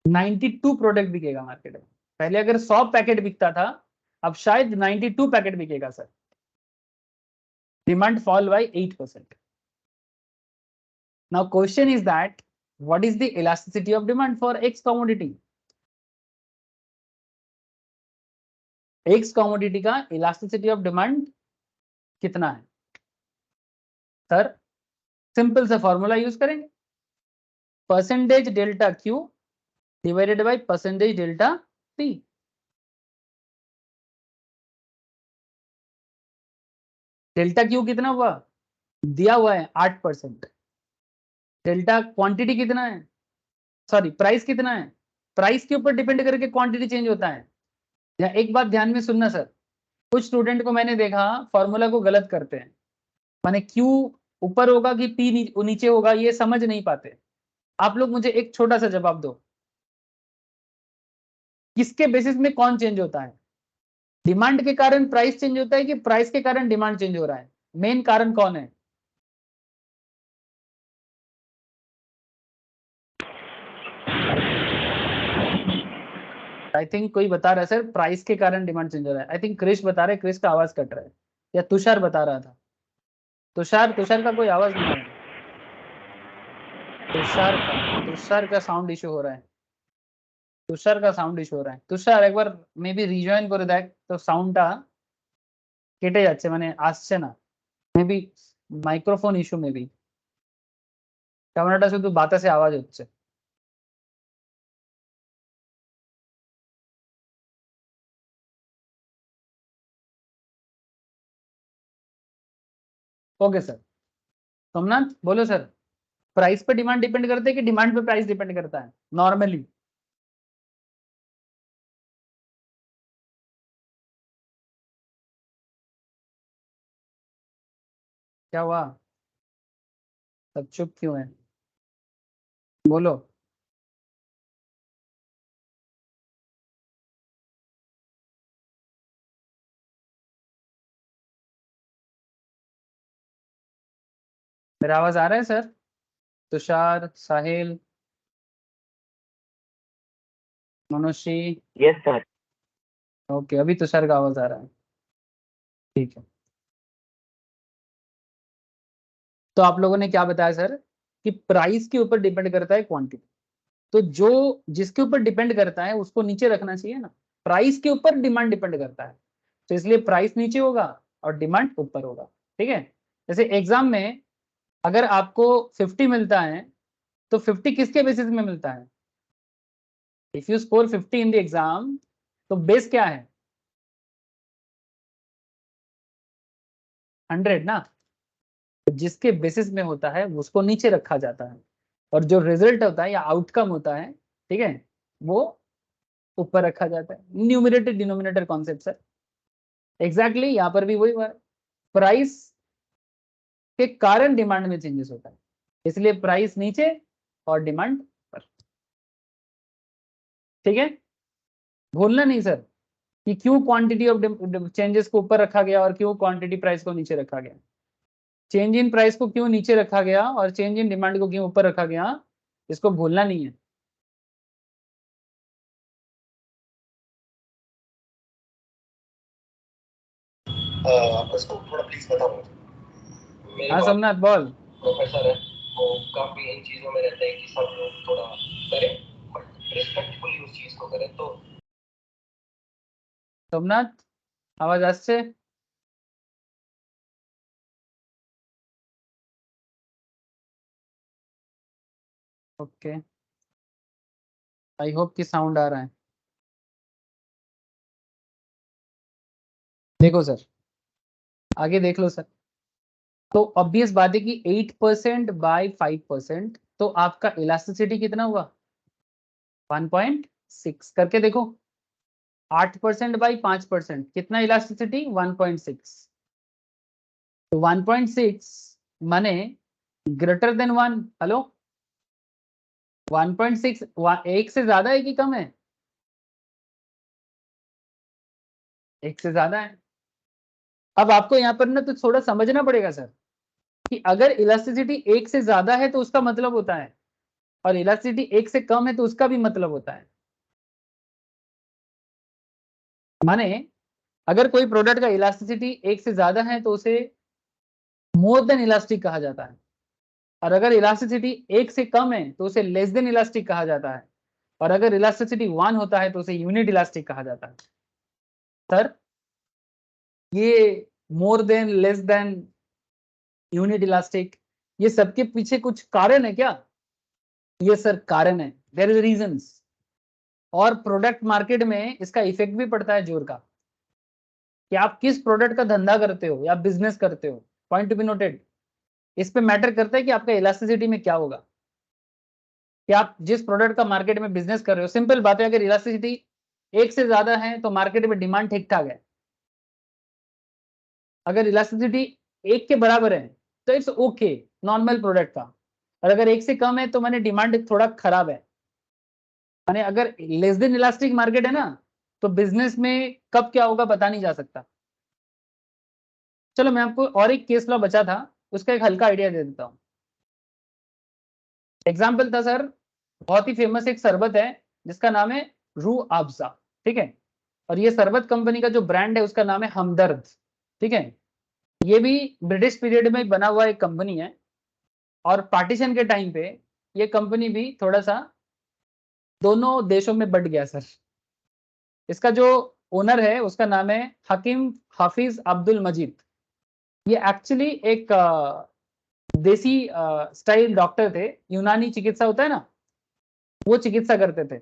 A: 92 प्रोडक्ट बिकेगा मार्केट में। पहले अगर 100 पैकेट बिकता था, अब शायद 92 पैकेट बिकेगा sir. Demand fall bye 8%। Now question is that what is the elasticity of demand for x commodity? X commodity का इलास्टिसिटी ऑफ डिमांड कितना है सर? सिंपल सा फॉर्मूला यूज करेंगे, percentage delta Q divided by percentage delta P. Delta Q कितना हुआ? दिया हुआ है 8%। डेल्टा क्वांटिटी कितना है, सॉरी प्राइस कितना है? प्राइस के ऊपर डिपेंड करके क्वांटिटी चेंज होता है। या एक बात ध्यान में सुनना सर, कुछ स्टूडेंट को मैंने देखा फॉर्मूला को गलत करते हैं, माने क्यू ऊपर होगा कि पी नीचे होगा ये समझ नहीं पाते। आप लोग मुझे एक छोटा सा जवाब दो, किसके बेसिस में कौन चेंज होता है? डिमांड के कारण प्राइस चेंज होता है कि प्राइस के कारण डिमांड चेंज हो रहा है? मेन कारण कौन है? आई थिंक कोई बता रहा है सर, प्राइस के कारण डिमांड चेंज हो रहा है। आई थिंक क्रिश बता रहे, क्रिश का आवाज कट रहा है, या तुषार बता रहा था। तुषार, तुषार का कोई आवाज नहीं आ रहा है। तुषार का साउंड इशू हो रहा है, तुषार का साउंड इशू हो रहा है। तुषार एक बार मे बी रिजॉइन করে দেখ তো সাউন্ডটা কেটে যাচ্ছে, মানে আসছে না, মেবি মাইক্রোফোন ইস্যু, মেবি ক্যামেরাটা শুধু বাতাসে আওয়াজ হচ্ছে। ओके सर, सोमनाथ बोलो सर, प्राइस पे डिमांड डिपेंड करते है कि डिमांड पे प्राइस डिपेंड करता है नॉर्मली? क्या हुआ, सब चुप क्यों है, बोलो। मेरा आवाज आ रहा है sir? Tushar, Sahil, Manushi?
B: Yes sir.
A: Okay, अभी तुषार का आवाज आ रहा है, ठीक है। तो आप लोगों ने क्या बताया सर कि प्राइस के ऊपर डिपेंड करता है क्वांटिटी, तो जो जिसके ऊपर डिपेंड करता है उसको नीचे रखना चाहिए ना। प्राइस के ऊपर डिमांड डिपेंड करता है, तो इसलिए प्राइस नीचे होगा और डिमांड ऊपर होगा, ठीक है। जैसे एग्जाम में अगर आपको 50 मिलता है तो 50 किसके बेसिस में मिलता है? If you score 50 in the exam तो बेस क्या है? 100 ना। जिसके बेसिस में होता है उसको नीचे रखा जाता है, और जो रिजल्ट होता है या आउटकम होता है, ठीक है, वो ऊपर रखा जाता है। Numerator denominator concept sir, exactly यहाँ पर भी वही हुआ है। प्राइस के कारण डिमांड में चेंजेस होता है, इसलिए प्राइस नीचे और डिमांड ऊपर, ठीक है। भूलना नहीं सर कि क्यों क्वांटिटी ऑफ चेंजेस को ऊपर रखा गया और क्यों क्वांटिटी प्राइस को नीचे रखा गया, चेंज इन प्राइस को क्यों नीचे रखा गया और चेंज इन डिमांड को क्यों ऊपर रखा गया, इसको भूलना नहीं है।
F: आप इसको थोड़ा प्लीज बताओ मुझे। मेरे
A: हाँ
F: पास
A: सोमनाथ बोल।
F: प्रोफेसर है, वो काफी इन चीजों में रहते हैं कि सब लोग थोड़ा करें बट रिस्पेक्टफुली उस चीज को करें। तो
A: सोमनाथ आवाज আসছে? ओके, आई होप कि साउंड आ रहा है। देखो सर, आगे देख लो सर। तो ऑब्वियस बात है कि 8% बाय 5%, तो आपका इलास्टिसिटी कितना हुआ? 1.6 करके देखो। 8% बाई 5% कितना इलास्टिसिटी? 1.6। तो 1.6 माने ग्रेटर देन 1। हेलो, 1.6 एक से ज्यादा है कि कम है? एक से ज्यादा है। अब आपको यहाँ पर ना तो थोड़ा समझना पड़ेगा सर कि अगर इलास्टिसिटी एक से ज्यादा है तो उसका मतलब होता है, और इलास्टिसिटी एक से कम है तो उसका भी मतलब होता है। माने अगर कोई प्रोडक्ट का इलास्टिसिटी एक से ज्यादा है तो उसे मोर देन इलास्टिक कहा जाता है, और अगर इलास्टिसिटी एक से कम है तो उसे लेस देन इलास्टिक कहा जाता है, और अगर इलास्टिसिटी 1 होता है तो उसे यूनिट इलास्टिक कहा जाता है। सर ये more than, less than, unit elastic, ये सबके पीछे कुछ कारण है क्या? ये सर कारण है, देयर इज रीजंस। और प्रोडक्ट मार्केट में इसका इफेक्ट भी पड़ता है जोर का, कि आप किस प्रोडक्ट का धंधा करते हो या बिजनेस करते हो, पॉइंट टू बी नोटेड। इस पे मैटर करता है कि आपका इलास्टिसिटी में क्या होगा, कि आप जिस प्रोडक्ट का मार्केट में बिजनेस कर रहे हो। सिंपल बात है, अगर इलास्टिसिटी एक से ज्यादा है तो मार्केट में डिमांड ठीक ठाक है, अगर इलास्टिसिटी एक के बराबर है तो इट्स ओके, नॉर्मल प्रोडक्ट का, और अगर एक से कम है तो मैंने डिमांड थोड़ा खराब है। माने अगर लेस देन इलास्टिक मार्केट है ना, तो बिजनेस में कब क्या होगा पता नहीं जा सकता। चलो मैं आपको और एक केस लॉ बचा था, उसका एक हल्का आइडिया दे देता हूँ। एग्जाम्पल था सर, बहुत ही फेमस एक शरबत है जिसका नाम है रूह अफ़ज़ा, ठीक है। और ये शरबत कंपनी का जो ब्रांड है उसका नाम है हमदर्द, ठीक है। ये भी ब्रिटिश पीरियड में बना हुआ एक कंपनी है, और पार्टीशन के टाइम पे ये कंपनी भी थोड़ा सा दोनों देशों में बट गया सर। इसका जो ओनर है उसका नाम है हकीम हाफिज अब्दुल मजीद। ये एक्चुअली एक देसी स्टाइल डॉक्टर थे, यूनानी चिकित्सा होता है ना, वो चिकित्सा करते थे,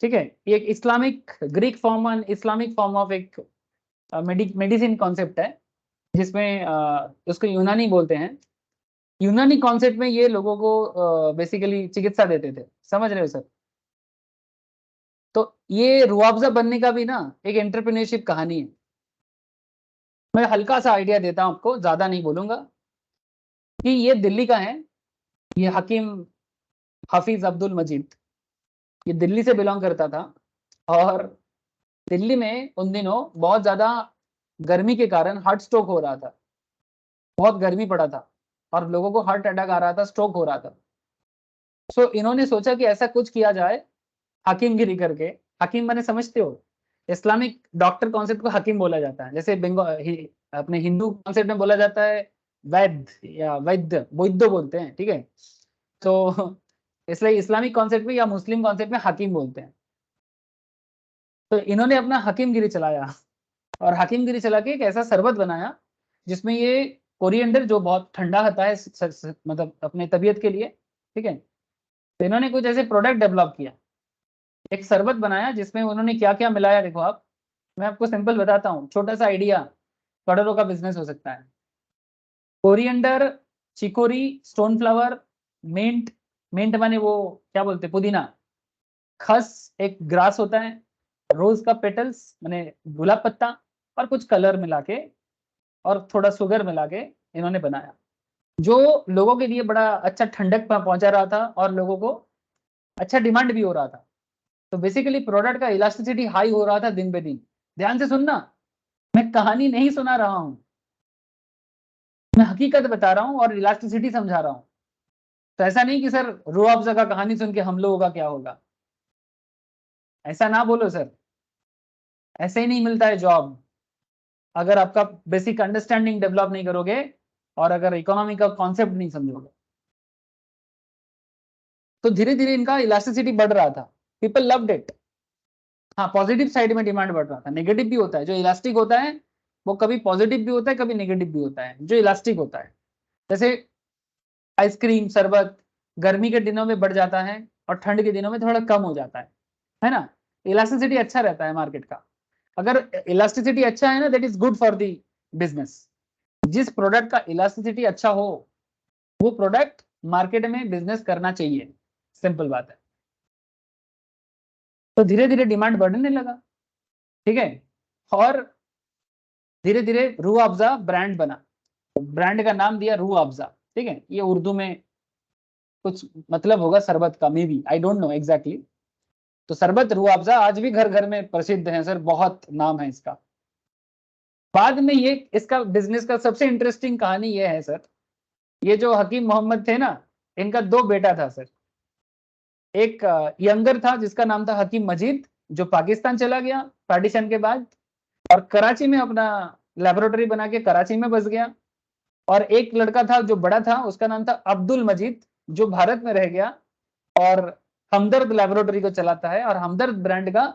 A: ठीक है। ये एक Islamic Greek form and Islamic form of एक मेडिसिन कॉन्सेप्ट है, जिसमें उसको यूनानी बोलते हैं। यूनानी कॉन्सेप्ट में ये लोगों को बेसिकली चिकित्सा देते थे, समझ रहे हो सर। तो ये रुआवजा बनने का भी ना एक एंटरप्रेन्योरशिप कहानी है। मैं हल्का सा आइडिया देता हूं आपको, ज्यादा नहीं बोलूंगा, कि ये दिल्ली का है, ये हकीम हाफिज अब्दुल मजीद, ये दिल्ली से बिलोंग करता था। और दिल्ली में उन दिनों बहुत ज्यादा गर्मी के कारण हार्ट स्ट्रोक हो रहा था, बहुत गर्मी पड़ा था और लोगों को हार्ट अटैक आ रहा था, स्ट्रोक हो रहा था। सो इन्होंने सोचा कि ऐसा कुछ किया जाए हकीमगिरी करके। हकीम माने समझते हो, इस्लामिक डॉक्टर कॉन्सेप्ट को हकीम बोला जाता है, जैसे अपने हिंदू कॉन्सेप्ट में बोला जाता है वैद्य या वैद्य, वैद्य बोलते हैं, ठीक है। तो इसलिए इस्लामिक कॉन्सेप्ट में या मुस्लिम कॉन्सेप्ट में हकीम बोलते हैं। तो इन्होंने अपना हकीमगिरी चलाया और हकीमगिरी चला के एक ऐसा शरबत बनाया जिसमें ये कोरिएंडर, जो बहुत ठंडा होता है मतलब अपने तबीयत के लिए, ठीक है। तो इन्होंने कुछ ऐसे प्रोडक्ट डेवलप किया, एक शरबत बनाया जिसमें उन्होंने क्या क्या मिलाया, देखो आप, मैं आपको सिंपल बताता हूँ, छोटा सा आइडिया, करोड़ों का बिजनेस हो सकता है। Coriander, chicory, stone flower, mint, mint माने वो क्या बोलते हैं, पुदीना, खस एक ग्रास होता है, रोज का पेटल्स माने गुलाब पत्ता, और कुछ कलर मिला के और थोड़ा शुगर मिला के इन्होंने बनाया, जो लोगों के लिए बड़ा अच्छा ठंडक पहुंचा रहा था और लोगों को अच्छा डिमांड भी हो रहा था। तो बेसिकली प्रोडक्ट का इलास्टिसिटी हाई हो रहा था दिन पे दिन। ध्यान से सुनना, मैं कहानी नहीं सुना रहा हूं, मैं हकीकत बता रहा हूं और इलास्टिसिटी समझा रहा हूं। तो ऐसा नहीं कि सर रूह अफ़ज़ा का कहानी सुन के हम लोगों का क्या होगा, ऐसा ना बोलो सर। ऐसे ही नहीं मिलता है जॉब, अगर आपका बेसिक अंडरस्टैंडिंग डेवलप नहीं करोगे और अगर इकोनॉमी का कॉन्सेप्ट नहीं समझोगे। तो धीरे धीरे इनका इलास्टिसिटी बढ़ रहा था, पीपल लव्ड इट। हाँ, पॉजिटिव साइड में डिमांड बढ़ रहा था, नेगेटिव भी होता है, जो इलास्टिक होता है वो कभी पॉजिटिव भी होता है कभी नेगेटिव भी होता है, जो इलास्टिक होता है। जैसे आइसक्रीम, शरबत गर्मी के दिनों में बढ़ जाता है और ठंड के दिनों में थोड़ा कम हो जाता है ना। इलास्टिसिटी अच्छा रहता है मार्केट का। अगर इलास्टिसिटी अच्छा है ना, that is good for the business. जिस प्रोडक्ट का इलास्टिसिटी अच्छा हो वो प्रोडक्ट मार्केट में बिजनेस करना चाहिए, सिंपल बात है। तो धीरे धीरे डिमांड बढ़ने लगा, ठीक है। और धीरे धीरे रूह अफ़ज़ा ब्रांड बना, ब्रांड का नाम दिया रूह अफ़ज़ा, ठीक है। ये उर्दू में कुछ मतलब होगा शरबत का, may be, I don't know exactly. तो शरबत रूह अफ़ज़ा आज भी घर घर में प्रसिद्ध है सर, बहुत नाम है इसका। बाद में ये इसका बिजनेस का सबसे इंटरेस्टिंग कहानी ये है सर, ये जो हकीम मोहम्मद थे ना, इनका दो बेटा था सर। एक यंगर था जिसका नाम था हकीम मजीद, जो पाकिस्तान चला गया पार्टीशन के बाद और कराची में अपना लेबोरेटरी बना के कराची में बस गया। और एक लड़का था जो बड़ा था, उसका नाम था अब्दुल मजीद, जो भारत में रह गया और हमदर्द लेबोरेटरी को चलाता है। और हमदर्द ब्रांड का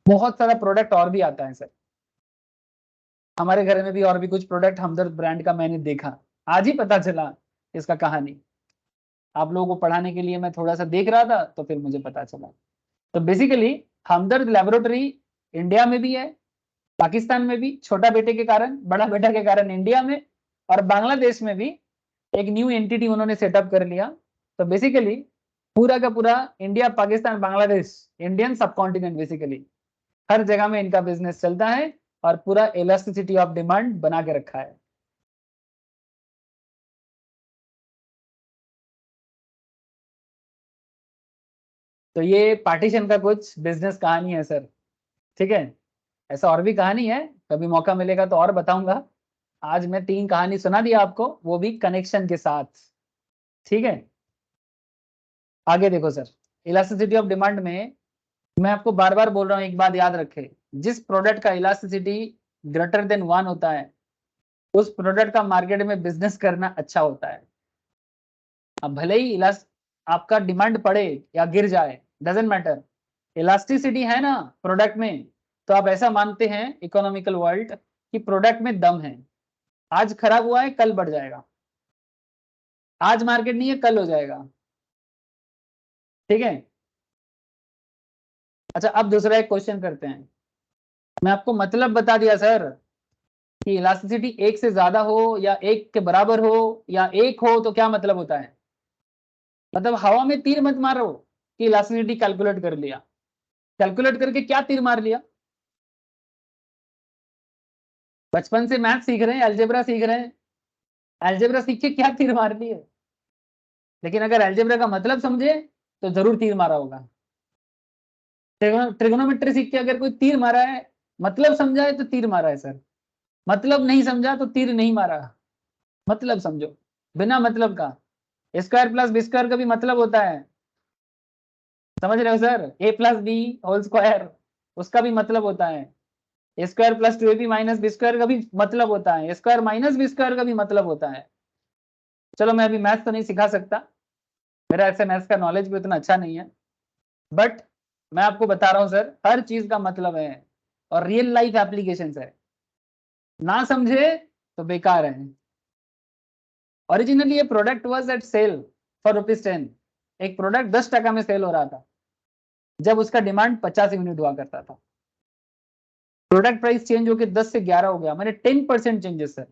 A: बहुत सारा प्रोडक्ट और भी आता है सर, हमारे घर में भी और भी कुछ प्रोडक्ट हमदर्द ब्रांड का मैंने देखा, आज ही पता चला इसका कहानी। आप लोगों को पढ़ाने के लिए मैं थोड़ा सा देख रहा था तो फिर मुझे पता चला। तो बेसिकली हमदर्द लेबोरेटरी इंडिया में भी है, पाकिस्तान में भी, छोटा बेटे के कारण, बड़ा बेटा के कारण इंडिया में, और बांग्लादेश में भी एक न्यू एंटिटी उन्होंने सेटअप कर लिया। तो बेसिकली पूरा का पूरा इंडिया, पाकिस्तान, बांग्लादेश, इंडियन सब कॉन्टिनेंट, बेसिकली हर जगह में इनका बिजनेस चलता है और पूरा इलास्टिसिटी ऑफ डिमांड बना के रखा है। तो ये पार्टीशन का कुछ बिजनेस कहानी है सर, ठीक है। ऐसा और भी कहानी है, कभी मौका मिलेगा तो और बताऊंगा। आज मैं 3 कहानी सुना दिया आपको, वो भी कनेक्शन के साथ, ठीक है। आगे देखो सर, इलास्टिसिटी ऑफ डिमांड में मैं आपको बार बार बोल रहा हूँ, एक बात याद रखे, जिस प्रोडक्ट का इलास्टिसिटी ग्रेटर देन 1 होता है उस प्रोडक्ट का मार्केट में बिजनेस करना अच्छा होता है। अब भले ही आपका डिमांड बढ़े या गिर जाए, डजेंट मैटर, इलास्टिसिटी है ना प्रोडक्ट में, तो आप ऐसा मानते हैं इकोनॉमिकल वर्ल्ड कि प्रोडक्ट में दम है। आज खराब हुआ है कल बढ़ जाएगा, आज मार्केट नहीं है कल हो जाएगा, ठीक है। अच्छा, अब दूसरा एक क्वेश्चन करते हैं। मैं आपको मतलब बता दिया सर, कि इलास्टिसिटी 1 से ज्यादा हो या 1 के बराबर हो या 1 हो तो क्या मतलब होता है? मतलब हवा में तीर मत मारो कि इलास्टिसिटी कैलकुलेट कर लिया। कैलकुलेट करके क्या तीर मार लिया? बचपन से मैथ सीख रहे हैं, अलजेब्रा सीख रहे हैं, अलजेब्रा सीख के क्या तीर मार लिए? लेकिन अगर अलजेब्रा का मतलब समझे तो जरूर तीर मारा होगा। ट्रिग्नोमेट्री सीख के अगर कोई तीर मारा है, मतलब समझा है तो तीर मारा है सर, मतलब नहीं समझा तो तीर नहीं मारा। मतलब समझो, बिना मतलब का स्क्वायर प्लस बी स्क्वायर का भी मतलब होता है, समझ रहे हो sir? A plus B whole square, उसका भी मतलब होता है। Square plus 2ab minus B square का भी मतलब होता है, स्क्वायर माइनस बी स्क्वायर का भी मतलब होता है। चलो मैं अभी मैथ्स तो नहीं सिखा सकता, मेरा ऐसे मैथ्स का नॉलेज भी उतना अच्छा नहीं है, बट मैं आपको बता रहा हूँ सर, हर चीज का मतलब है और रियल लाइफ एप्लीकेशन है। ना समझे तो बेकार है। ओरिजिनली ये product was at sale for ₹10। एक प्रोडक्ट 10 टका में सेल हो रहा था जब उसका डिमांड 50 यूनिट हुआ करता था। प्रोडक्ट प्राइस चेंज होकर 10 से 11 हो गया, मैंने 10% चेंजेस सर।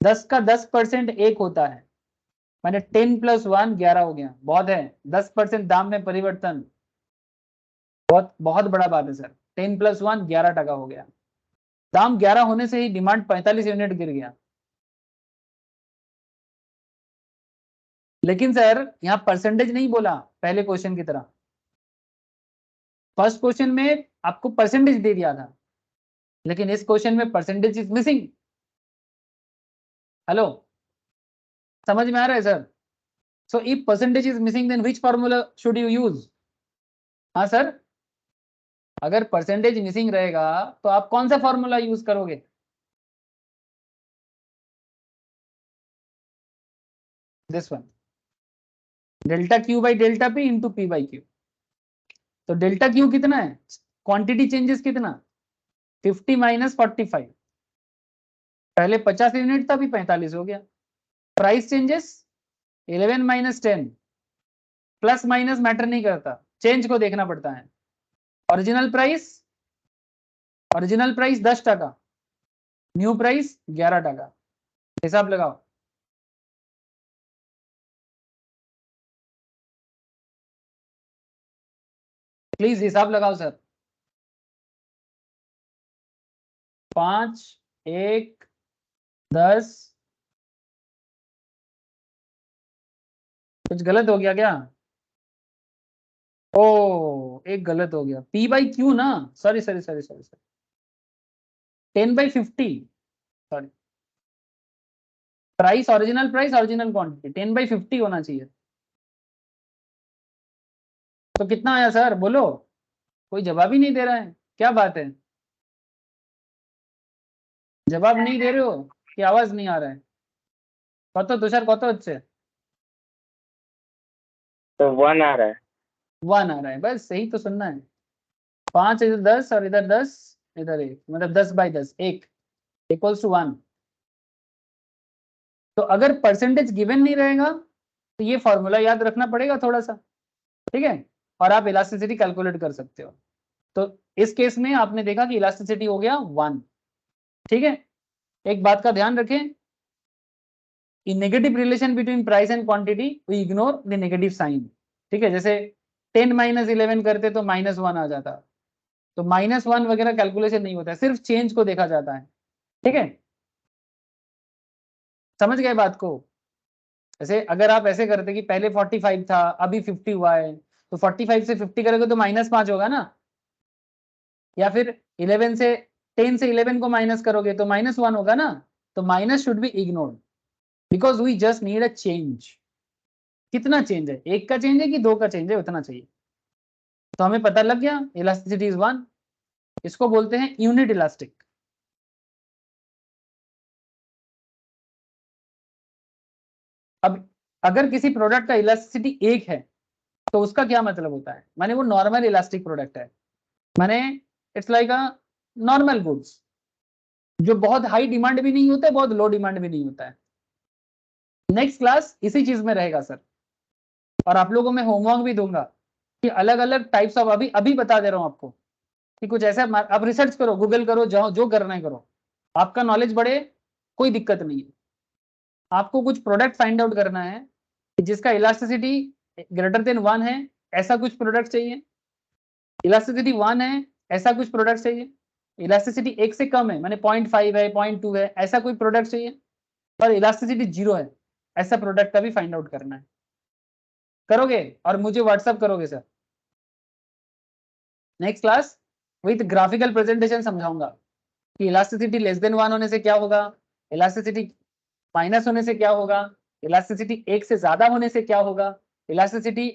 A: 10 का 10% 1 होता है, मैंने 10 + 1 11 हो गया, बहुत है। 10% दाम में परिवर्तन बहुत बहुत बड़ा बात है सर। 10 + 1 11 टका हो गया, दाम 11 होने से ही डिमांड 45 यूनिट गिर गया। लेकिन सर यहाँ परसेंटेज नहीं बोला पहले क्वेश्चन की तरह। फर्स्ट क्वेश्चन में आपको परसेंटेज दे दिया था, लेकिन इस क्वेश्चन में परसेंटेज इज मिसिंग। हेलो, समझ में आ रहा है sir? So if percentage is missing then which formula should you use? हाँ सर, अगर परसेंटेज मिसिंग रहेगा तो आप कौन सा फॉर्मूला यूज करोगे? This one, delta Q by delta P into P by Q. तो डेल्टा क्यू कितना है? क्वांटिटी चेंजेस कितना? 50 - 45। पहले 50 यूनिट था, अभी 45 हो गया। Price changes 11 - 10, plus minus matter नहीं करता, चेंज को देखना पड़ता है। ओरिजिनल प्राइस, ओरिजिनल प्राइस 10 टका, न्यू प्राइस 11 टका, हिसाब लगाओ। प्लीज हिसाब लगाओ सर। 5, 1, 10, कुछ गलत हो गया क्या? ओ एक गलत हो गया, पी बाई क्यू ना, sorry sorry sorry sorry sorry, 10/50, sorry. Price original quantity 10/50 होना चाहिए। तो कितना आया सर बोलो? कोई जवाब ही नहीं दे रहा है, क्या बात है? जवाब नहीं दे रहे हो कि आवाज नहीं आ रहा है? कत तुषार कत হচ্ছে?
B: तो 1 आ रहा है।
A: 1 आ रहा है, बस सही तो सुनना है। 5 इधर 10 और इधर 10, इधर 1, मतलब 10/10, 1 = 1। तो अगर परसेंटेज गिवन नहीं रहेगा तो ये फॉर्मूला याद रखना पड़ेगा थोड़ा सा, ठीक है? और आप इलास्टिसिटी कैलकुलेट कर सकते हो। तो इस केस में आपने देखा कि इलास्टिसिटी हो गया 1, ठीक है? एक बात का ध्यान रखें, in negative relation between price and quantity we ignore the negative sign, ठीक है? जैसे 10 - 11 करते तो -1 आ जाता, तो -1 वगैरह कैलकुलेशन नहीं होता है, सिर्फ चेंज को देखा जाता है, ठीक है? समझ गए बात को? जैसे अगर आप ऐसे करते कि पहले 45 था अभी 50 हुआ है, तो 45 से 50 करोगे तो -5 होगा ना, या फिर 11 से 10 से 11 को माइनस करोगे तो -1 होगा ना। तो minus should be ignored because we just need a change. कितना चेंज है? 1 का चेंज है कि 2 का चेंज है, उतना चाहिए। तो हमें पता लग गया इलास्टिसिटी इज 1, इसको बोलते हैं यूनिट इलास्टिक। अब अगर किसी प्रोडक्ट का इलास्टिसिटी 1 है तो उसका क्या मतलब होता है? माने वो नॉर्मल इलास्टिक प्रोडक्ट है, माने it's like a normal goods, जो बहुत हाई डिमांड भी नहीं होता है, बहुत लो डिमांड भी नहीं होता है। नेक्स्ट क्लास इसी चीज में रहेगा सर, और आप लोगों में होमवर्क भी दूंगा कि अलग अलग टाइप्स ऑफ, अभी अभी बता दे रहा हूं आपको कि कुछ ऐसा, आप रिसर्च करो, गूगल करो, जाओ जो करना है करो, आपका नॉलेज बढ़े, कोई दिक्कत नहीं है। आपको कुछ प्रोडक्ट फाइंड आउट करना है जिसका इलास्टिसिटी ग्रेटर देन 1 है, ऐसा कुछ प्रोडक्ट चाहिए। इलास्टिसिटी 1 है, ऐसा कुछ प्रोडक्ट चाहिए। इलास्टिसिटी 1 से कम है, माने 0.5 है, 0.2 है, ऐसा कोई प्रोडक्ट चाहिए। और इलास्टिसिटी 0 है, ऐसा प्रोडक्ट का भी फाइंड आउट करना है। करोगे और मुझे व्हाट्सअप करोगे sir. Next class with graphical presentation समझाऊंगा कि इलास्टिसिटी लेस देन 1 होने से क्या होगा, इलास्टिसिटी माइनस होने से क्या होगा, इलास्टिसिटी 1 से ज्यादा होने से क्या होगा, इलास्टिसिटी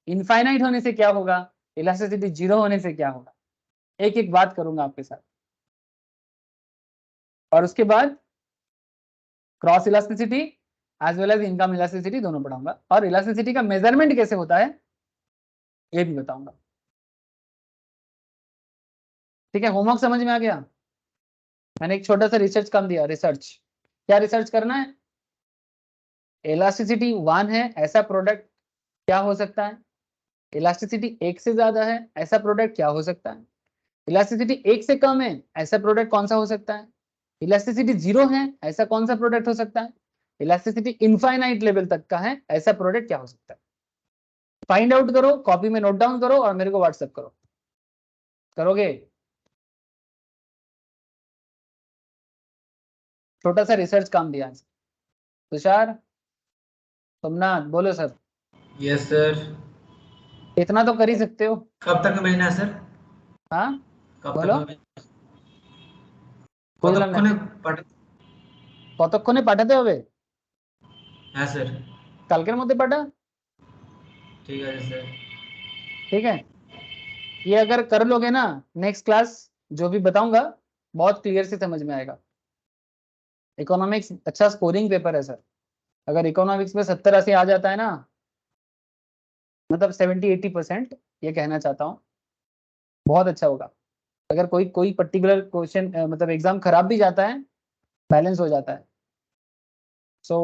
A: इनफाइनाइट होने से क्या होगा, इलास्टिसिटी 0 होने से क्या होगा। एक एक बात करूंगा आपके साथ। और उसके बाद cross elasticity as well as income elasticity दोनों पढ़ाऊंगा। और इलास्टिसिटी का मेजरमेंट कैसे होता है ये भी बताऊंगा। ठीक है, होमवर्क समझ में आ गया। मैंने एक छोटा सा रिसर्च काम दिया। रिसर्च क्या रिसर्च करना है, इलास्टिसिटी 1 है, ऐसा प्रोडक्ट क्या हो सकता है। इलास्टिसिटी 1 से ज्यादा है, ऐसा प्रोडक्ट क्या हो सकता है। इलास्टिसिटी 1 से कम है, ऐसा प्रोडक्ट कौन सा हो सकता है। इलास्टिसिटी 0 है, ऐसा कौन सा प्रोडक्ट हो सकता है। इलास्टिसिटी इनफाइनाइट लेवल तक का है, ऐसा प्रोडक्ट क्या हो सकता है। फाइंड आउट करो, कॉपी में नोट डाउन करो और मेरे को व्हाट्सएप करो। करोगे। छोटा सा रिसर्च काम दिया। तुषार, सोमनाथ, बोलो सर।
C: Yes sir.
A: इतना तो कर ही सकते हो।
C: कब तक भेजना है सर?
A: हाँ
C: कब
A: बोलो।
C: तक
A: বুঝলাম না। কতক্ষণে পাঠাতে হবে?
C: হ্যাঁ স্যার।
A: কালকের মধ্যে পাঠা।
C: ঠিক আছে স্যার।
A: ठीक है, ये अगर कर लोगे ना, नेक्स्ट क्लास जो भी बताऊंगा बहुत क्लियर से समझ में आएगा। इकोनॉमिक्स अच्छा स्कोरिंग पेपर है सर। अगर इकोनॉमिक्स में 70-80 आ जाता है ना, मतलब 70-80%, ये कहना चाहता हूँ, बहुत अच्छा होगा। अगर कोई कोई पर्टिकुलर क्वेश्चन मतलब एग्जाम खराब भी जाता है, बैलेंस हो जाता है। सो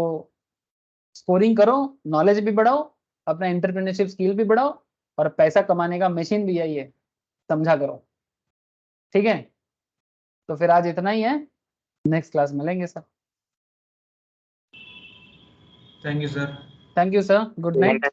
A: स्कोरिंग करो, नॉलेज भी बढ़ाओ, अपना एंटरप्रेन्योरशिप स्किल भी बढ़ाओ, और पैसा कमाने का मशीन भी यही है, समझा करो। ठीक है, तो फिर आज इतना ही है, नेक्स्ट क्लास मिलेंगे sir.
C: Thank you sir.
A: Thank you sir, good night.